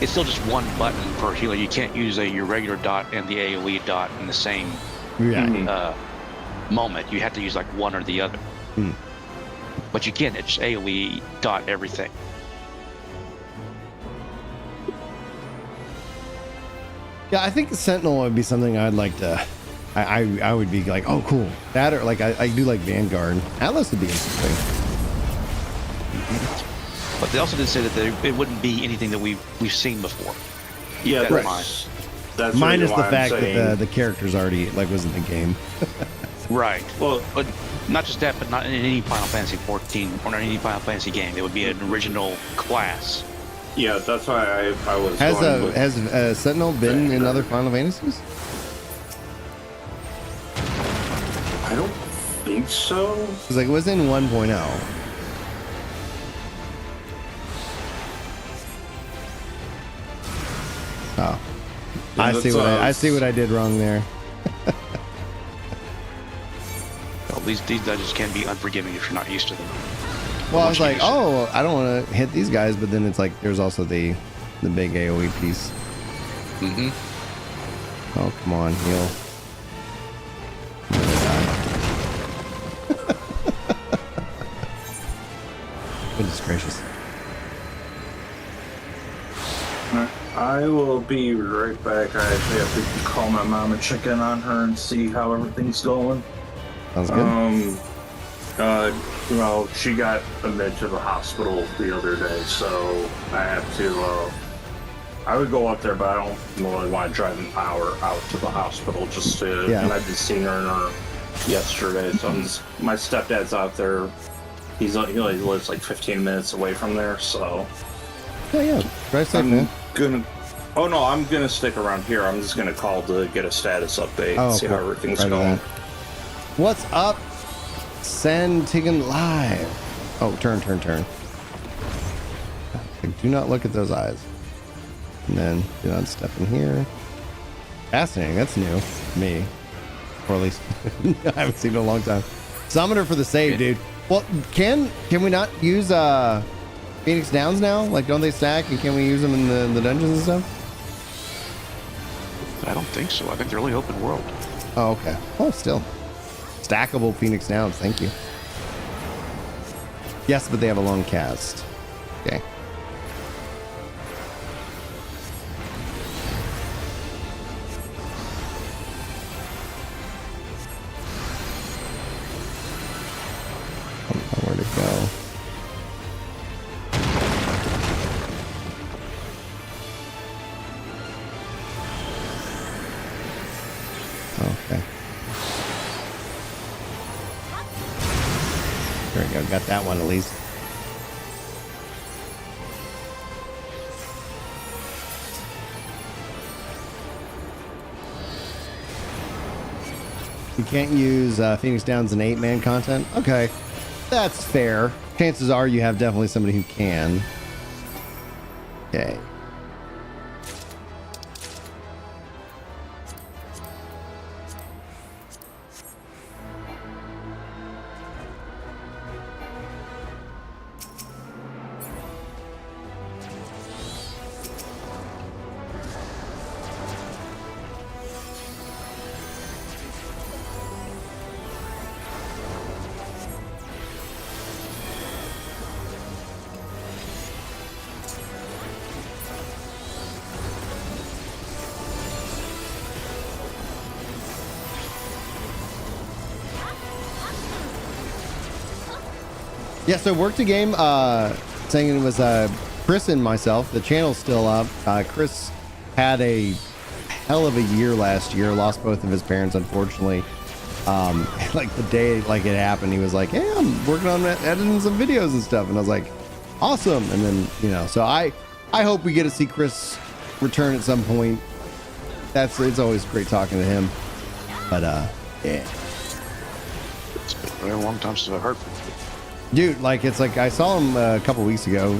It's still just one button per healer. You can't use your regular dot and the AoE dot in the same moment. You have to use like one or the other. But you can. It's AoE dot everything. Yeah, I think the Sentinel would be something I'd like to. I would be like, oh, cool. That or like I do like Vanguard. Atlas would be interesting. But they also did say that it wouldn't be anything that we've seen before. Yeah, that's minus the fact that the characters already was in the game. Right. Well, but not just that, but not in any Final Fantasy XIV or any Final Fantasy game. It would be an original class. Yeah, that's why I was. Has Sentinel been in other Final Fantasies? I don't think so. Because it was in 1.0. Oh, yeah, I see what I did wrong there. Well, these dungeons can be unforgiving if you're not used to them. Well, I was like, oh, I don't want to hit these guys, but then it's like there's also the big AoE piece. Mm-hmm. Oh, come on, heal. Goodness gracious. I will be right back. I actually have to call my mom and check in on her and see how everything's going. Sounds good. Well, she got admitted to the hospital the other day, so I have to, I would go up there, but I don't really want to drive an hour out to the hospital just to, and I've just seen her yesterday, so my stepdad's out there. He only lives like 15 minutes away from there, so. Yeah, drive safe, man. Oh no, I'm gonna stick around here. I'm just gonna call to get a status update and see how everything's going. What's up? Send Tigan live. Oh, turn. Do not look at those eyes. And then do not step in here. Fascinating. That's new to me, or at least I haven't seen it in a long time. Summoner for the save, dude. Well, can we not use Phoenix Downs now? Like, don't they stack? And can we use them in the dungeons and stuff? I don't think so. I think they're really open world. Oh, okay. Oh, still. Stackable Phoenix Downs. Thank you. Yes, but they have a long cast. Okay. I don't know where to go. Okay. There we go. Got that one at least. You can't use Phoenix Downs in 8-man content. Okay, that's fair. Chances are you have definitely somebody who can. Okay. Yeah, so Worked a Game saying it was Chris and myself. The channel's still up. Chris had a hell of a year last year. Lost both of his parents, unfortunately. Like the day it happened, he was like, "Hey, I'm working on editing some videos and stuff." And I was like, "Awesome!" And then so I hope we get to see Chris return at some point. It's always great talking to him. But yeah, it's been a very long time since I've heard from him. Dude, it's like I saw him a couple weeks ago.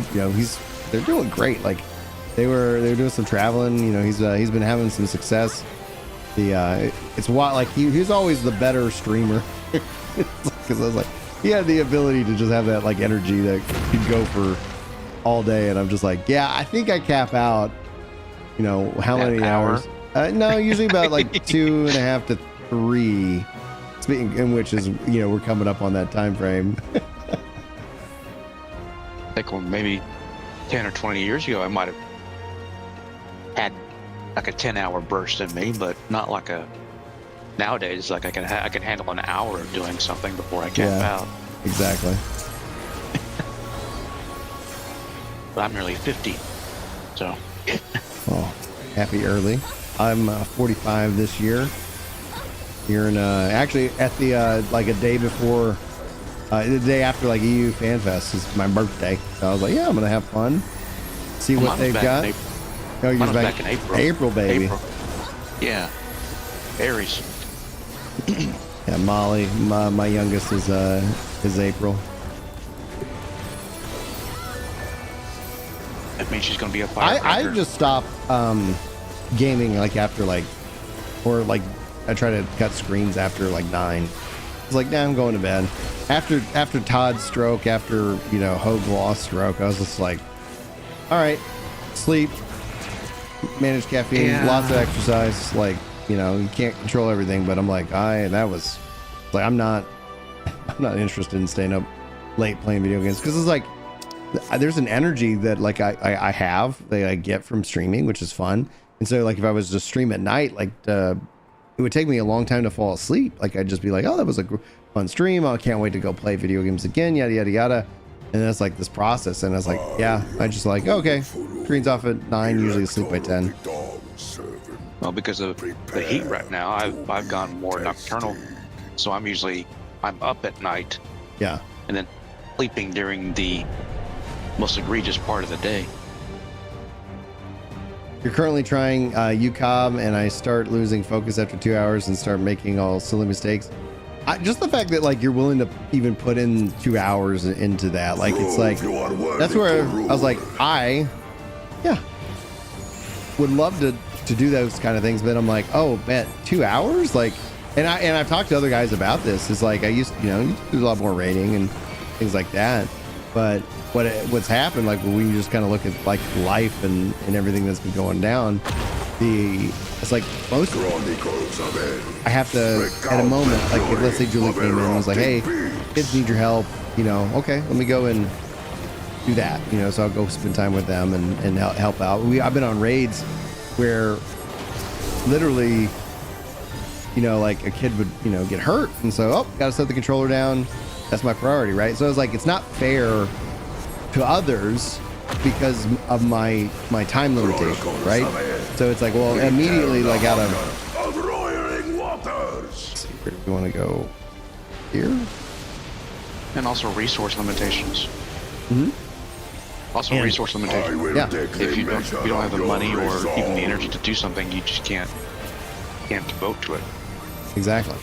They're doing great. Like they were doing some traveling. He's been having some success. It's wild. Like he's always the better streamer. Because I was like, he had the ability to just have that energy that could go for all day. And I'm just like, yeah, I think I cap out. How many hours? No, usually about 2.5 to 3. Speaking in which is we're coming up on that time frame. I think maybe 10 or 20 years ago, I might have had a 10-hour burst in me, but not nowadays. I can handle an hour of doing something before I cap out. Exactly. but I'm nearly 50. So. Oh, happy early. I'm 45 this year. Here in actually at the like a day before, the day after like EU Fan Fest is my birthday. So I was like, yeah, I'm gonna have fun. See what they've got. Oh, you're back in April. April, baby. April. Yeah. Aries. Yeah, Molly, my youngest is April. That means she's gonna be a firecracker. I just stopped gaming like after like, or like I try to cut screens after like 9. It's like, nah, I'm going to bed. After Todd's stroke, after Hogue lost stroke, I was just like, all right, sleep, manage caffeine, lots of exercise. Like, you can't control everything, but I'm like, I'm not interested in staying up late playing video games, because it's like there's an energy that like I have that I get from streaming, which is fun. And so like if I was to stream at night, like it would take me a long time to fall asleep. Like I'd just be like, oh, that was a fun stream. I can't wait to go play video games again, yada yada yada. And that's like this process, and I was like, yeah, I just like, okay, screen's off at 9, usually asleep by 10. Well, because of the heat right now, I've gone more nocturnal, so I'm up at night. Yeah. And then sleeping during the most egregious part of the day. You're currently trying UCOM, and I start losing focus after 2 hours and start making all silly mistakes. Just the fact that like you're willing to even put in 2 hours into that, like it's like that's where I was like, would love to do those kind of things, but I'm like, oh man, 2 hours, like, and I've talked to other guys about this. It's like I used to do a lot more rating and things like that, but what's happened, like when you just kind of look at like life and everything that's been going down, it's like most I have to at a moment, like if let's say Julie came in and was like, hey, kids need your help, okay, let me go and do that, so I'll go spend time with them and help out. I've been on raids where literally like a kid would get hurt, and so gotta set the controller down. That's my priority, right? So it's like it's not fair to others because of my time limitation, right? So it's like, well, immediately like out of roiling waters. Let's see, where do we want to go? Here, and also resource limitations. And resource limitations. Yeah. If you don't have the money or even the energy to do something, you just can't devote to it. Exactly.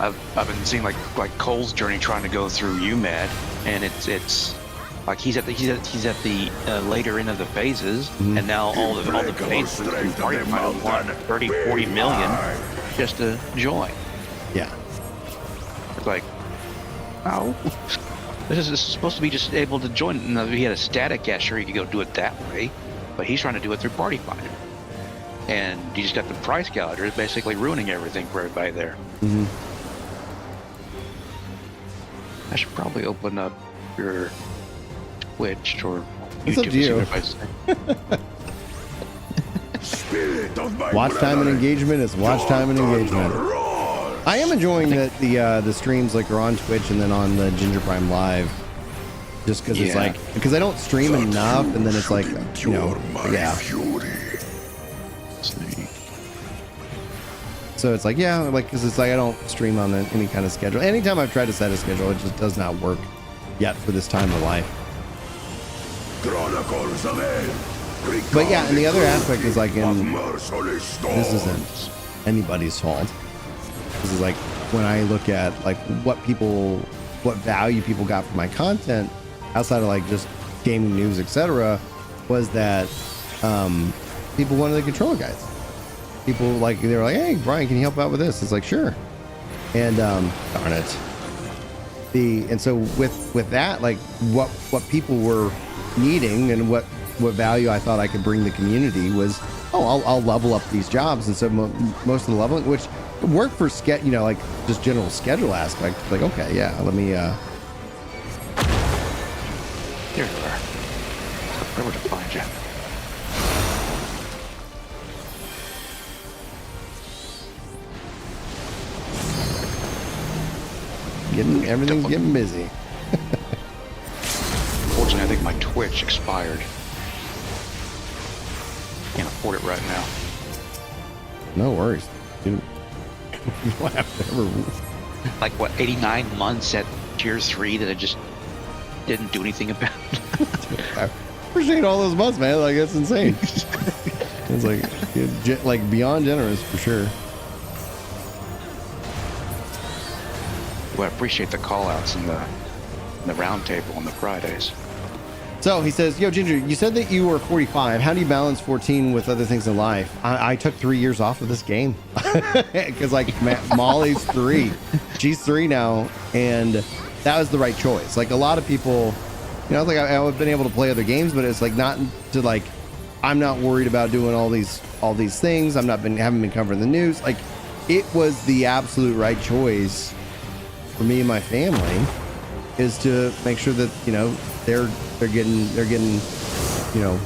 I've been seeing like Cole's journey trying to go through UMAD, and it's like he's at the later end of the phases, and now all the phases in party might want 30-40 million just to join. Yeah. It's like, oh, this is supposed to be just able to join. Now, if he had a static, yeah, sure, he could go do it that way, but he's trying to do it through Party Finder, and you just got the price gougers basically ruining everything for everybody there. I should probably open up your Twitch or it's YouTube. Up to you. Watch time and engagement is watch time and engagement. I am enjoying that the streams like are on Twitch and then on the Ginger Prime Live, just because it's like, because I don't stream enough, and then it's like, yeah. So it's like, yeah, like, because it's like I don't stream on any kind of schedule. Anytime I've tried to set a schedule, it just does not work yet for this time of life. But yeah, and the other aspect is like, this isn't anybody's fault. This is like when I look at like what value people got from my content outside of like just gaming news, etc., was that people wanted the controller guides. People like, they were like, hey Brian, can you help out with this? It's like, sure. And darn it. And so with that, like what people were needing and what value I thought I could bring the community was, I'll level up these jobs. And so most of the leveling, which worked for like just general schedule aspect, like, okay, yeah, let me Here you are. Where would I find you? everything's getting busy. unfortunately, I think my Twitch expired. Can't afford it right now. No worries, dude. You don't have to ever... Like, what, 89 months at Tier 3 that I just didn't do anything about? I appreciate all those months, man. Like, that's insane. It's like beyond generous for sure. Well, I appreciate the call-outs and the round table on the Fridays. So he says, yo, Ginger, you said that you were 45. How do you balance 14 with other things in life? I took 3 years off of this game because like Molly's 3. She's 3 now. And that was the right choice. Like a lot of people, you know, like I would have been able to play other games, but it's like not to like, I'm not worried about doing all these things. Haven't been covering the news. Like it was the absolute right choice for me and my family is to make sure that, you know, they're getting, you know,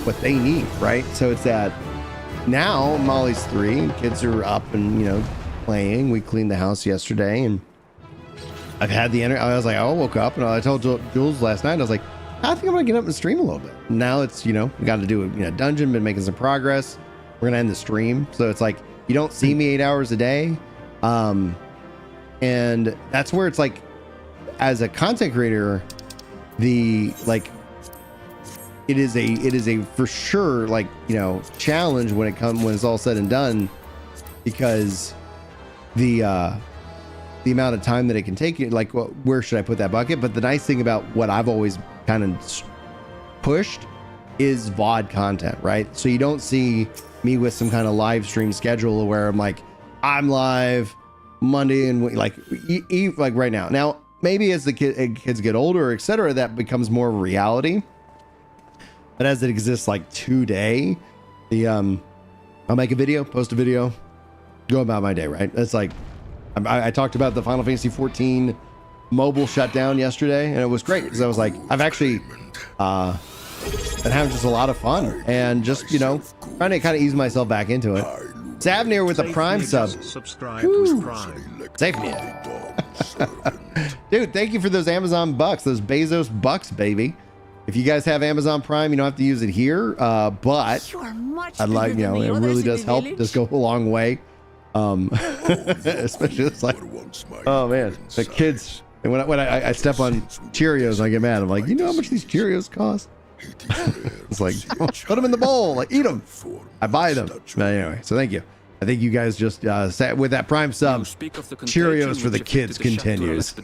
what they need, right? So it's that now Molly's 3, kids are up and, you know, playing. We cleaned the house yesterday and I've had the energy. I was like, I woke up and I told Jules last night, I was like, I think I'm gonna get up and stream a little bit. Now it's, you know, we got to do a dungeon, been making some progress. We're gonna end the stream. So it's like, you don't see me 8 hours a day. And that's where it's like, as a content creator, it is a for sure, like, you know, challenge when it's all said and done, because the amount of time that it can take you, like, well, where should I put that bucket? But the nice thing about what I've always kind of pushed is VOD content, right? So you don't see me with some kind of live stream schedule where I'm like, I'm live Monday and like right now. Now, maybe as the kids get older, etc., that becomes more of a reality. But as it exists like today, I'll make a video, post a video, go about my day, right? It's like, I talked about the Final Fantasy XIV mobile shutdown yesterday, and it was great because I was like, I've actually been having just a lot of fun and just, you know, trying to kind of ease myself back into it. Savnir with the Prime sub. Safe me. Dude, thank you for those Amazon bucks, those Bezos bucks, baby. If you guys have Amazon Prime, you don't have to use it here, but I'd like, you know, it really does help. Just go a long way. Especially it's like, oh man, the kids. And when I step on Cheerios, I get mad. I'm like, you know how much these Cheerios cost? It's like, put them in the bowl, like eat them. I buy them. But anyway, so thank you. I think you guys just sat with that Prime sub. Cheerios for the kids continues.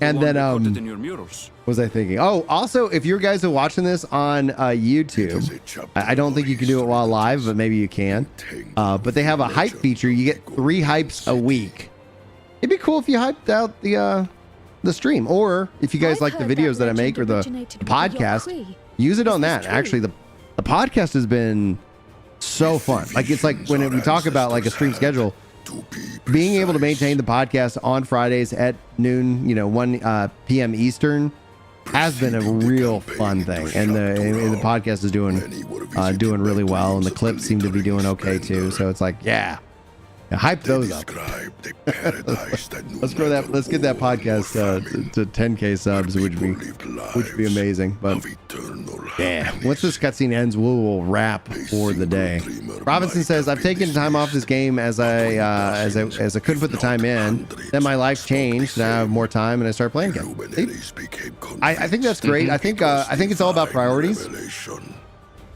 And then what was I thinking? Oh, also, if you guys are watching this on YouTube, I don't think you can do it while live, but maybe you can. But they have a hype feature. You get 3 hypes a week. It'd be cool if you hyped out the stream, or if you guys like the videos that I make or the podcast, use it on that. Actually, the podcast has been so fun. Like, it's like when we talk about like a stream schedule, being able to maintain the podcast on Fridays at noon, you know, 1 p.m. Eastern has been a real fun thing. And the podcast is doing really well, and the clips seem to be doing okay too. So it's like, yeah, hype those up. Let's grow that. Let's get that podcast to 10K subs, which would be amazing. But yeah, once this cutscene ends, we will wrap for the day. Robinson says, I've taken time off this game as I couldn't put the time in. Then my life changed. Now I have more time and I start playing again. I think that's great. I think it's all about priorities.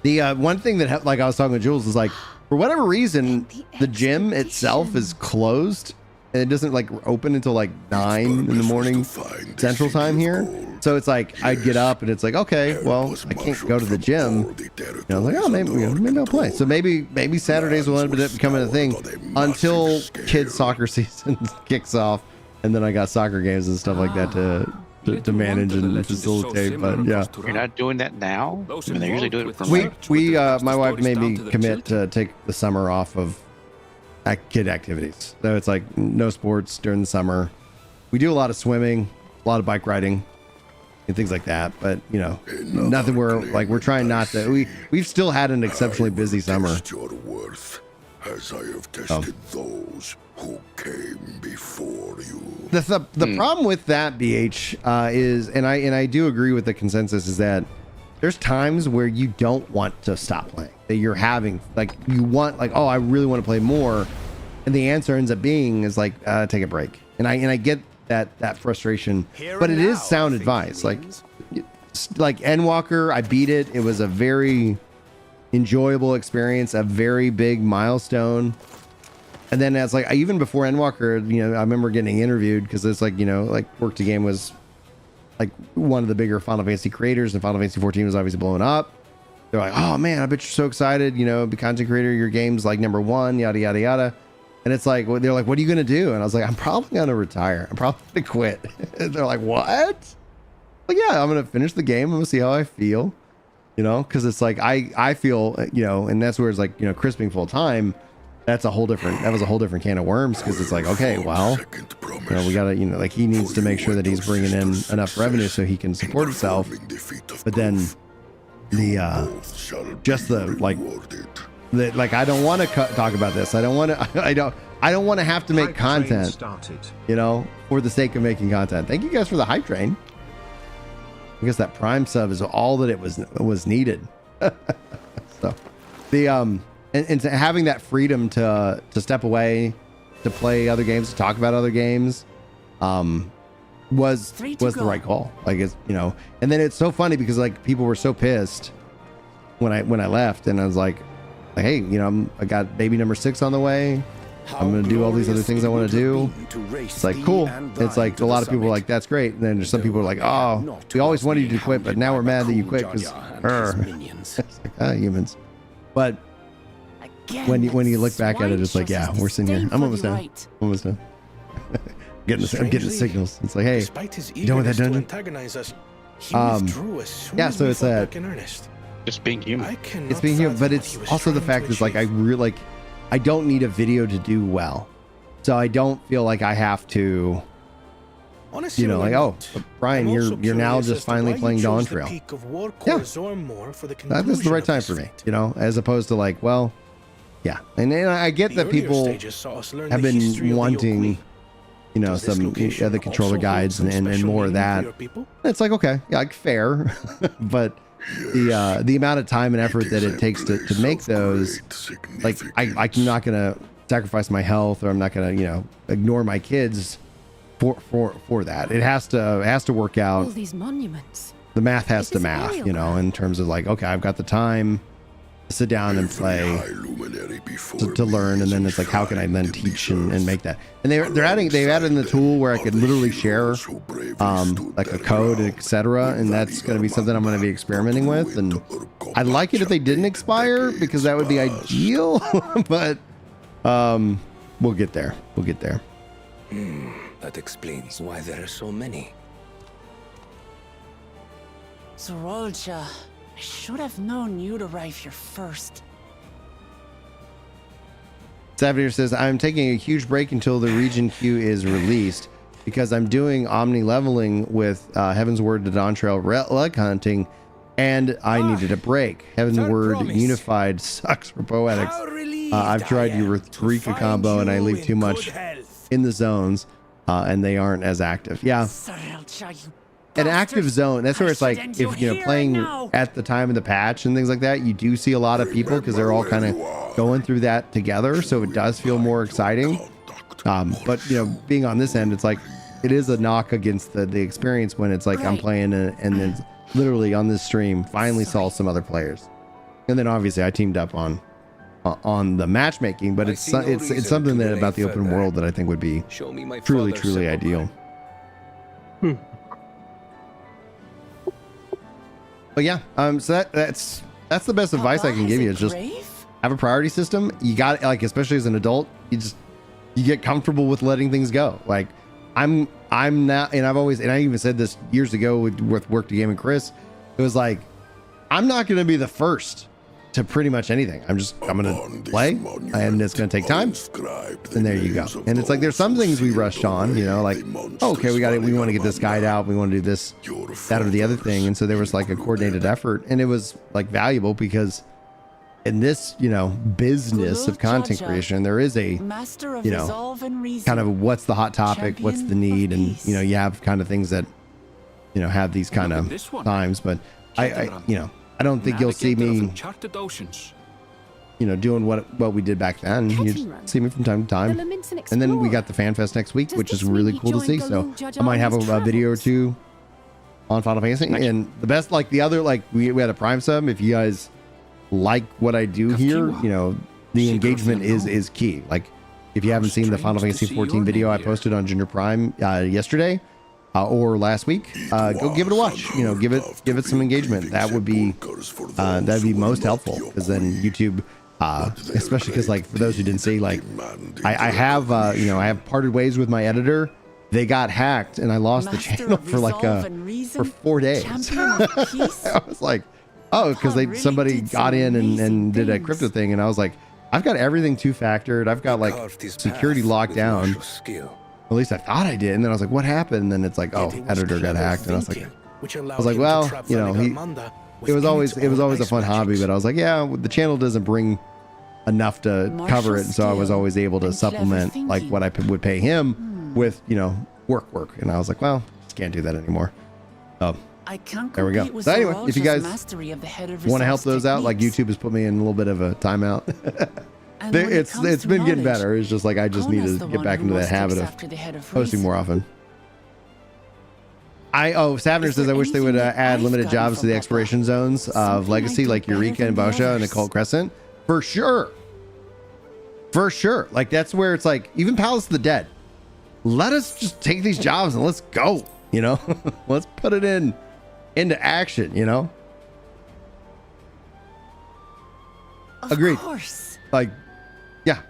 The one thing that, like I was talking with Jules, is like, for whatever reason, the gym itself is closed and it doesn't like open until like 9 in the morning Central Time here. So it's like I'd get up and it's like, okay, well, I can't go to the gym. You know, like, oh, maybe I'll play. So maybe Saturdays will end up becoming a thing until kids' soccer season kicks off, and then I got soccer games and stuff like that to manage and facilitate. But yeah, you're not doing that now. I mean, they usually do it for my wife made me commit to take the summer off of kid activities. So it's like no sports during the summer. We do a lot of swimming, a lot of bike riding, and things like that. But you know, nothing. We're trying not to. We've still had an exceptionally busy summer. as I have tested those who came before you. The problem with that, BH, is, and I do agree with the consensus, is that there's times where you don't want to stop playing. That you're having, like, you want, like, oh, I really want to play more, and the answer ends up being is like, take a break. And I get that frustration, but it is sound advice. Like Endwalker, I beat it. It was a very enjoyable experience, a very big milestone. And then as like, even before Endwalker, you know, I remember getting interviewed because it's like, you know, like Work to Game was like one of the bigger Final Fantasy creators, and Final Fantasy XIV was obviously blowing up. They're like, oh man, I bet you're so excited, you know, be content creator, your game's like #1, yada, yada, yada. And it's like, they're like, what are you going to do? And I was like, I'm probably going to retire. I'm probably going to quit. They're like, what? Like, yeah, I'm going to finish the game. I'm going to see how I feel, you know, because it's like, I feel, you know, and that's where it's like, you know, Chris being full time, that was a whole different can of worms, because it's like, okay, well, you know, we got to, you know, like he needs to make sure that he's bringing in enough revenue so he can support himself. But then just the, like, I don't want to talk about this. I don't want to have to make content, you know, for the sake of making content. Thank you guys for the hype train. I guess that Prime sub is all that it was needed. So the and having that freedom to step away, to play other games, to talk about other games, was the right call. Like, it's, you know, and then it's so funny because like people were so pissed when I left, and I was like, hey, you know, I got baby number 6 on the way. I'm going to do all these other things I want to do. It's like, cool. It's like a lot of people are like, that's great. And then there's some people are like, oh, we always wanted you to quit, but now we're mad that you quit because humans. But when you look back at it, it's like, yeah, we're sitting here. I'm almost done. I'm getting the signals. It's like, hey, you done with that dungeon? Yeah, so it's that. Just being human. It's being human, but it's also the fact is like, I really like, I don't need a video to do well. So I don't feel like I have to, you know, like, oh, Brian, you're now just finally playing Dawntrail. Yeah, that's the right time for me, you know, as opposed to like, well, yeah. And I get that people have been wanting, you know, some other controller guides and more of that. It's like, okay, yeah, like fair, but the amount of time and effort that it takes to make those, like, I'm not gonna sacrifice my health, or I'm not gonna, you know, ignore my kids for that. It has to work out. All these monuments. The math has to math, you know, in terms of like, okay, I've got the time to sit down and play, to learn, and then it's like, how can I then teach and make that? And they've added in the tool where I could literally share like a code, etc., and that's going to be something I'm going to be experimenting with. And I'd like it if they didn't expire, because that would be ideal. But we'll get there. That explains why there are so many. Zorolcha, I should have known you'd arrive here first. Savager says, I'm taking a huge break until the region queue is released because I'm doing omni leveling with Heaven's Word to Dawntrail leg hunting, and I needed a break. Heaven's Word Unified sucks for poetics. I've tried your Rika combo and I leave too much in the zones, and they aren't as active. Yeah. An active zone, that's where it's like, if you're playing at the time of the patch and things like that, you do see a lot of people because they're all kind of going through that together, so it does feel more exciting. But you know, being on this end, it's like, it is a knock against the experience when it's like, I'm playing and then literally on this stream finally saw some other players, and then obviously I teamed up on the matchmaking, but it's something that about the open world that I think would be truly ideal. But yeah, so that's the best advice I can give you, is just have a priority system. You got, like, especially as an adult, you get comfortable with letting things go. Like I'm not, and I even said this years ago with Work to Game and Chris, it was like, I'm not going to be the first to pretty much anything. I'm going to play, and it's going to take time, and there you go. And it's like, there's some things we rushed on, you know, like, oh, okay, we want to get this guide out, we want to do this, that, or the other thing. And so there was like a coordinated effort, and it was like valuable because in this, you know, business of content creation, there is a, you know, kind of what's the hot topic, what's the need, and you know, you have kind of things that, you know, have these kind of times. But I you know, I don't think you'll see me, you know, doing what we did back then. You see me from time to time. And then we got the Fan Fest next week, which is really cool to see. So I might have a video or two on Final Fantasy. And the best, like the other, like we had a Prime sub. If you guys like what I do here, you know, the engagement is key. Like if you haven't seen the Final Fantasy XIV video I posted on Ginger Prime yesterday or last week, go give it a watch. You know, give it some engagement. That would be that'd be most helpful, because then YouTube, especially because, like, for those who didn't see, like I have you know, I have parted ways with my editor. They got hacked and I lost the channel for like for 4 days. I was like, oh, because somebody got in and did a crypto thing, and I was like, I've got everything two-factored. I've got like security locked down. At least I thought I did. And then I was like, what happened? And then it's like, oh, editor got hacked. And I was like, well, you know, it was always a fun hobby, but I was like, yeah, the channel doesn't bring enough to cover it. And so I was always able to supplement like what I would pay him with, you know, work. And I was like, well, just can't do that anymore. So there we go. So anyway, if you guys want to help those out, like YouTube has put me in a little bit of a timeout. It's been getting better. It's just like I just need to get back into that habit of posting more often. Savner says, I wish they would add limited jobs to the exploration zones of Legacy, like Eureka and Bosha and Occult Crescent. For sure. Like that's where it's like, even Palace of the Dead. Let us just take these jobs and let's go, you know. Let's put it into action, you know. Agreed. Of course. Like, yeah.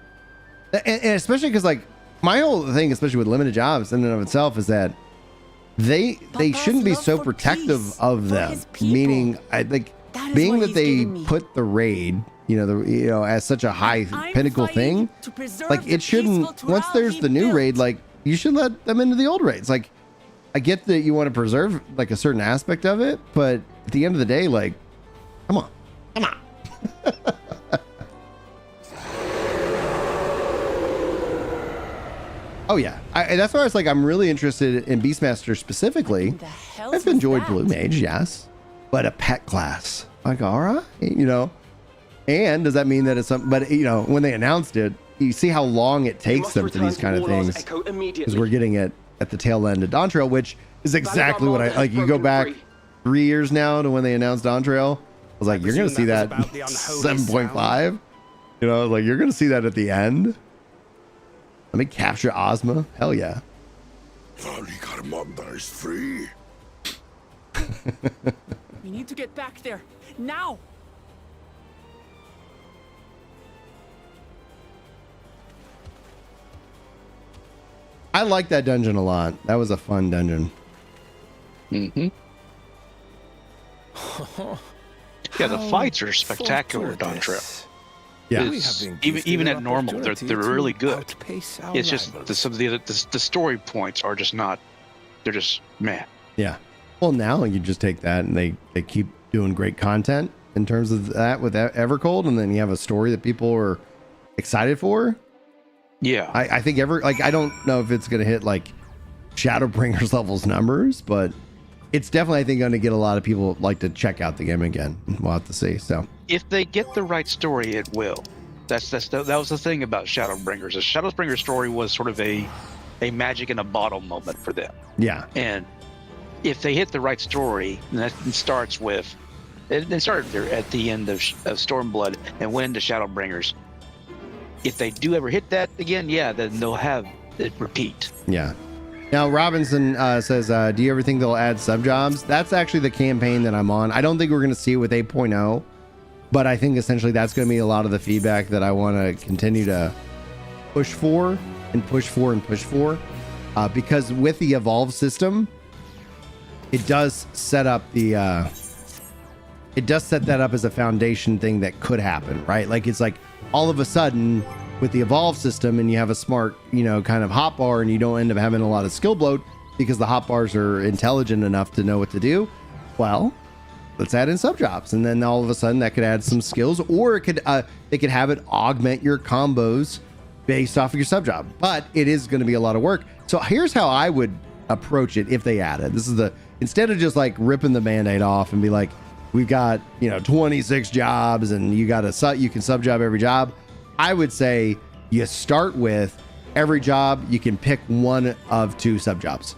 And especially because, like, my whole thing, especially with limited jobs in and of itself, is that they shouldn't be so protective of them. Meaning, I think, being that they put the raid, you know, as such a high pinnacle thing, like it shouldn't. Once there's the new raid, like you should let them into the old raids. Like, I get that you want to preserve like a certain aspect of it, but at the end of the day, like, come on. Oh yeah, that's why I was like, I'm really interested in Beastmaster specifically. I've enjoyed Blue Mage, yes, but a pet class, like, all right, you know. And does that mean that it's something? But you know, when they announced it, you see how long it takes them for these kind of things, because we're getting it at the tail end of Dawntrail, which is exactly what I like. You go back 3 years now to when they announced Dawntrail. I was like, you're gonna see that 7.5. You know, like you're gonna see that at the end. Let me capture Ozma. Hell yeah. Carmanda is free. We need to get back there now. I like that dungeon a lot. That was a fun dungeon. Mm-hmm. Yeah, the fights are spectacular, Dawntrail. Yeah, even at normal, they're really good. It's just some of the story points are just not. They're just meh. Yeah. Well, now you just take that and they keep doing great content in terms of that with Evercold, and then you have a story that people are excited for. Yeah, I think I don't know if it's gonna hit like Shadowbringers levels numbers, but it's definitely, I think, going to get a lot of people like to check out the game again. We'll have to see. So if they get the right story, it will. That was the thing about Shadowbringers. The Shadowbringers story was sort of a magic in a bottle moment for them. Yeah. And if they hit the right story, and that starts with, it started there at the end of Stormblood and went into Shadowbringers. If they do ever hit that again, yeah, then they'll have it repeat. Yeah. Now, Robinson says, do you ever think they'll add sub jobs? That's actually the campaign that I'm on. I don't think we're going to see it with 8.0, but I think essentially that's going to be a lot of the feedback that I want to continue to push for and push for and push for. Because with the Evolve system, it does set up the... it does set that up as a foundation thing that could happen, right? Like, it's like all of a sudden... with the Evolve system, and you have a smart, you know, kind of hotbar, and you don't end up having a lot of skill bloat because the hotbars are intelligent enough to know what to do. Well, let's add in sub jobs. And then all of a sudden that could add some skills, or it could, they could have it augment your combos based off of your sub job, but it is going to be a lot of work. So here's how I would approach it if they added. This is instead of just like ripping the Band-Aid off and be like, we've got, 26 jobs and you can sub job every job. I would say you start with every job, you can pick one of 2 sub jobs.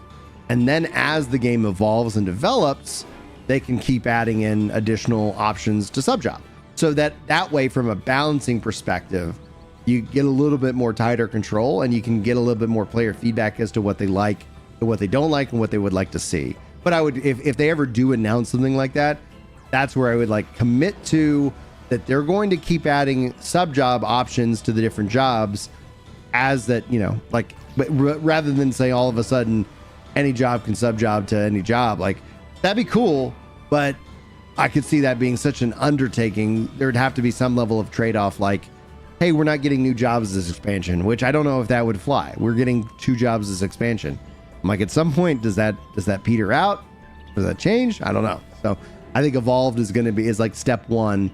And then as the game evolves and develops, they can keep adding in additional options to sub job. So that way, from a balancing perspective, you get a little bit more tighter control, and you can get a little bit more player feedback as to what they like and what they don't like and what they would like to see. But I would, if they ever do announce something like that, that's where I would like commit to that they're going to keep adding sub job options to the different jobs as that, rather than say all of a sudden any job can sub job to any job. Like, that'd be cool, but I could see that being such an undertaking. There'd have to be some level of trade-off, like, hey, we're not getting new jobs as expansion, which I don't know if that would fly. We're getting 2 jobs as expansion. I'm like, at some point, does that peter out? Does that change? I don't know. So I think Evolved is like step 1,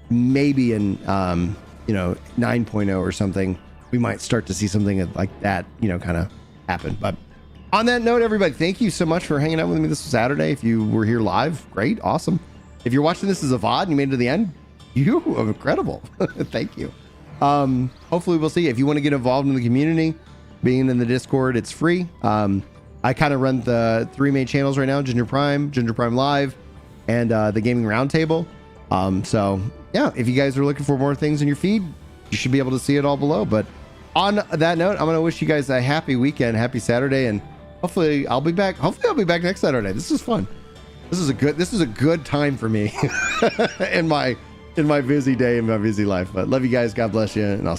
maybe in 9.0 or something. We might start to see something like that, kind of happen. But on that note, everybody, thank you so much for hanging out with me this Saturday. If you were here live, great, awesome. If you're watching this as a VOD and you made it to the end, you are incredible. Thank you. Hopefully we'll see you. If you want to get involved in the community, being in the Discord, it's free. I kind of run the 3 main channels right now: Ginger Prime Live, and the Gaming Roundtable. So yeah, if you guys are looking for more things in your feed, you should be able to see it all below. But on that note, I'm going to wish you guys a happy weekend, happy Saturday, and hopefully I'll be back next Saturday. This is fun. This is a good time for me in my busy day, in my busy life. But love you guys. God bless you. And I'll